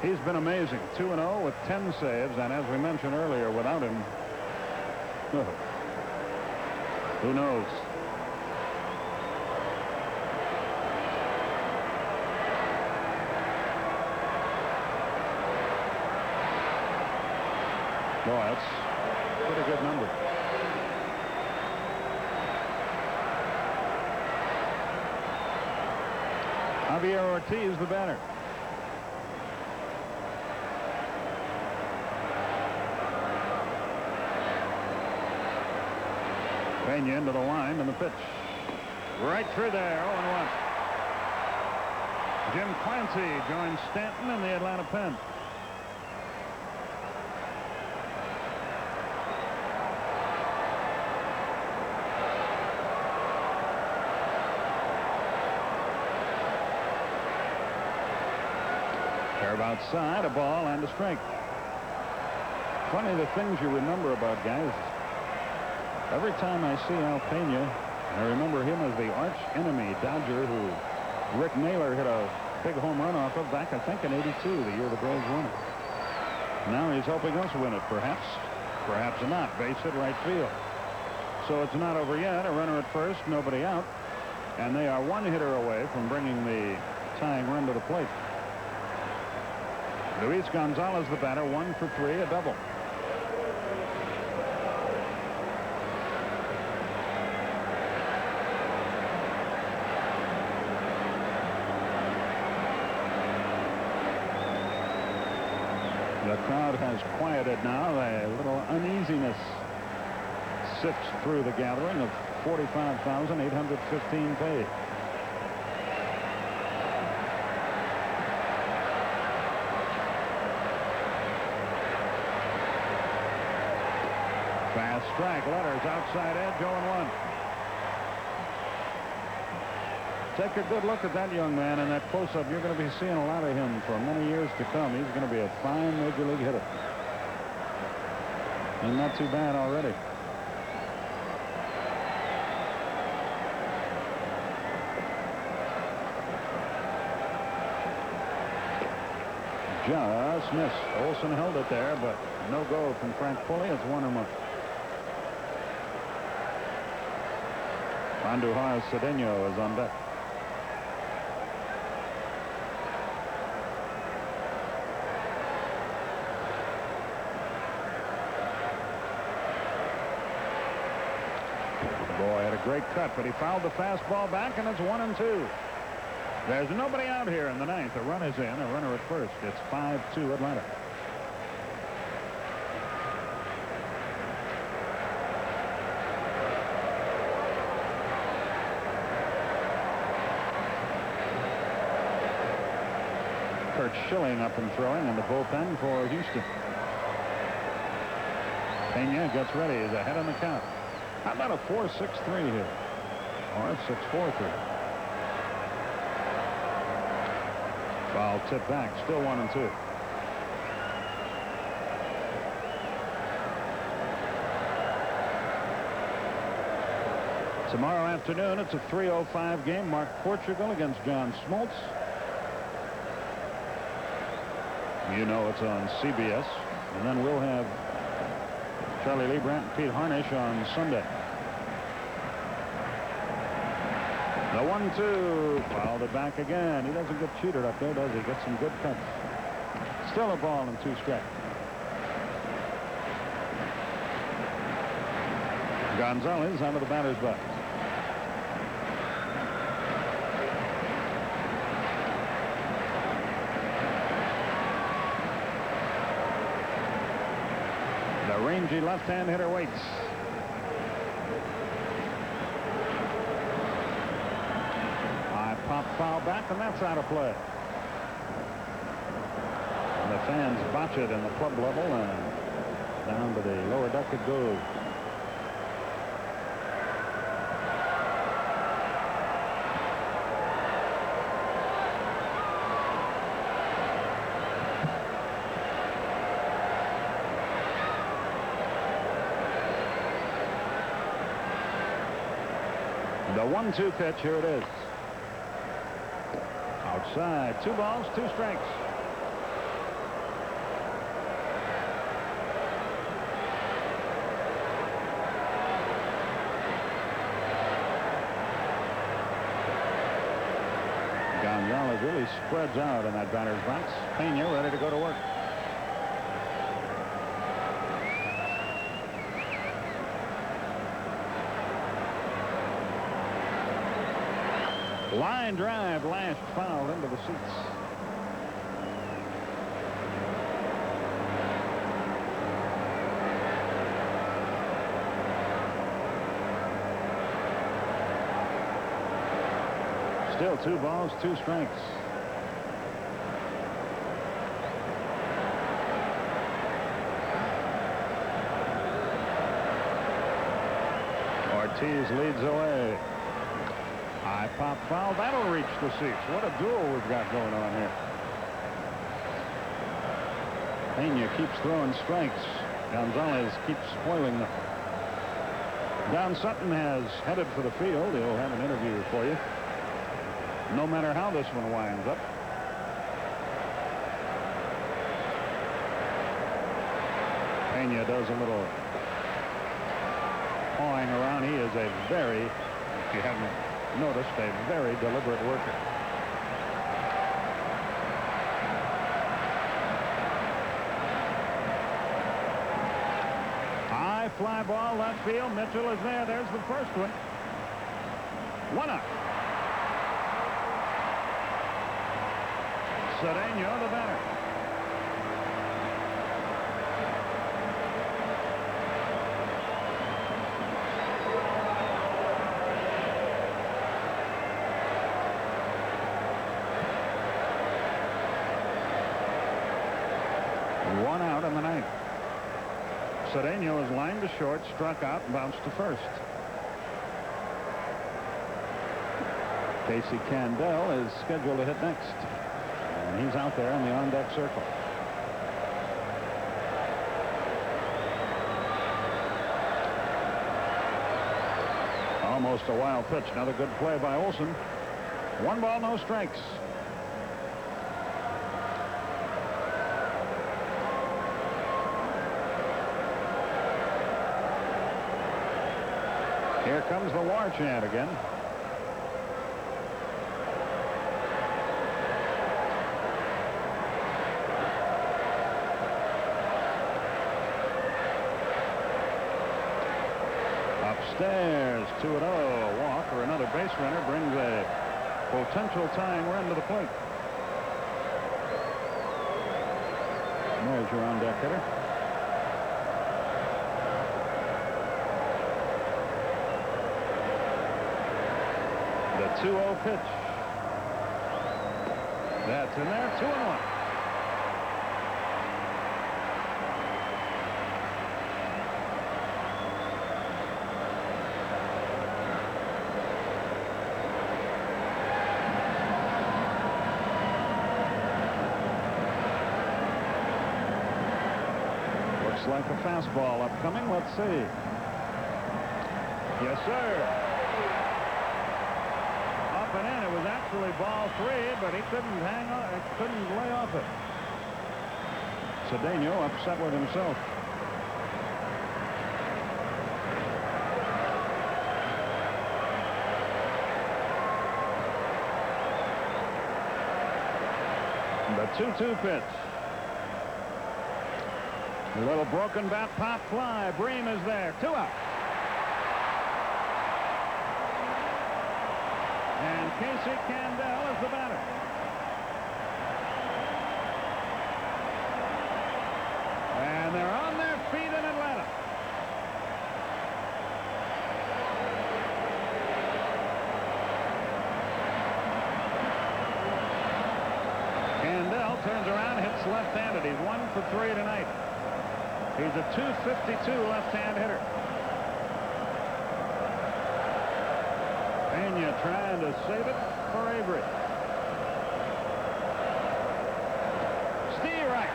he's been amazing. 2-0 with 10 saves, and as we mentioned earlier, without him, who knows? Boy, that's a pretty good number. Javier Ortiz, the batter. Pena into the line, and the pitch. Right through there, 0-1. Jim Clancy joins Stanton in the Atlanta pen. Curve outside, a ball and a strike. Funny the things you remember about guys. Every time I see Al Pena, I remember him as the arch enemy Dodger who Rick Naylor hit a big home run off of back, I think, in '82, the year the Braves won it. Now he's helping us win it, perhaps. Perhaps not. Base hit right field. So it's not over yet. A runner at first, nobody out. And they are one hitter away from bringing the tying run to the plate. Luis Gonzalez, the batter, 1 for 3, a double. The crowd has quieted now. A little uneasiness sifts through the gathering of 45,815 paid. Fast strike. Letters outside edge, 0-1. Take a good look at that young man in that close-up. You're going to be seeing a lot of him for many years to come. He's going to be a fine major league hitter. And not too bad already. Just missed. Olson held it there, but no go from Frank Pulley. It's 1-1. Andujar Cedeno is on deck. Boy, had a great cut, but he fouled the fastball back, and it's 1-2. There's nobody out here in the ninth. A run is in, a runner at first. It's 5-2 Atlanta. Kurt Schilling up and throwing in the bullpen for Houston. Pena gets ready. He's ahead on the count. How about a 4-6-3 here? Or a 6-4-3. Foul tip back. Still 1-2. Tomorrow afternoon, it's a 3:05 game. Mark Portugal against John Smoltz. You know it's on CBS. And then we'll have Charlie Leibrandt and Pete Harnisch on Sunday. The 1-2. Fouled it back again. He doesn't get cheated up there, does he? Gets some good cuts. Still a ball and 2 strikes. Gonzalez out of the batter's box. The rangy left-hand hitter waits. High pop foul back, and that's out of play. And the fans botch it in the club level, and down to the lower deck it goes. The 1-2 pitch, here it is. Outside, 2 balls, 2 strikes. Gonzalez really spreads out in that batter's box. Pena ready to go to work. Line drive, lashed foul into the seats. Still 2 balls, 2 strikes. Ortiz leads away. High pop foul. That'll reach the seats. What a duel we've got going on here. Pena keeps throwing strikes. Gonzalez keeps spoiling them. Don Sutton has headed for the field. He'll have an interview for you, no matter how this one winds up. Pena does a little pawing around. He is a very, if you haven't noticed, a very deliberate worker. High fly ball left field. Mitchell is there. There's the first one. 1-up. Cedeno, the batter. One out in the ninth. Cedeno is lined to short, struck out, and bounced to first. Casey Candell is scheduled to hit next. And he's out there in the on-deck circle. Almost a wild pitch. Another good play by Olson. 1 ball, no strikes. Here comes the war chant again. Upstairs, 2-0. A walk or another base runner brings a potential tying run to the plate. There's your on-deck hitter. The 2-0 pitch. That's in there. 2-1. Looks like a fastball upcoming. Let's see. Yes, sir. And in. It was actually ball 3, but he couldn't hang on. Couldn't lay off it. Cedeno upset with himself. The 2-2 pitch. A little broken bat pop fly. Bream is there. 2 out. And Casey Candell is the batter. And they're on their feet in Atlanta. Candell turns around, hits left-handed. He's 1 for 3 tonight. He's a .252 left-hand hitter. Pena trying to save it for Avery. Steve Wright.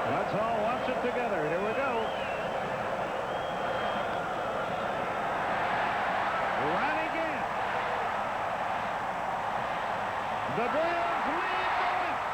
Let's all watch it together. Here we go. Right again. The Braves lead the West.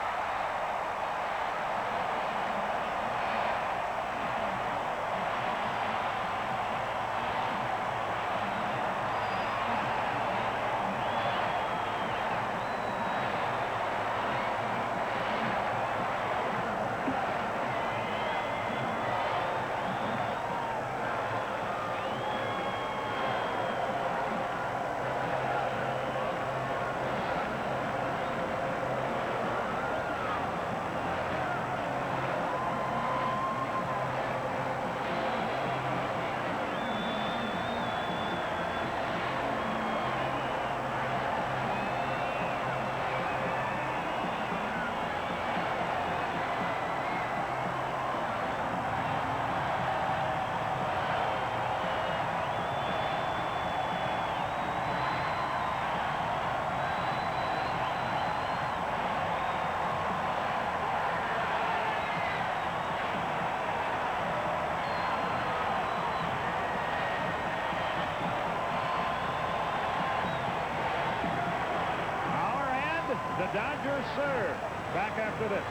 Dodgers serve. Back after this.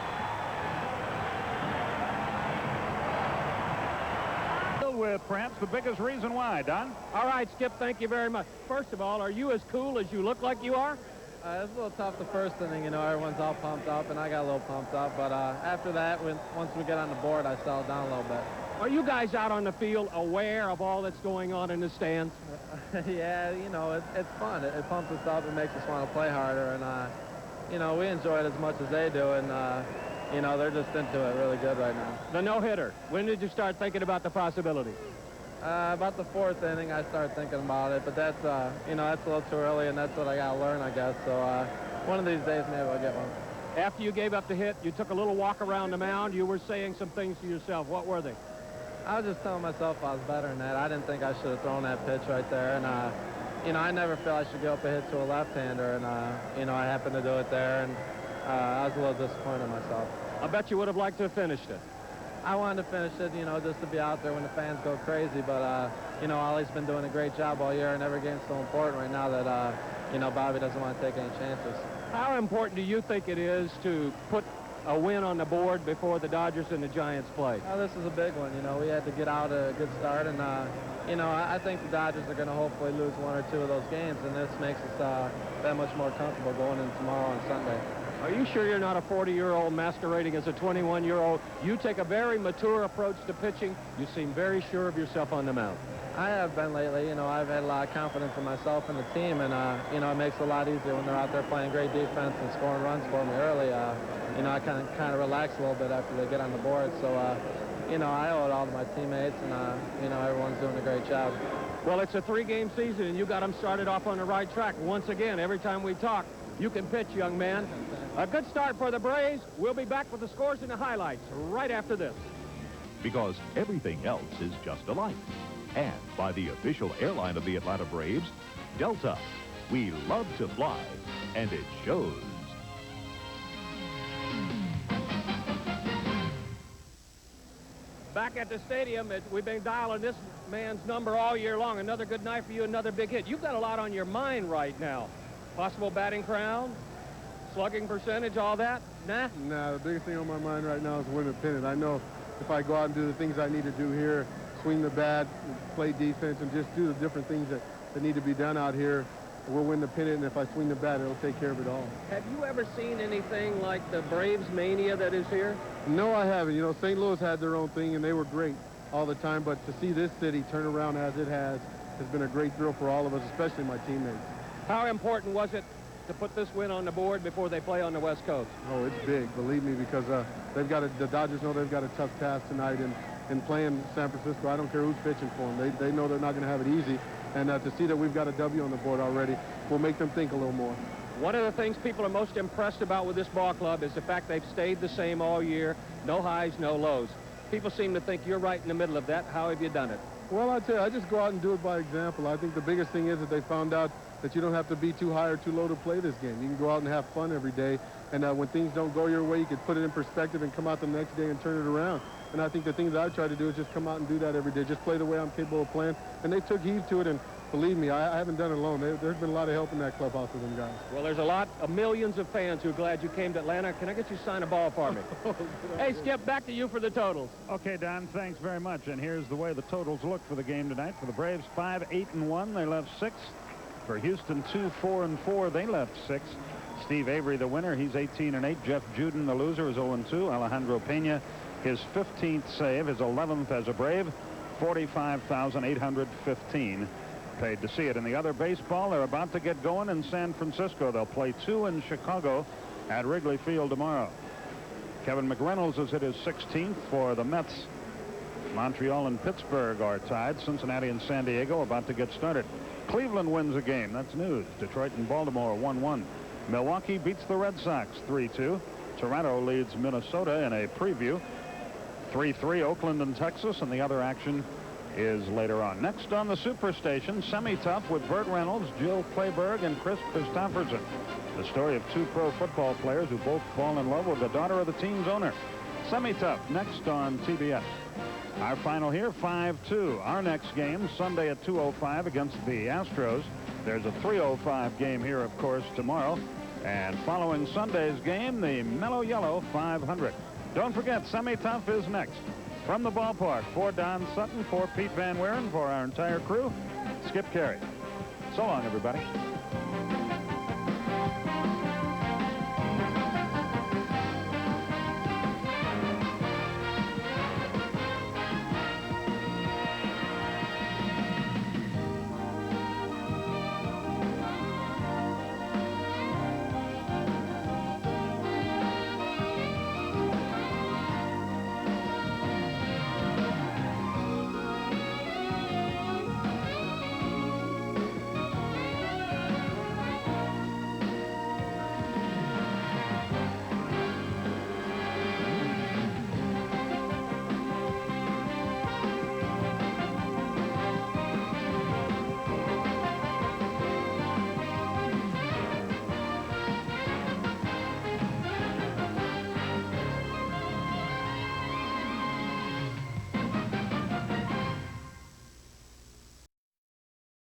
With perhaps the biggest reason why, Don. All right, Skip, thank you very much. First of all, are you as cool as you look like you are? It's a little tough the first inning, you know, everyone's all pumped up, and I got a little pumped up. But after that, once we get on the board, I settled down a little bit. Are you guys out on the field aware of all that's going on in the stands? Yeah, you know, it's fun. It pumps us up. It makes us want to play harder, and, you know, we enjoy it as much as they do, and, you know, they're just into it really good right now. The no-hitter, when did you start thinking about the possibility? About the fourth inning, I started thinking about it, but that's, you know, that's a little too early, and that's what I got to learn, I guess. So one of these days, maybe I'll get one. After you gave up the hit, you took a little walk around the mound. You were saying some things to yourself. What were they? I was just telling myself I was better than that. I didn't think I should have thrown that pitch right there, and, you know, I never feel I should give up a hit to a left-hander, and, you know, I happened to do it there, and I was a little disappointed in myself. I bet you would have liked to have finished it. I wanted to finish it, you know, just to be out there when the fans go crazy. But, you know, Ollie's been doing a great job all year, and every game's so important right now that, you know, Bobby doesn't want to take any chances. How important do you think it is to put a win on the board before the Dodgers and the Giants play? Well, this is a big one. You know, we had to get out a good start, and, you know, I think the Dodgers are going to hopefully lose one or two of those games, and this makes us that much more comfortable going in tomorrow and Sunday. Are you sure you're not a 40-year-old masquerading as a 21-year-old? You take a very mature approach to pitching. You seem very sure of yourself on the mound. I have been lately. You know, I've had a lot of confidence in myself and the team, and, you know, it makes it a lot easier when they're out there playing great defense and scoring runs for me early. You know, I kind of relax a little bit after they get on the board. So, you know, I owe it all to my teammates, and, you know, everyone's doing a great job. Well, it's a 3-game season, and you got them started off on the right track. Once again, every time we talk, you can pitch, young man. A good start for the Braves. We'll be back with the scores and the highlights right after this. Because everything else is just alike. And by the official airline of the Atlanta Braves, Delta. We love to fly, and it shows. Back at the stadium, we've been dialing this man's number all year long. Another good night for you, another big hit. You've got a lot on your mind right now. Possible batting crown, slugging percentage, all that? Nah? Nah, the biggest thing on my mind right now is winning a pennant. I know if I go out and do the things I need to do here, swing the bat, play defense, and just do the different things that need to be done out here, we'll win the pennant, and if I swing the bat, it'll take care of it all. Have you ever seen anything like the Braves mania that is here? No, I haven't. You know, St. Louis had their own thing, and they were great all the time, but to see this city turn around as it has been a great thrill for all of us, especially my teammates. How important was it to put this win on the board before they play on the West Coast? Oh, it's big, believe me, because the Dodgers know they've got a tough task tonight, and playing San Francisco, I don't care who's pitching for them. They know they're not going to have it easy, and to see that we've got a W on the board already will make them think a little more. One of the things people are most impressed about with this ball club is the fact they've stayed the same all year. No highs, no lows. People seem to think you're right in the middle of that. How have you done it? Well, I tell you, I just go out and do it by example. I think the biggest thing is that they found out that you don't have to be too high or too low to play this game. You can go out and have fun every day, and when things don't go your way, you can put it in perspective and come out the next day and turn it around. And I think the thing that I try to do is just come out and do that every day, just play the way I'm capable of playing. And they took heed to it, and believe me, I haven't done it alone. There's been a lot of help in that clubhouse with them guys. Well, there's a lot of millions of fans who are glad you came to Atlanta. Can I get you to sign a ball for me? Hey, Skip, back to you for the totals. Okay, Don, thanks very much. And here's the way the totals look for the game tonight. For the Braves, 5-8-1. They left 6. For Houston, 2-4-4. They left 6. Steve Avery, the winner, he's 18-8. Jeff Juden, the loser, is 0-2. Alejandro Pena, his 15th save, his 11th as a Brave, 45,815 paid to see it. In the other baseball, they're about to get going in San Francisco. They'll play 2 in Chicago at Wrigley Field tomorrow. Kevin McReynolds has hit his 16th for the Mets. Montreal and Pittsburgh are tied. Cincinnati and San Diego about to get started. Cleveland wins a game. That's news. Detroit and Baltimore 1-1. Milwaukee beats the Red Sox 3-2. Toronto leads Minnesota in a preview 3-3. Oakland and Texas, and the other action is later on. Next on the Superstation, Semi-Tough with Burt Reynolds, Jill Clayburgh, and Chris Christopherson. The story of 2 pro football players who both fall in love with the daughter of the team's owner. Semi-Tough next on TBS. Our final here, 5-2. Our next game, Sunday at 2:05 against the Astros. There's a 3:05 game here, of course, tomorrow And following Sunday's game, the Mellow Yellow 500. Don't forget, Semi-Tough is next. From the ballpark, for Don Sutton, for Pete Van Wieren, for our entire crew, Skip Carey. So long, everybody.